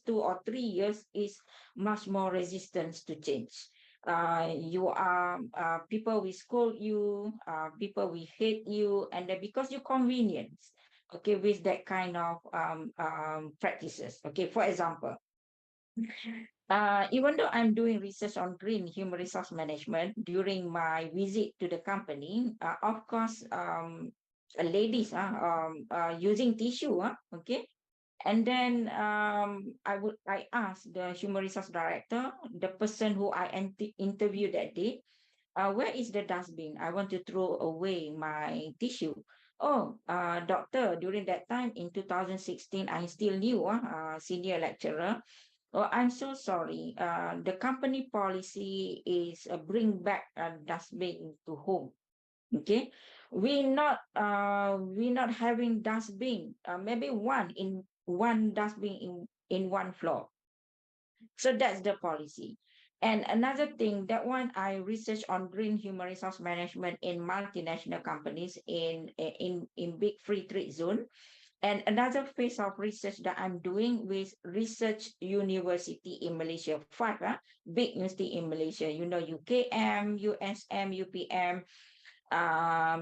2 or 3 years is much more resistance to change. You are people will scold you, people will hate you, and then because you convenience, okay, with that kind of practices. Okay, for example, even though I'm doing research on green human resource management during my visit to the company, of course, ladies using tissue, okay. And then I asked the human resource director, the person who I interviewed that day, where is the dustbin? I want to throw away my tissue. Oh, doctor, during that time in 2016, I still new, senior lecturer. Oh, I'm so sorry. The company policy is bring back a dustbin to home. Okay, we not having dustbin. Maybe one dustbin in one floor. So that's the policy. And another thing, that one I research on green human resource management in multinational companies in big free trade zone. And another phase of research that I'm doing with research university in Malaysia, five big university in Malaysia, you know, UKM, USM, UPM, I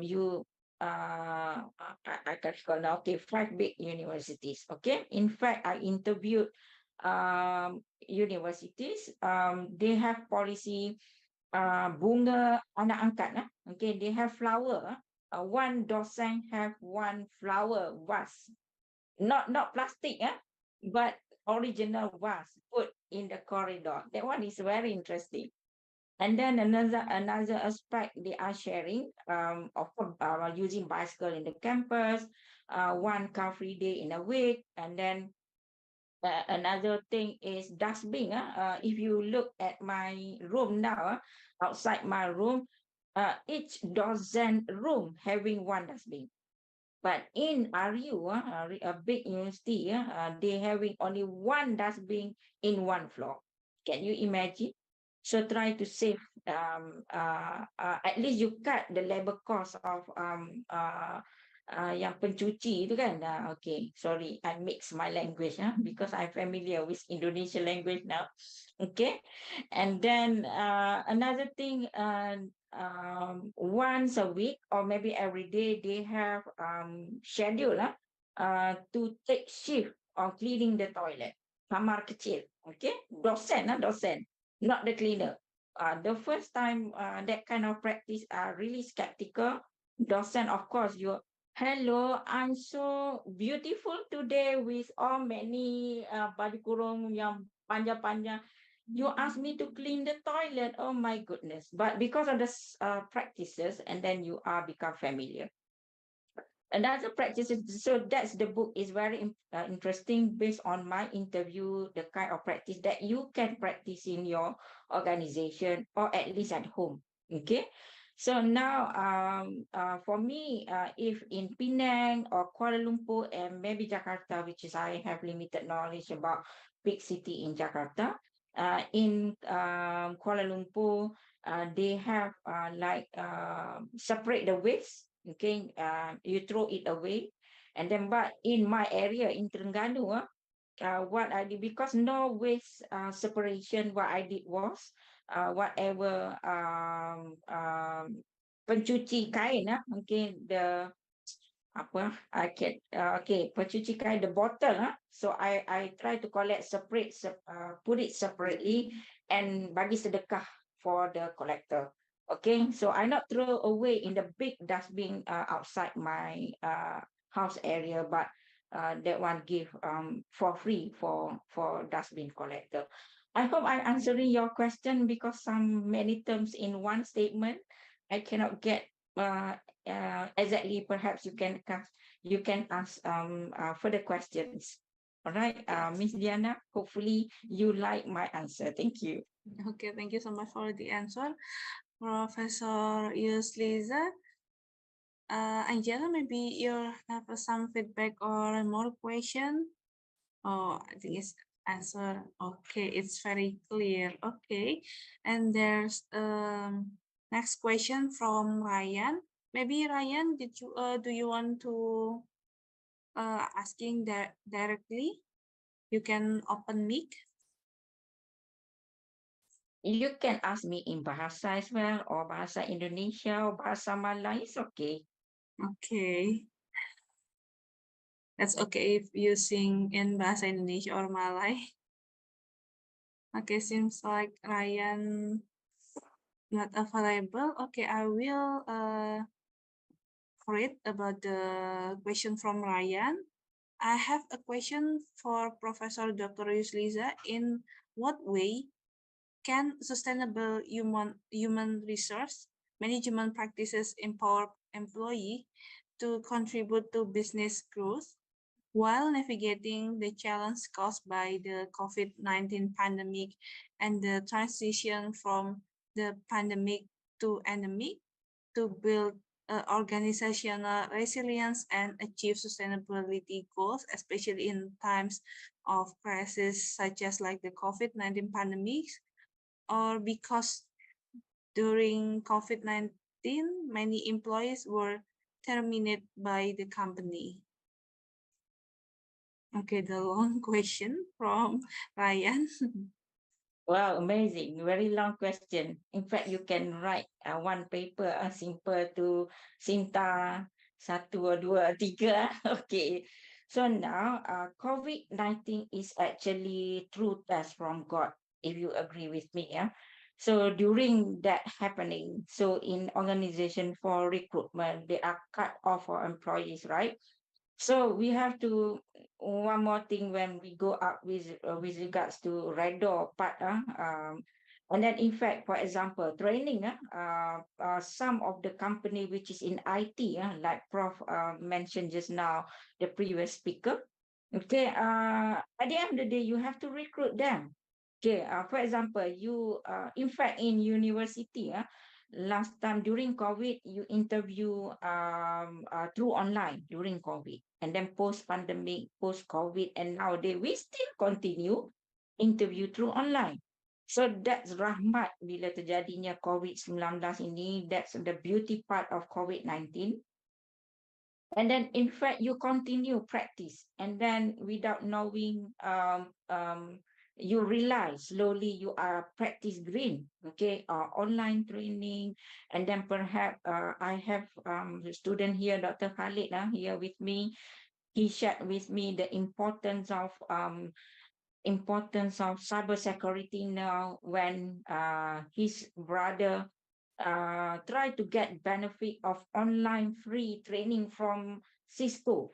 can call now, okay, five big universities. Okay, in fact, I interviewed universities. They have policy bunga anak angkat. Okay, they have flower. One docent have one flower vase, not plastic, but original vase put in the corridor. That one is very interesting. And then another aspect they are sharing, of using bicycle in the campus, one car-free day in a week, and then another thing is dustbin. If you look at my room now, outside my room, each dozen room having one dustbin. But in RU, a big university, they having only one dustbin in one floor. Can you imagine? So try to save, at least you cut the labor cost of yang pencuci itu kan. Okay, sorry, I mix my language because I'm familiar with Indonesian language now. Okay, and then another thing, once a week or maybe every day they have schedule to take shift on cleaning the toilet. Kamar kecil, okay? Dosen, not the cleaner. The first time that kind of practice are really skeptical. Dosen, of course, hello, I'm so beautiful today with all many baju kurung yang panjang-panjang. You asked me to clean the toilet. Oh my goodness. But because of the practices, and then you are become familiar. Another practice, so that's the book is very interesting based on my interview, the kind of practice that you can practice in your organization or at least at home. Okay. So now for me, if in Penang or Kuala Lumpur and maybe Jakarta, which is I have limited knowledge about big city in Jakarta, in Kuala Lumpur, they have separate the waste. Okay, you throw it away, and then but in my area in Terengganu, what I did, because no waste separation, what I did was whatever pencuci kain, okay, the I can okay, pencuci kain, the bottle, so I try to collect separate, put it separately and bagi sedekah for the collector. Okay, so I not throw away in the big dustbin outside my house area, but that one give for free for dustbin collector. I hope I answering your question, because many terms in one statement I cannot get exactly. Perhaps you can ask further questions. All right, Miss Diana, hopefully you like my answer. Thank you. Okay, thank you so much for the answer. Professor Yusliza, Angela, maybe you have some feedback or more question? Oh, I think it's answer. Okay, it's very clear. Okay, and there's next question from Ryan. Maybe Ryan, do you want to asking that directly? You can open mic. You can ask me in Bahasa as well, or Bahasa Indonesia, or Bahasa Malay. It's okay. Okay. That's okay if you sing in Bahasa Indonesia or Malay. Okay, seems like Ryan not available. Okay, I will read about the question from Ryan. I have a question for Professor Dr. Yusliza. In what way can sustainable human resource management practices empower employees to contribute to business growth while navigating the challenge caused by the COVID-19 pandemic and the transition from the pandemic to endemic to build organizational resilience and achieve sustainability goals, especially in times of crisis such as like the COVID-19 pandemic, or because during COVID-19, many employees were terminated by the company. Okay, the long question from Ryan. Wow, amazing. Very long question. In fact, you can write one paper, simple to Sinta, satu, dua, tiga. Okay. So now, COVID-19 is actually true test from God, if you agree with me. Yeah. So during that happening, so in organization for recruitment, they are cut off for employees, right? So we have to, one more thing when we go up with regards to red door part, and then in fact, for example, training, some of the company which is in IT, like Prof mentioned just now, the previous speaker. Okay, at the end of the day, you have to recruit them. Okay, for example, you in fact in university, last time during COVID, you interview through online during COVID, and then post-pandemic, post-COVID, and nowadays we still continue interview through online. So that's rahmat bila terjadinya COVID-19 ini. That's the beauty part of COVID-19. And then in fact you continue practice, and then without knowing you realize slowly you are practice green. Okay, online training, and then perhaps I have a student here, Dr. Khalid, here with me. he shared with me the importance of cybersecurity now when his brother tried to get benefit of online free training from Cisco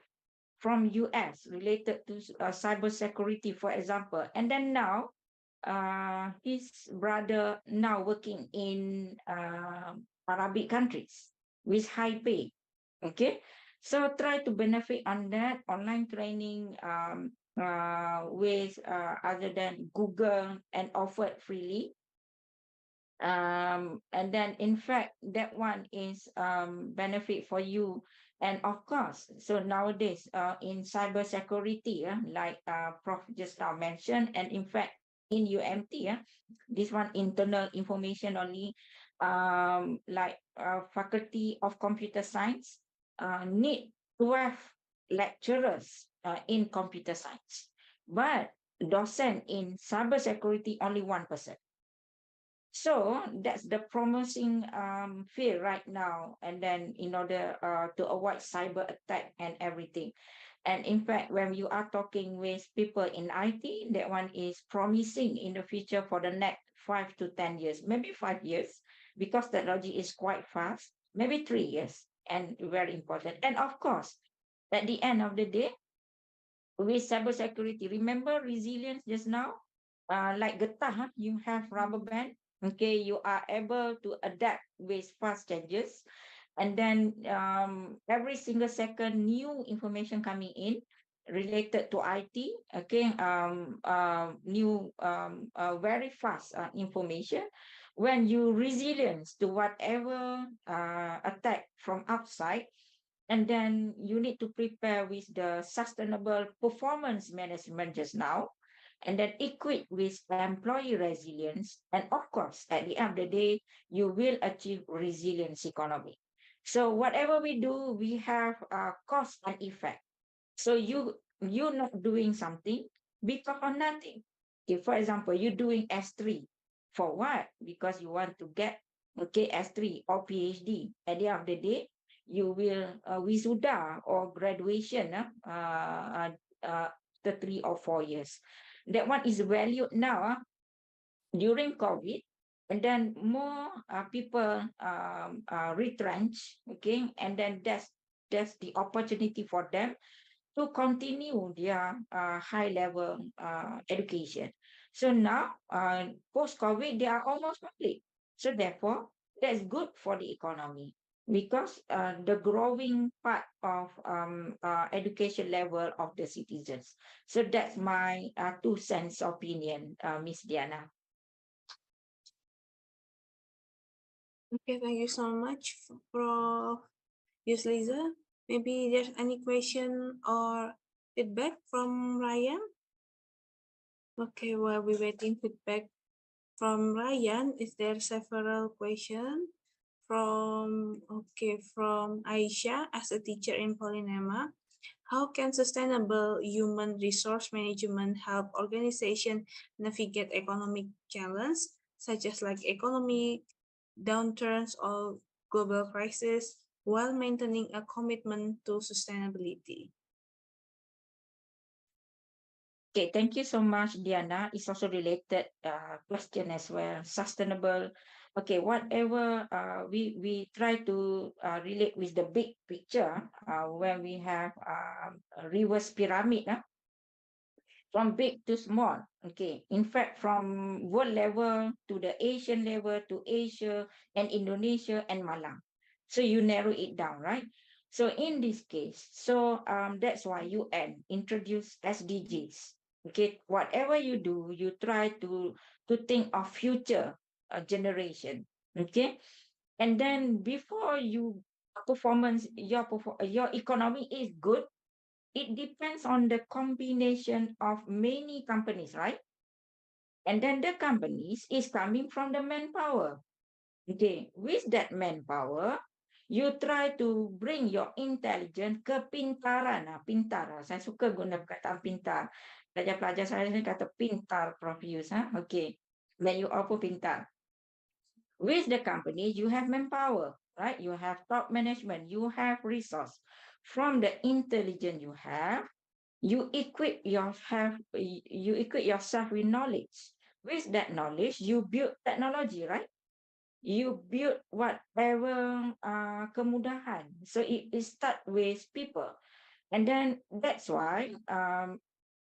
from US related to cybersecurity, for example. And then now his brother now working in Arabic countries with high pay. Okay, so try to benefit on that online training with other than Google and offered freely. And then in fact that one is benefit for you. And of course, so nowadays in cybersecurity, like Prof just now mentioned, and in fact in UMT, this one internal information only, like faculty of computer science need 12 lecturers in computer science, but docent in cybersecurity only 1%. So that's the promising field right now. And then in order to avoid cyber attack and everything. And in fact, when you are talking with people in IT, that one is promising in the future for the next 5 to 10 years, maybe 5 years, because technology is quite fast, maybe 3 years, and very important. And of course, at the end of the day, with cybersecurity, remember resilience just now? Like getah, you have rubber band. Okay, you are able to adapt with fast changes. And then every single second, new information coming in related to IT. Okay, new very fast information. When you resilience to whatever attack from outside, and then you need to prepare with the sustainable performance management just now, and then equip with employee resilience. And of course, at the end of the day, you will achieve resilience economy. So whatever we do, we have cause and effect. So you're not doing something because of nothing. Okay, for example, you're doing S3 for what? Because you want to get S3 or PhD. At the end of the day, you will wisuda or graduation the 3 or 4 years. That one is valued now during COVID, and then more people retrench. Okay, and then that's the opportunity for them to continue their high level education. So now, post-COVID, they are almost complete. So therefore, that's good for the economy because the growing part of education level of the citizens. So that's my 2 cents opinion, Miss Diana. Okay, thank you so much, Prof. Yusliza. Maybe there's any question or feedback from Ryan? Okay, while we're waiting feedback from Ryan, is there several questions from Aisha as a teacher in Polynema? How can sustainable human resource management help organization navigate economic challenges such as like economic downturns or global crisis while maintaining a commitment to sustainability? Okay, thank you so much, Diana. It's also related question as well. Sustainable. Okay, whatever we try to relate with the big picture where we have a reverse pyramid from big to small. Okay, in fact, from world level to the Asian level to Asia and Indonesia and Malang. So you narrow it down, right? So in this case, so that's why UN introduced SDGs. Okay, whatever you do, you try to think of future generation. Okay, and then before you performance, your economy is good, it depends on the combination of many companies, right? And then the companies is coming from the manpower. Okay, with that manpower, you try to bring your intelligence, kepintaran. Pintar, saya suka guna perkataan pintar. Pelajar-pelajar saya ni kata pintar, Prof. Yus. Okay, when you offer pintar. With the company, you have manpower. right? You have top management, you have resource. From the intelligence you have, you equip yourself with knowledge. With that knowledge, you build technology, right? You build whatever kemudahan. So it start with people. And then that's why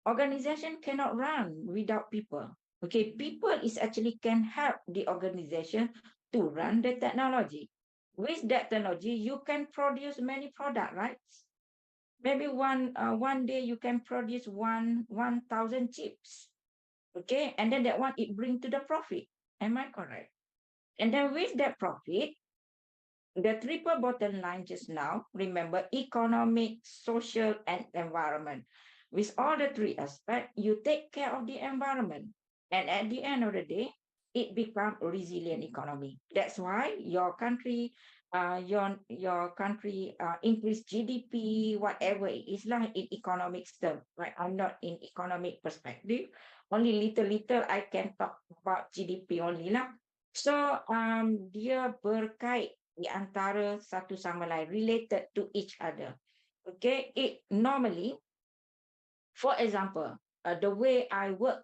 organization cannot run without people. Okay, people is actually can help the organization to run the technology. With that technology, you can produce many product, right? Maybe one day you can produce 1,000 chips. Okay, and then that one it bring to the profit. Am I correct? And then with that profit, the triple bottom line just now, remember economic, social, and environment. With all the three aspects, you take care of the environment. And at the end of the day, it becomes a resilient economy. That's why your country, increase GDP, whatever it is like in economic term, right? I'm not in economic perspective. Only little I can talk about GDP only lah. So dia berkait di antara satu sama lain, related to each other. Okay, it normally, for example, the way I work.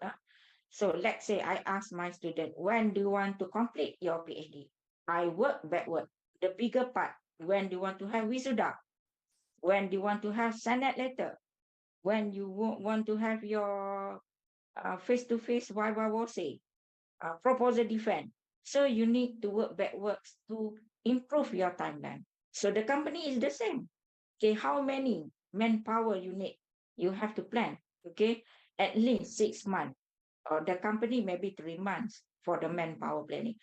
So let's say I ask my student, when do you want to complete your PhD? I work backward. The bigger part, when do you want to have wisuda? When do you want to have Senate letter? When you want to have your face-to-face Wawawose, proposal defense? So you need to work backwards to improve your timeline. So the company is the same. Okay, how many manpower you need? You have to plan. Okay, at least 6 months. Or the company maybe 3 months for the manpower planning.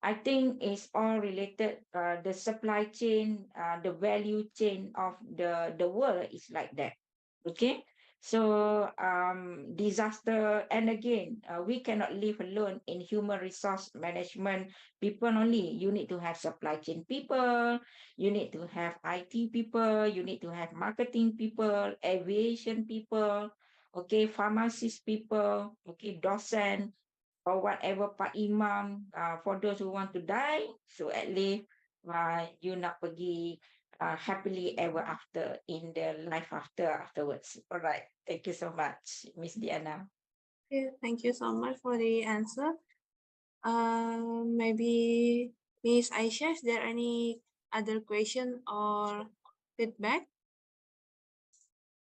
I think it's all related. The supply chain, the value chain of the world is like that. Okay. So disaster, and again, we cannot live alone in human resource management. People only, you need to have supply chain people, you need to have IT people, you need to have marketing people, aviation people, okay, pharmacist people, okay, docent, or whatever, Pak Imam, for those who want to die, so at least you nak pergi happily ever after in the life afterwards. All right. Thank you so much, Miss Diana. Okay, thank you so much for the answer. Maybe Miss Aisha, is there any other question or feedback?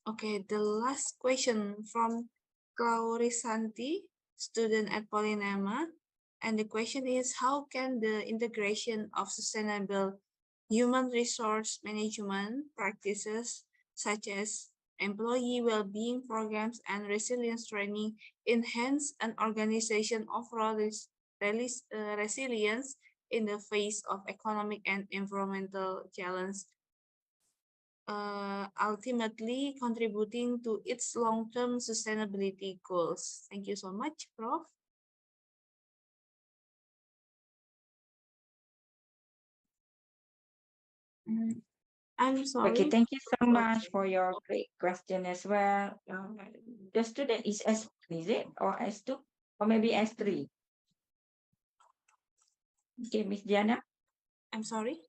Okay, the last question from Claurisanti, student at Polynema. And the question is, how can the integration of sustainable human resource management practices, such as employee well-being programs and resilience training, enhance an organization overall resilience in the face of economic and environmental challenges, ultimately contributing to its long-term sustainability goals? Thank you so much, Prof. I'm sorry. Okay, thank you so much for your great question as well. The student is S1, is it? Or S2? Or maybe S3? Okay, Miss Diana. I'm sorry.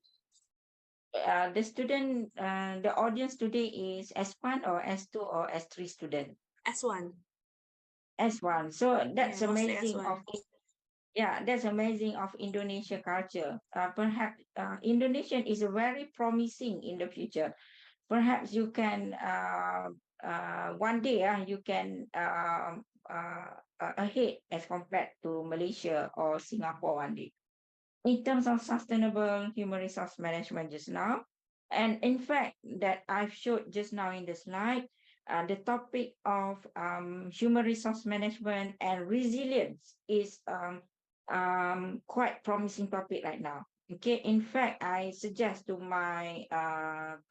The student, the audience today is S1 or S2 or S3 student? S1. S1. So that's Yeah, mostly amazing S1. that's amazing of Indonesia culture. Perhaps Indonesian is very promising in the future. Perhaps you can one day you can ahead as compared to Malaysia or Singapore one day in terms of sustainable human resource management just now. And in fact, that I've showed just now in the slide, the topic of human resource management and resilience is quite promising topic right now. Okay, in fact, I suggest to my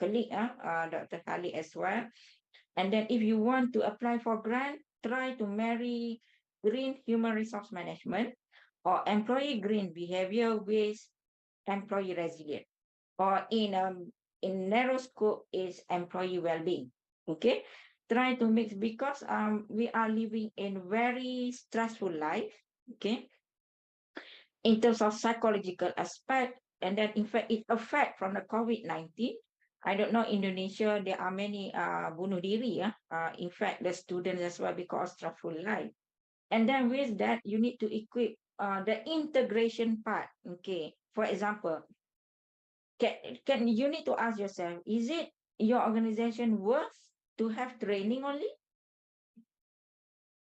colleague, Dr. Khalid as well. And then if you want to apply for grant, try to marry green human resource management or employee green behavior with employee resilient, or in narrow scope is employee well-being. Okay, try to mix, because we are living in very stressful life. Okay, in terms of psychological aspect, and then in fact it affect from the COVID-19. I don't know, Indonesia, there are many bunuh diri, in fact, the students as well because of stressful life. And then with that, you need to equip the integration part. Okay, for example, can you need to ask yourself, is it your organization worth to have training only?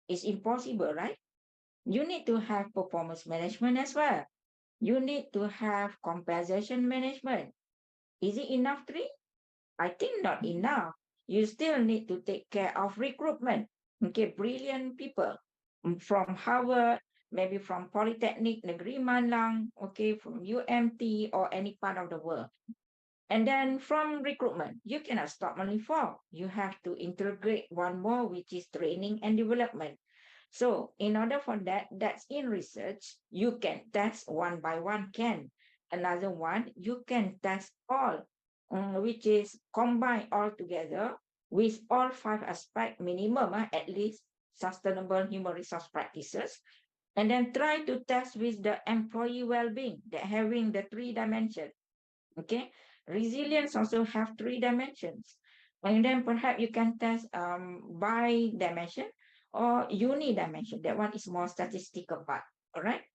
It's impossible, right? You need to have performance management as well. You need to have compensation management. Is it enough training? I think not enough. You still need to take care of recruitment. Okay, brilliant people from Harvard, maybe from Polytechnic Negeri Malang, okay, from UMT or any part of the world. And then from recruitment, you cannot stop only four. You have to integrate one more, which is training and development. So in order for that, that's in research, you can test one by one can. Another one, you can test all, which is combine all together with all 5 aspects minimum, at least sustainable human resource practices. And then try to test with the employee well-being, that having the 3 dimensions. Okay, resilience also have 3 dimensions. And then perhaps you can test by dimension or unidimension. That one is more statistical part. All right.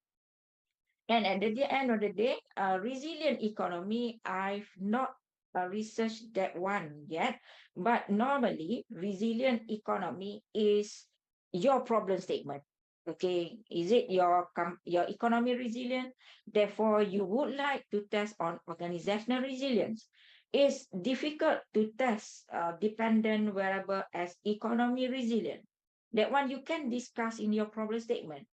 And at the end of the day, resilient economy, I've not researched that one yet, but normally resilient economy is your problem statement. Okay, is it your economy resilient? Therefore, you would like to test on organizational resilience. It's difficult to test dependent variable as economy resilient. That one you can discuss in your problem statement.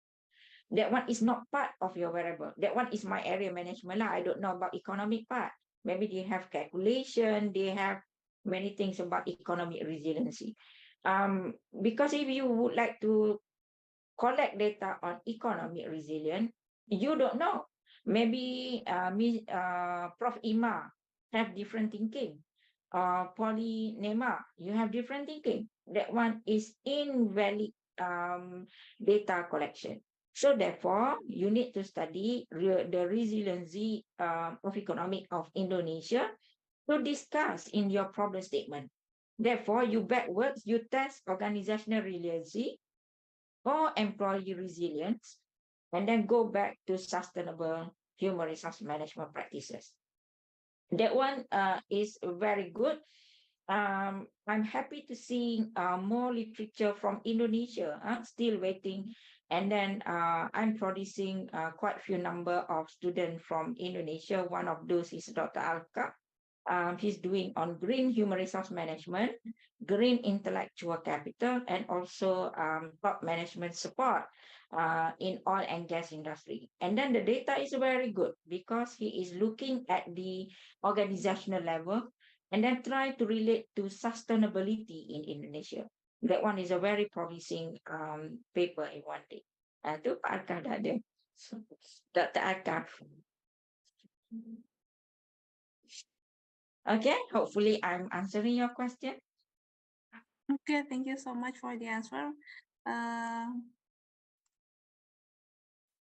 That one is not part of your variable. That one is my area management lah. I don't know about economic part. Maybe they have calculation, they have many things about economic resiliency. Because if you would like to collect data on economic resilience, you don't know. Maybe Prof. Ima have different thinking. Polynema, you have different thinking. That one is invalid data collection. So therefore, you need to study the resiliency of economic of Indonesia to discuss in your problem statement. Therefore, you backwards, you test organizational resiliency or employee resilience, and then go back to sustainable human resource management practices. That one is very good. I'm happy to see more literature from Indonesia, still waiting. And then I'm producing quite a few number of students from Indonesia. One of those is Dr. Alka. He's doing on green human resource management, green intellectual capital, and also top management support in oil and gas industry. And then the data is very good because he is looking at the organizational level and then try to relate to sustainability in Indonesia. That one is a very promising paper in one day. Itu Pak Arka dah ada. Dr. Arka. Okay, hopefully I'm answering your question. Okay, thank you so much for the answer.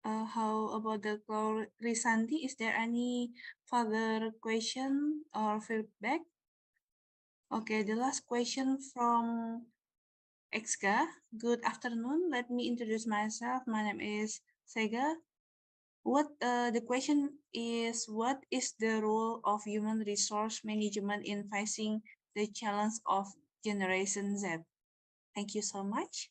How about the Risanti? Is there any further question or feedback? Okay, the last question from Exga. Good afternoon. Let me introduce myself. My name is Sega. The question is, what is the role of human resource management in facing the challenge of Generation Z? Thank you so much.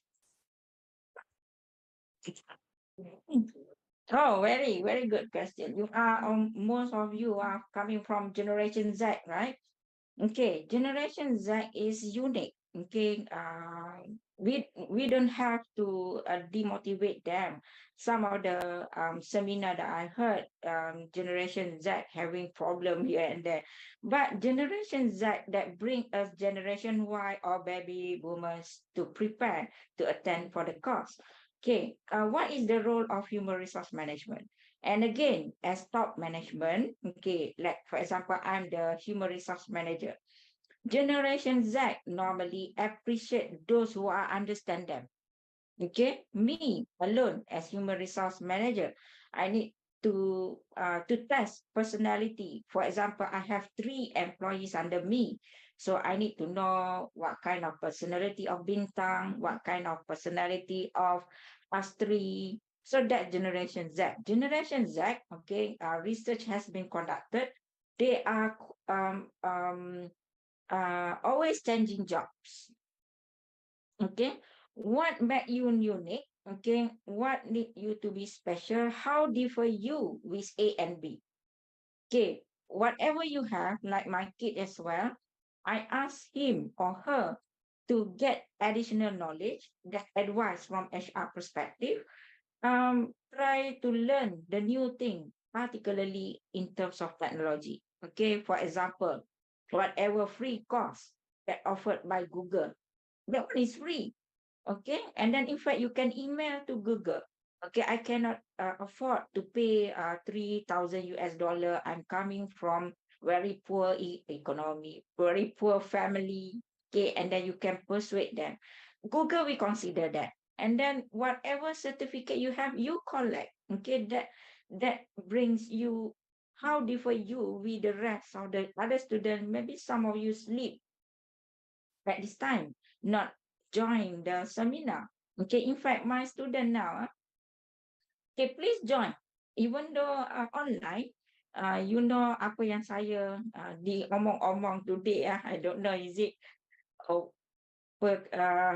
Oh, very, very good question. You are most of you are coming from Generation Z, right? Okay, Generation Z is unique. Okay, we don't have to demotivate them. Some of the seminar that I heard, Generation Z having problem here and there, but Generation Z that bring us Generation Y or baby boomers to prepare to attend for the course. Okay, what is the role of human resource management? And again, as top management, okay, like for example, I'm the human resource manager. Generation Z normally appreciate those who are understand them. Okay, me alone as human resource manager, I need to test personality. For example, I have 3 employees under me, so I need to know what kind of personality of Bintang, what kind of personality of Astri. So that Generation Z. Generation Z, okay, research has been conducted. They are always changing jobs. Okay, what make you unique? Okay, what need you to be special? How differ you with A and B? Okay, whatever you have, like my kid as well, I ask him or her to get additional knowledge, get advice from HR perspective, try to learn the new thing, particularly in terms of technology. Okay, for example, whatever free course that offered by Google, that one is free. Okay, and then in fact you can email to Google. Okay, I cannot afford to pay 3,000 US dollar. I'm coming from very poor economy, very poor family. Okay, and then you can persuade them. Google will consider that, and then whatever certificate you have, you collect. Okay, that brings you. How differ you with the rest of the other students? Maybe some of you sleep at this time, not join the seminar. Okay, in fact, my student now, okay, please join. Even though online, you know apa yang saya diomong-omong today, I don't know, is it, oh,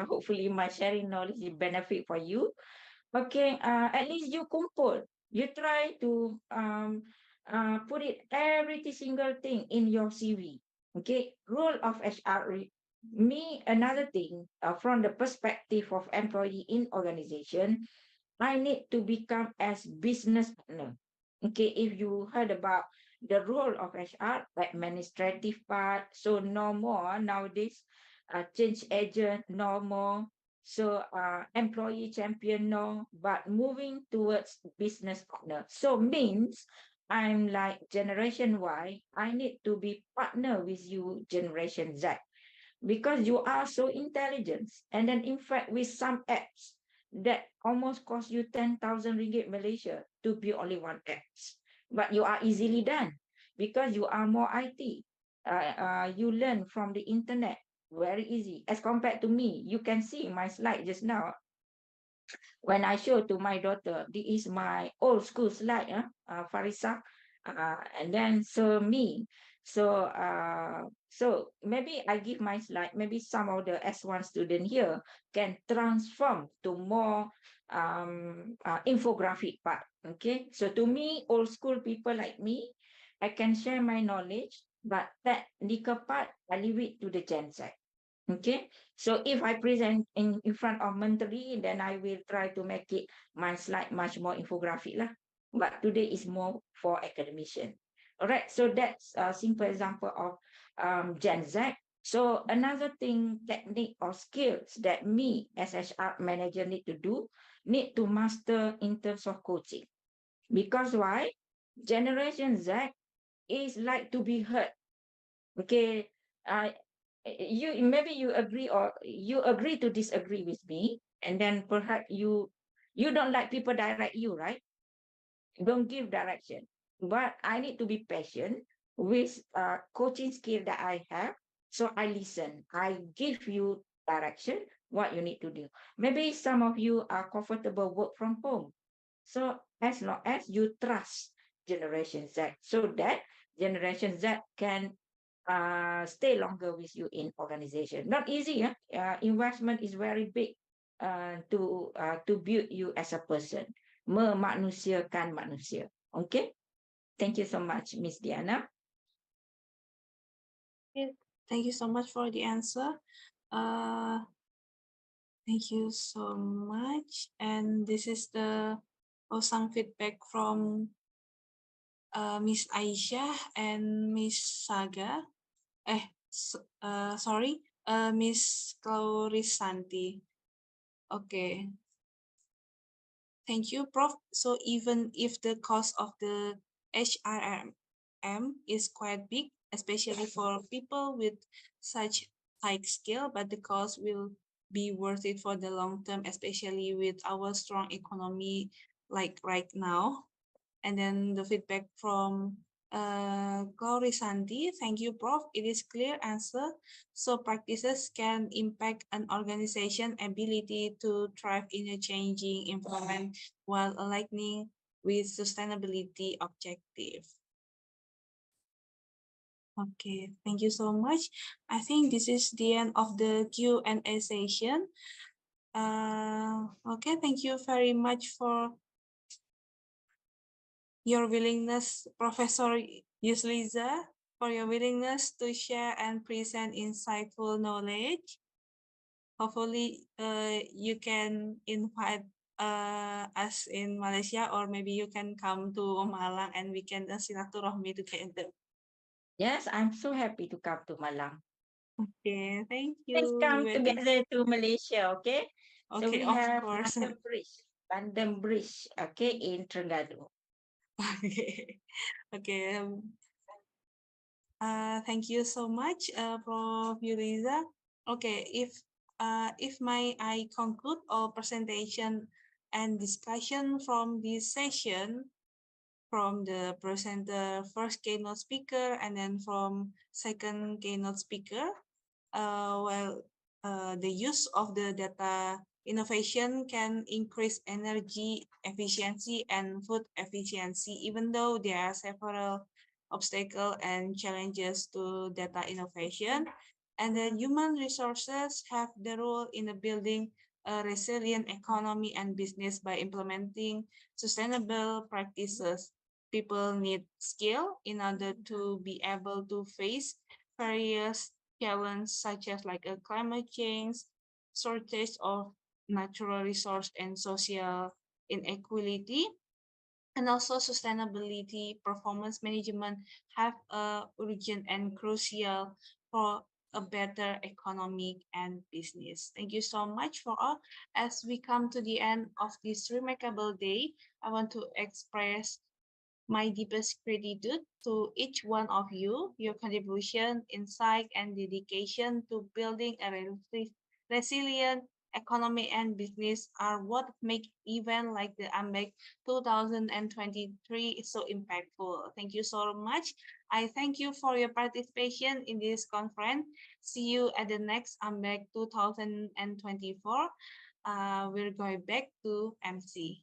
hopefully my sharing knowledge is benefit for you. Okay, at least you kumpul. You try to put it every single thing in your CV. Okay, role of HR. Me, another thing from the perspective of employee in organization, I need to become as business partner. Okay, if you heard about the role of HR, administrative part, so no more nowadays, change agent, no more. So employee champion, no, but moving towards business partner. So means I'm like Generation Y, I need to be partner with you, Generation Z, because you are so intelligent. And then in fact, with some apps that almost cost you 10,000 ringgit Malaysia to build only one apps, but you are easily done because you are more IT. You learn from the internet very easy as compared to me. You can see my slide just now when I show to my daughter. This is my old school slide, Farisa, and then so me. So maybe I give my slide. Maybe some of the S1 student here can transform to more infographic part. Okay, so to me, old school people like me, I can share my knowledge, but technical part I leave it to the Gen Z. Okay, so if I present in front of menteri, then I will try to make it my slide much more infographic lah. But today is more for academician. All right, so that's a simple example of Gen Z. So another thing, technique or skills that me as HR manager need to master in terms of coaching. Because why? Generation Z is like to be heard. Okay, you maybe you agree or you agree to disagree with me, and then perhaps you don't like people direct you, right? Don't give direction, but I need to be patient with coaching skill that I have. So I listen, I give you direction what you need to do. Maybe some of you are comfortable work from home, so as long as you trust Generation Z, so that Generation Z can stay longer with you in organization. Not easy, investment is very big to build you as a person, memanusiakan manusia. Okay, thank you so much, Miss Diana. Thank you so much for the answer. Thank you so much. And this is the some feedback from Miss Aisyah and Miss Saga. Sorry, Miss Clarisanti. Okay. Thank you, Prof. So even if the cost of the HRM is quite big, especially for people with such high skill, but the cost will be worth it for the long term, especially with our strong economy like right now. And then the feedback from Santi, thank you, Prof. It is clear answer. So practices can impact an organization ability to thrive in a changing environment while aligning with sustainability objective. Okay, thank you so much. I think this is the end of the Q&A session. Okay, thank you very much for your willingness, Professor Yusliza, for your willingness to share and present insightful knowledge. Hopefully, you can invite us in Malaysia, or maybe you can come to Malang and we can silaturahmi together. Yes, I'm so happy to come to Malang. Okay, thank Let's you. come together to Malaysia, okay? So Okay, we of have course. London Bridge, okay, in Terengganu. Okay, okay. Thank you so much, Prof. Yuliza. Okay, if I conclude our presentation and discussion from this session, from the presenter first keynote speaker and then from second keynote speaker, the use of the data innovation can increase energy efficiency and food efficiency, even though there are several obstacles and challenges to data innovation. And then human resources have the role in building a resilient economy and business by implementing sustainable practices. People need skill in order to be able to face various challenges such as like a climate change, shortage of natural resource and social inequality, and also sustainability performance management have a urgent and crucial for a better economic and business. Thank you so much for all. As we come to the end of this remarkable day, I want to express my deepest gratitude to each one of you. Your contribution, insight, and dedication to building a resilient economy and business are what make event like the AMBEC 2023 so impactful. Thank you so much. I thank you for your participation in this conference. See you at the next AMBEC 2024. We're going back to MC.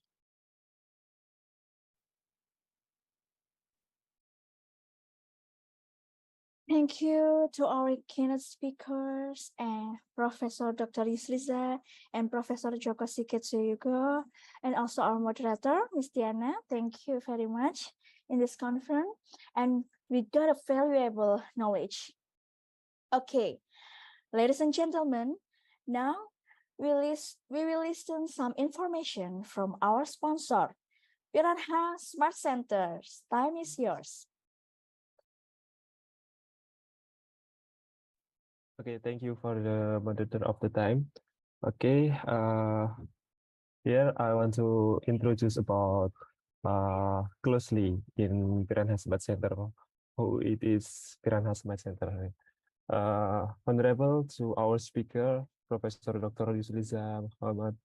Thank you to our keynote speakers and Professor Dr. Yusliza and Professor Joko Siketsuyogo, and also our moderator, Ms. Diana. Thank you very much in this conference, and we got a valuable knowledge. Okay, ladies and gentlemen, now we will listen some information from our sponsor, Piranha Smart Centers. Time is yours. Okay, thank you for the moderator of the time. Okay, here I want to introduce about closely in Piranha Smart Center, who it is Piranha Smart Center. Honorable to our speaker, Professor Dr. Yusliza Muhammad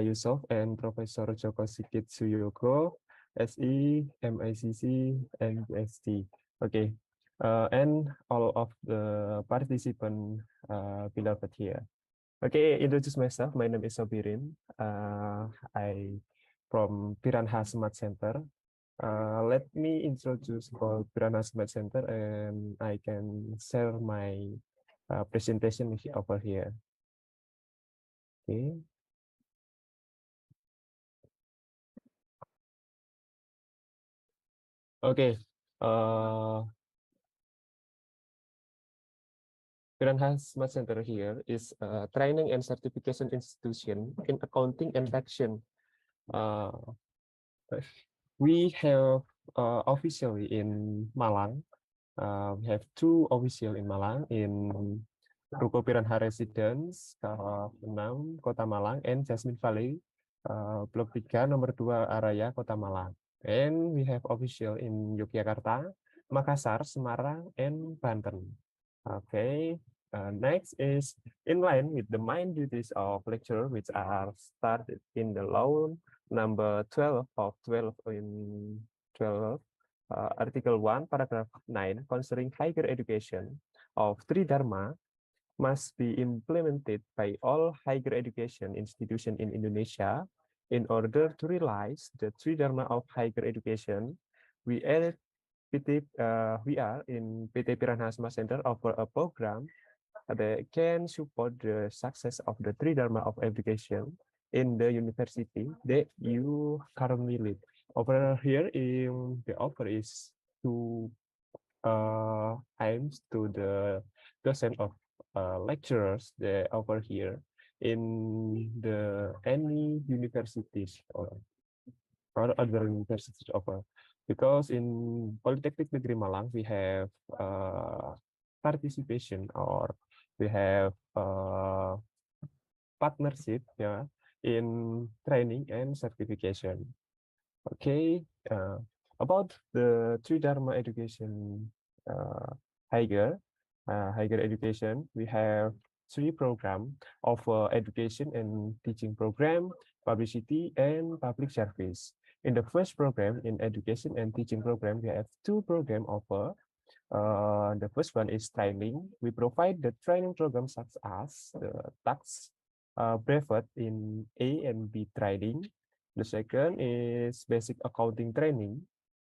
Yusuf and Professor Joko Sikit Suyogo, SE, MICC, and PhD. Okay, and all of the participant beloved here. Okay, introduce myself. My name is Sobirin. I from Piranha Smart Center. Let me introduce about Piranha Smart Center, and I can share my presentation over here. Okay. Okay. Piranha Smart Center here is a training and certification institution in accounting and taxation. We have officially in Malang. We have two official in Malang, in Ruko Piranha Residence, 6, Kota Malang, and Jasmine Valley, Blok 3, nomor 2, Araya, Kota Malang. And we have official in Yogyakarta, Makassar, Semarang, and Banten. Okay, next is in line with the main duties of lecture, which are started in the law number 12 of 12 in 12, Article 1, Paragraph 9, concerning higher education of Tridharma must be implemented by all higher education institutions in Indonesia. In order to realize the Tridharma of higher education, we are in PT Piranhasma Center offer a program that can support the success of the Tridharma of education in the university that you currently lead. Over here, the offer is to aims to the docent of lecturers that over here in the any universities or other universities offer, because in Polytechnic Negeri Malang we have participation, or we have partnership, yeah, in training and certification. Okay, about the Tridharma education, higher education, we have three programs of education and teaching program, publicity, and public service. In the first program, in education and teaching program, we have two programs offer. The first one is training. We provide the training program such as the tax brevet in A and B training. The second is basic accounting training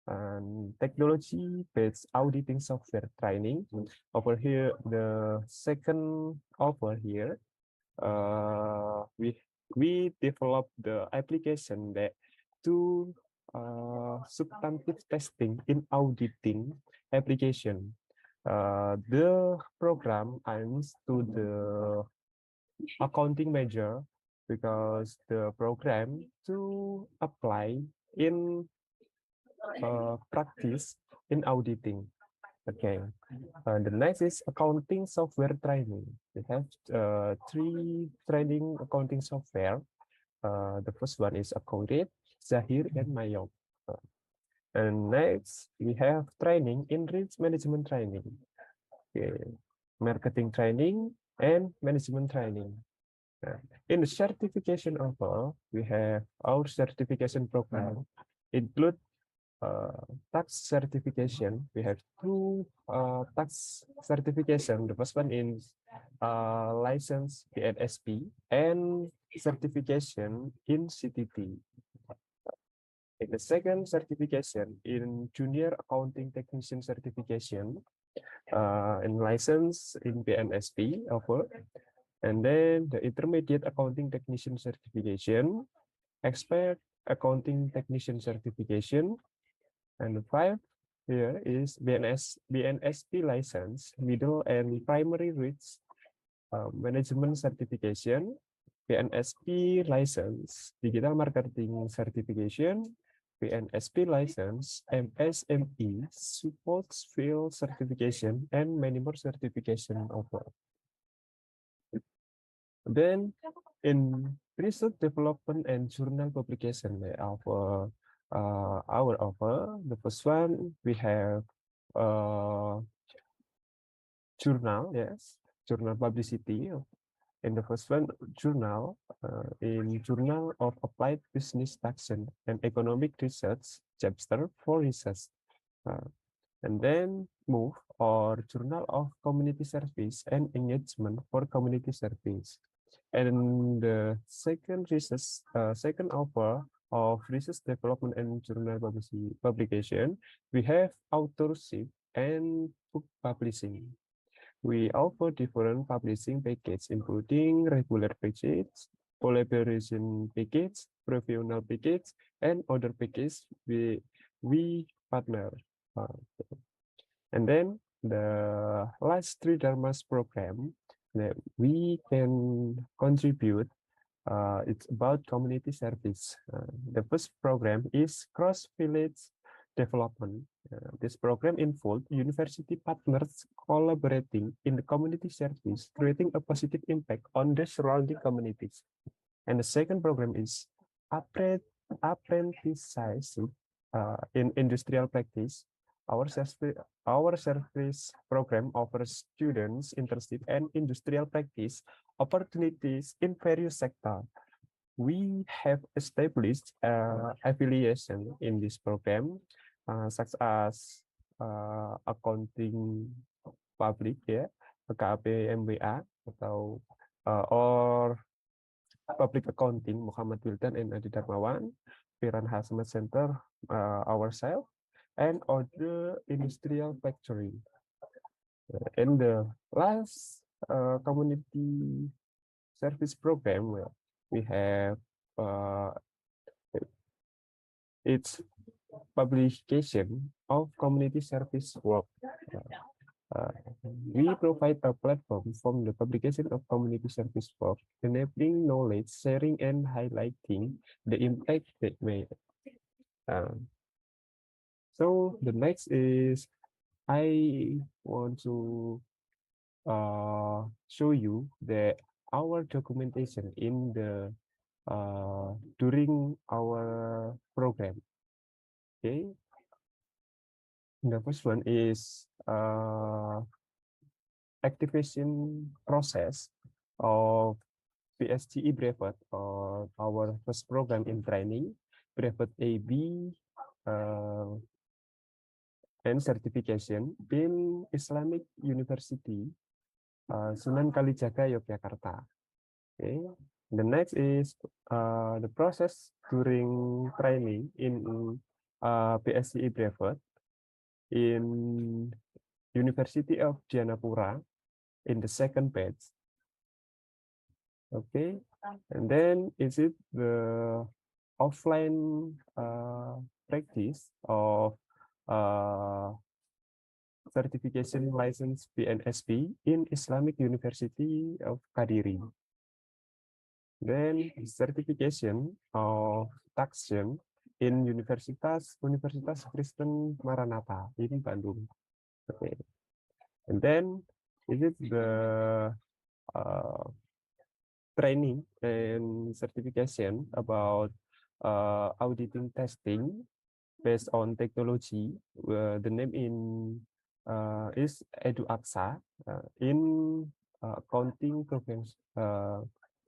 and technology-based auditing software training. Over here, the second over here, we develop the application that to substantive testing in auditing application. The program aims to the accounting major because the program to apply in practice in auditing. Okay, the next is accounting software training. We have three training accounting software. The first one is Accounted, Zahir, and Mayop. And next, we have training in risk management training, okay, marketing training, and management training. In the certification offer, we have our certification program include tax certification. We have two tax certification. The first one is license BNSP and certification in CTT. In the second certification in junior accounting technician certification, in license in BNSP offer, and then the intermediate accounting technician certification, expert accounting technician certification, and the five here is BNSP license, middle and primary reach management certification, BNSP license, digital marketing certification, BNSP license, MSME, supports field certification, and many more certification offer. Then in research development and journal publication of our offer, the first one we have journal, yes, journal publicity. In the first one, journal, in Journal of Applied Business Action and Economic Research, chapter for research. And then move or Journal of Community Service and Engagement for Community Service. And the second research, second offer of research development and journal publication, we have authorship and book publishing. We offer different publishing packages, including regular package, collaboration package, professional package, and other packages we partner. And then the last three Dharmas program that we can contribute, it's about community service. The first program is cross-village development. This program involves university partners collaborating in the community service, creating a positive impact on the surrounding communities. And the second program is apprenticeship in industrial practice. Our service program offers students internship and industrial practice opportunities in various sectors. We have established affiliation in this program. such as accounting public ya, KAP MBA atau or public accounting Muhammad Wildan and Adi Darmawan, Piran Hasmat Center ourselves, and other industrial factory. And the last community service program, we have its publication of community service work. We provide a platform from the publication of community service work, enabling knowledge sharing and highlighting the impact they made. So the next is I want to show you that our documentation in the during our program. Okay, the first one is activation process of PSTE brevet, or our first program in training, brevet AB and certification in Islamic University Sunan Kalijaga, Yogyakarta. Okay. The next is the process during training in PSTE brevet in University of Dianapura in the second batch. Okay, and then is it the offline practice of certification license PNSP in Islamic University of Kadiri. Then certification of taxation in Universitas Kristen Maranatha in Bandung. Okay, and then is it the training and certification about auditing testing based on technology. The name is EduAksa in accounting program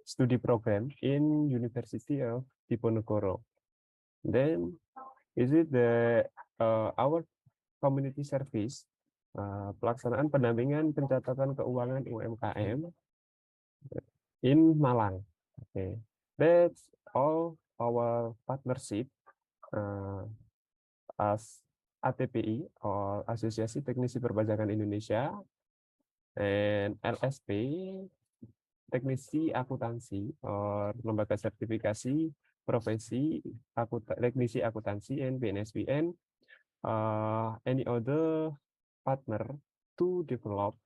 study program in University of Diponegoro. Then is it the our community service pelaksanaan pendampingan pencatatan keuangan UMKM in Malang. Okay, that's all our partnership as ATPI or Asosiasi Teknisi Perpajakan Indonesia, and LSP Teknisi Akuntansi or Lembaga Sertifikasi Profesi Teknisi Akuntansi and BNSBN, any other partner to develop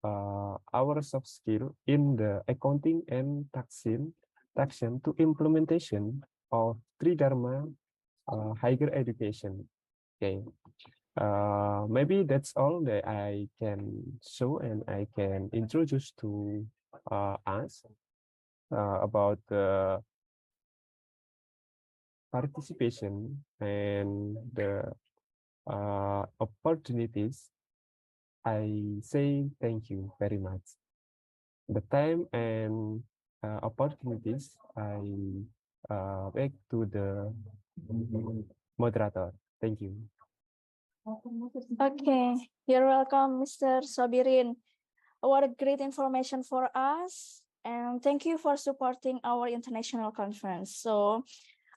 our soft skill in the accounting and taxation to implementation of Tridharma higher education. Okay, maybe that's all that I can show and I can introduce to us about the participation and the opportunities. I say thank you very much. The time and opportunities I back to the moderator. Thank you. Okay, you're welcome, Mr. Sobirin. What a great information for us, and thank you for supporting our international conference. So,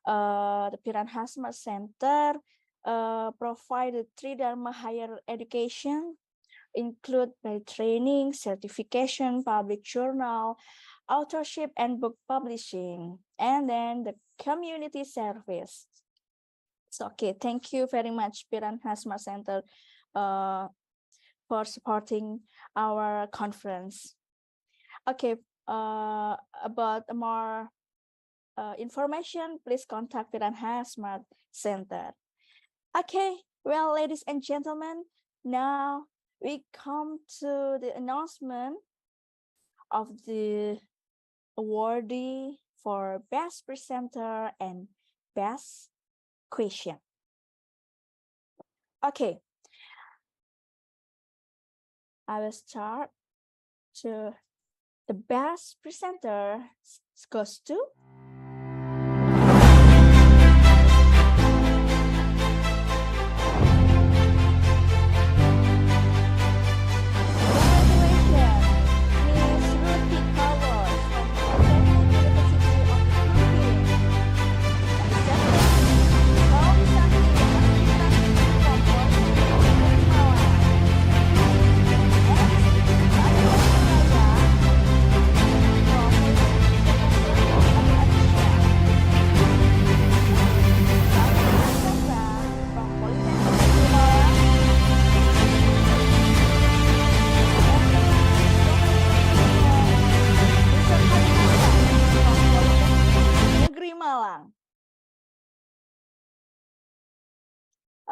the Piran Hasmat Center provided Tridharma higher education, include by training, certification, public journal, authorship, and book publishing, and then the community service. So, okay, thank you very much, Piran Hasmat Center, for supporting our conference. Okay, about more information, please contact Piran Hasmat Center. Okay, well, ladies and gentlemen, now we come to the announcement of the awardee for Best Presenter and Best Question. Okay, I will start to the Best Presenter goes to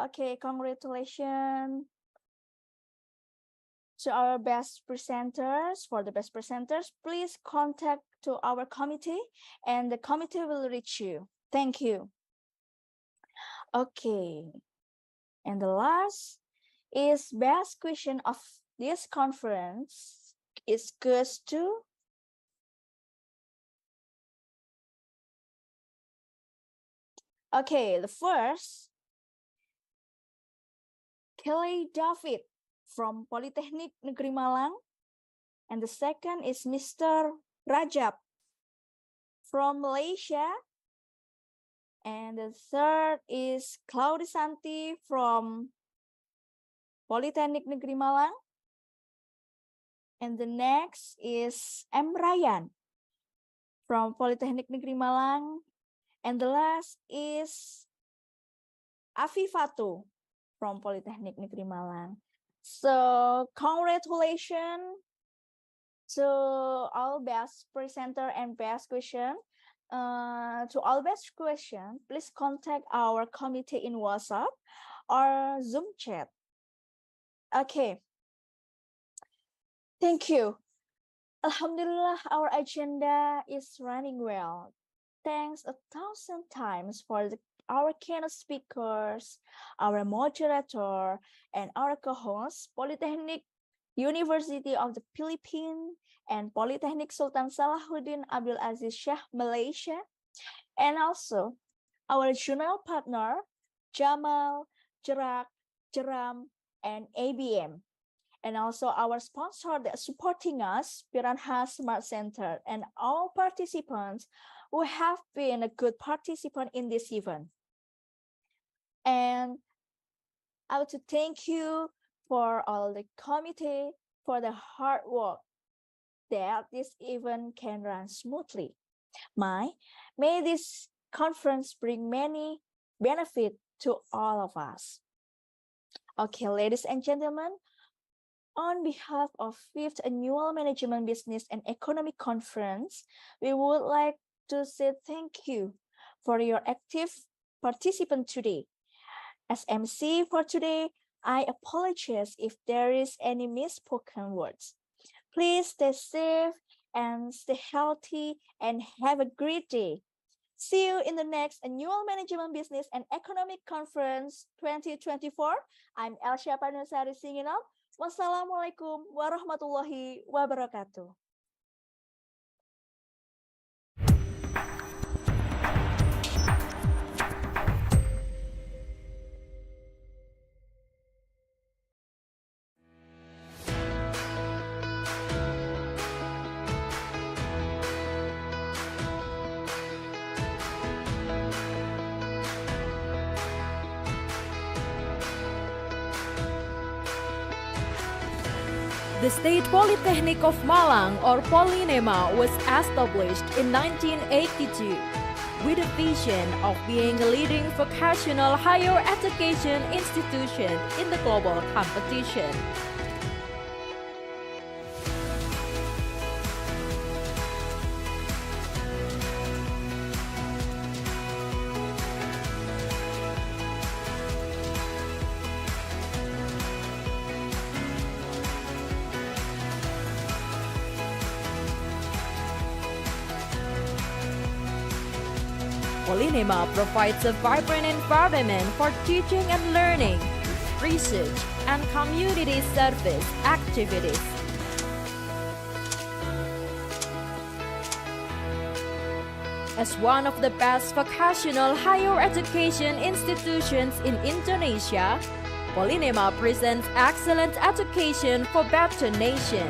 Okay, congratulations to our best presenters. For the best presenters, please contact to our committee and the committee will reach you. Thank you. Okay, and the last is best question of this conference is goes to okay, the first Kelly David from Polytechnic Negeri Malang, and the second is Mr. Rajab from Malaysia, and the third is Claudisanti from Polytechnic Negeri Malang, and the next is M. Ryan from Polytechnic Negeri Malang, and the last is Afifatu from Polytechnic Negeri Malang. So congratulations to all best presenter and best question. To all best question, please contact our committee in WhatsApp or Zoom chat. Okay. Thank you. Alhamdulillah, our agenda is running well. Thanks 1,000 times for our keynote speakers, our moderator, and our co-hosts, Polytechnic University of the Philippines and Polytechnic Sultan Salahuddin Abdul Aziz Shah, Malaysia, and also our journal partner, Jamal, Jerak, Jeram, and ABM. And also our sponsor that supporting us, Piranha Smart Center, and all participants who have been a good participant in this event. And I want to thank you for all the committee for the hard work that this event can run smoothly. May this conference bring many benefits to all of us. Okay, ladies and gentlemen, on behalf of 5th Annual Management Business and Economic Conference, we would like to say thank you for your active participation today. As MC for today, I apologize if there is any misspoken words. Please stay safe and stay healthy and have a great day. See you in the next Annual Management Business and Economic Conference 2024. I'm Elsha Panusari signing off. Wassalamualaikum warahmatullahi wabarakatuh. The State Polytechnic of Malang, or Polynema, was established in 1982 with a vision of being a leading vocational higher education institution in the global competition. Polynema provides a vibrant environment for teaching and learning, research, and community service activities. As one of the best vocational higher education institutions in Indonesia, Polynema presents excellent education for better nation.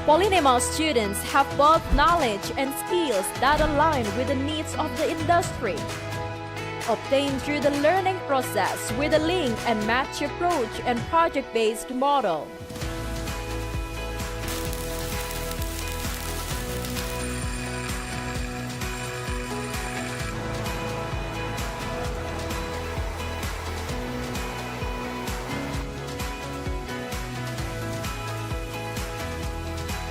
Polynema students have both knowledge and skills that align with the needs of the industry, obtained through the learning process with a link and match approach and project-based model.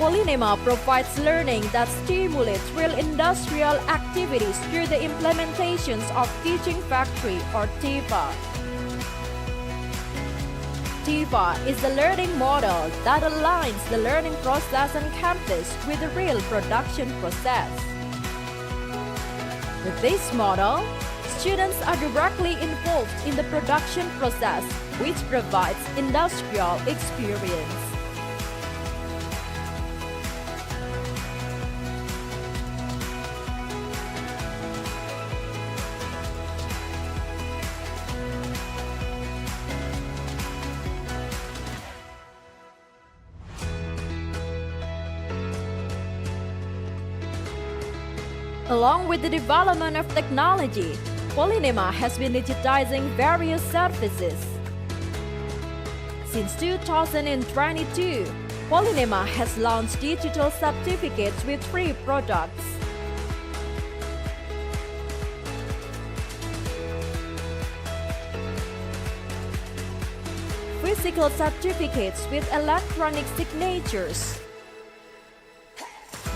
Polynema provides learning that stimulates real industrial activities through the implementations of Teaching Factory or TIFA. TIFA is the learning model that aligns the learning process on campus with the real production process. With this model, students are directly involved in the production process, which provides industrial experience. Along with the development of technology, Polynema has been digitizing various services. Since 2022, Polynema has launched digital certificates with 3 products. Physical certificates with electronic signatures,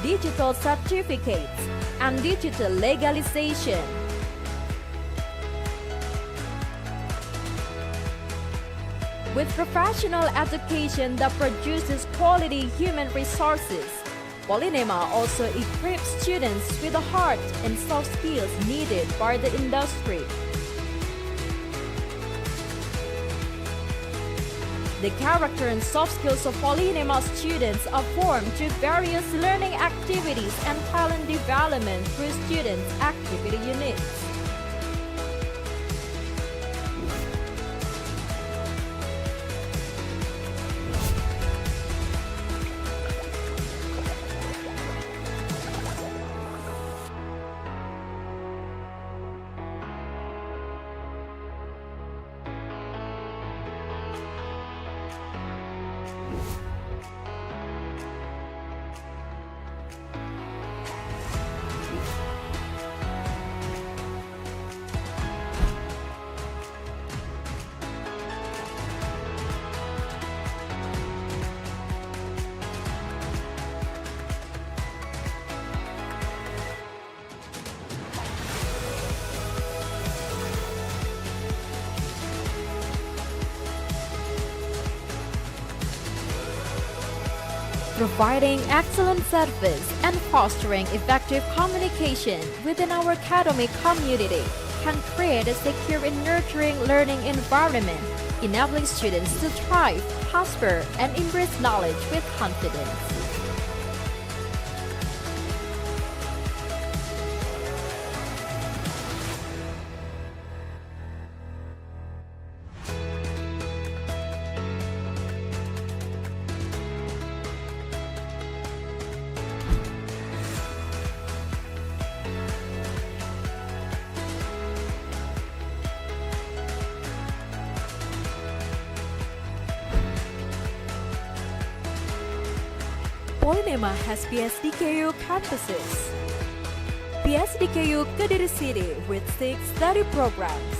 digital certificates, and digital legalization. With professional education that produces quality human resources, Polynema also equips students with the hard and soft skills needed by the industry. The character and soft skills of Polynema students are formed through various learning activities and talent development through students' activity units. Providing excellent service and fostering effective communication within our academic community can create a secure and nurturing learning environment, enabling students to thrive, prosper, and embrace knowledge with confidence. Polynema has PSDKU campuses. PSDKU Kediri City with 6 study programs.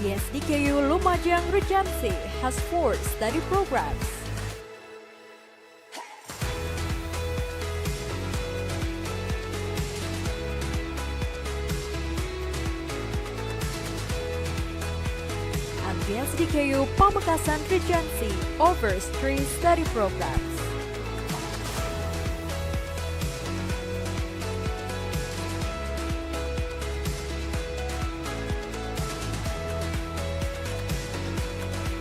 PSDKU Lumajang Regency has 4 study programs. PSDKU Pamekasan Regency offers 3 study programs.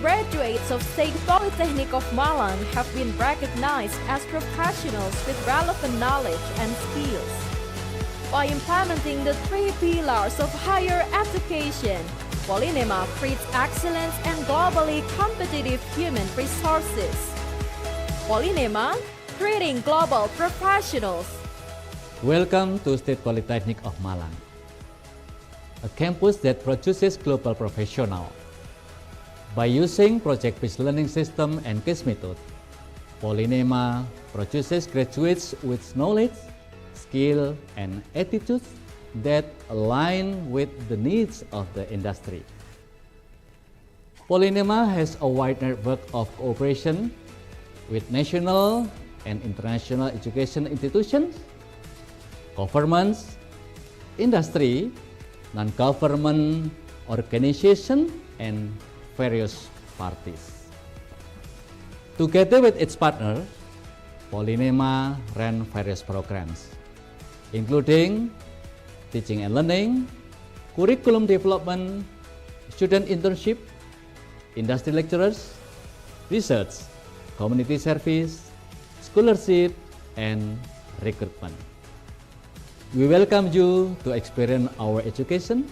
Graduates of State Polytechnic of Malang have been recognized as professionals with relevant knowledge and skills. By implementing the 3 pillars of higher education, Polynema creates excellence and globally competitive human resources. Polynema, creating global professionals. Welcome to State Polytechnic of Malang, a campus that produces global professionals. By using project-based learning system and case method, Polynema produces graduates with knowledge, skill, and attitudes that align with the needs of the industry. Polynema has a wide network of cooperation with national and international education institutions, governments, industry, non-government organizations, and various parties. Together with its partner, Polynema ran various programs, including teaching and learning, curriculum development, student internship, industry lecturers, research, community service, scholarship, and recruitment. We welcome you to experience our education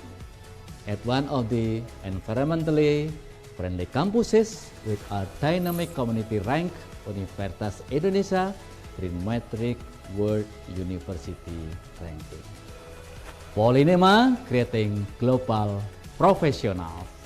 at one of the environmentally friendly campuses with a dynamic community rank Universitas Indonesia Green Metric World University Ranking. Polynema creating global professionals.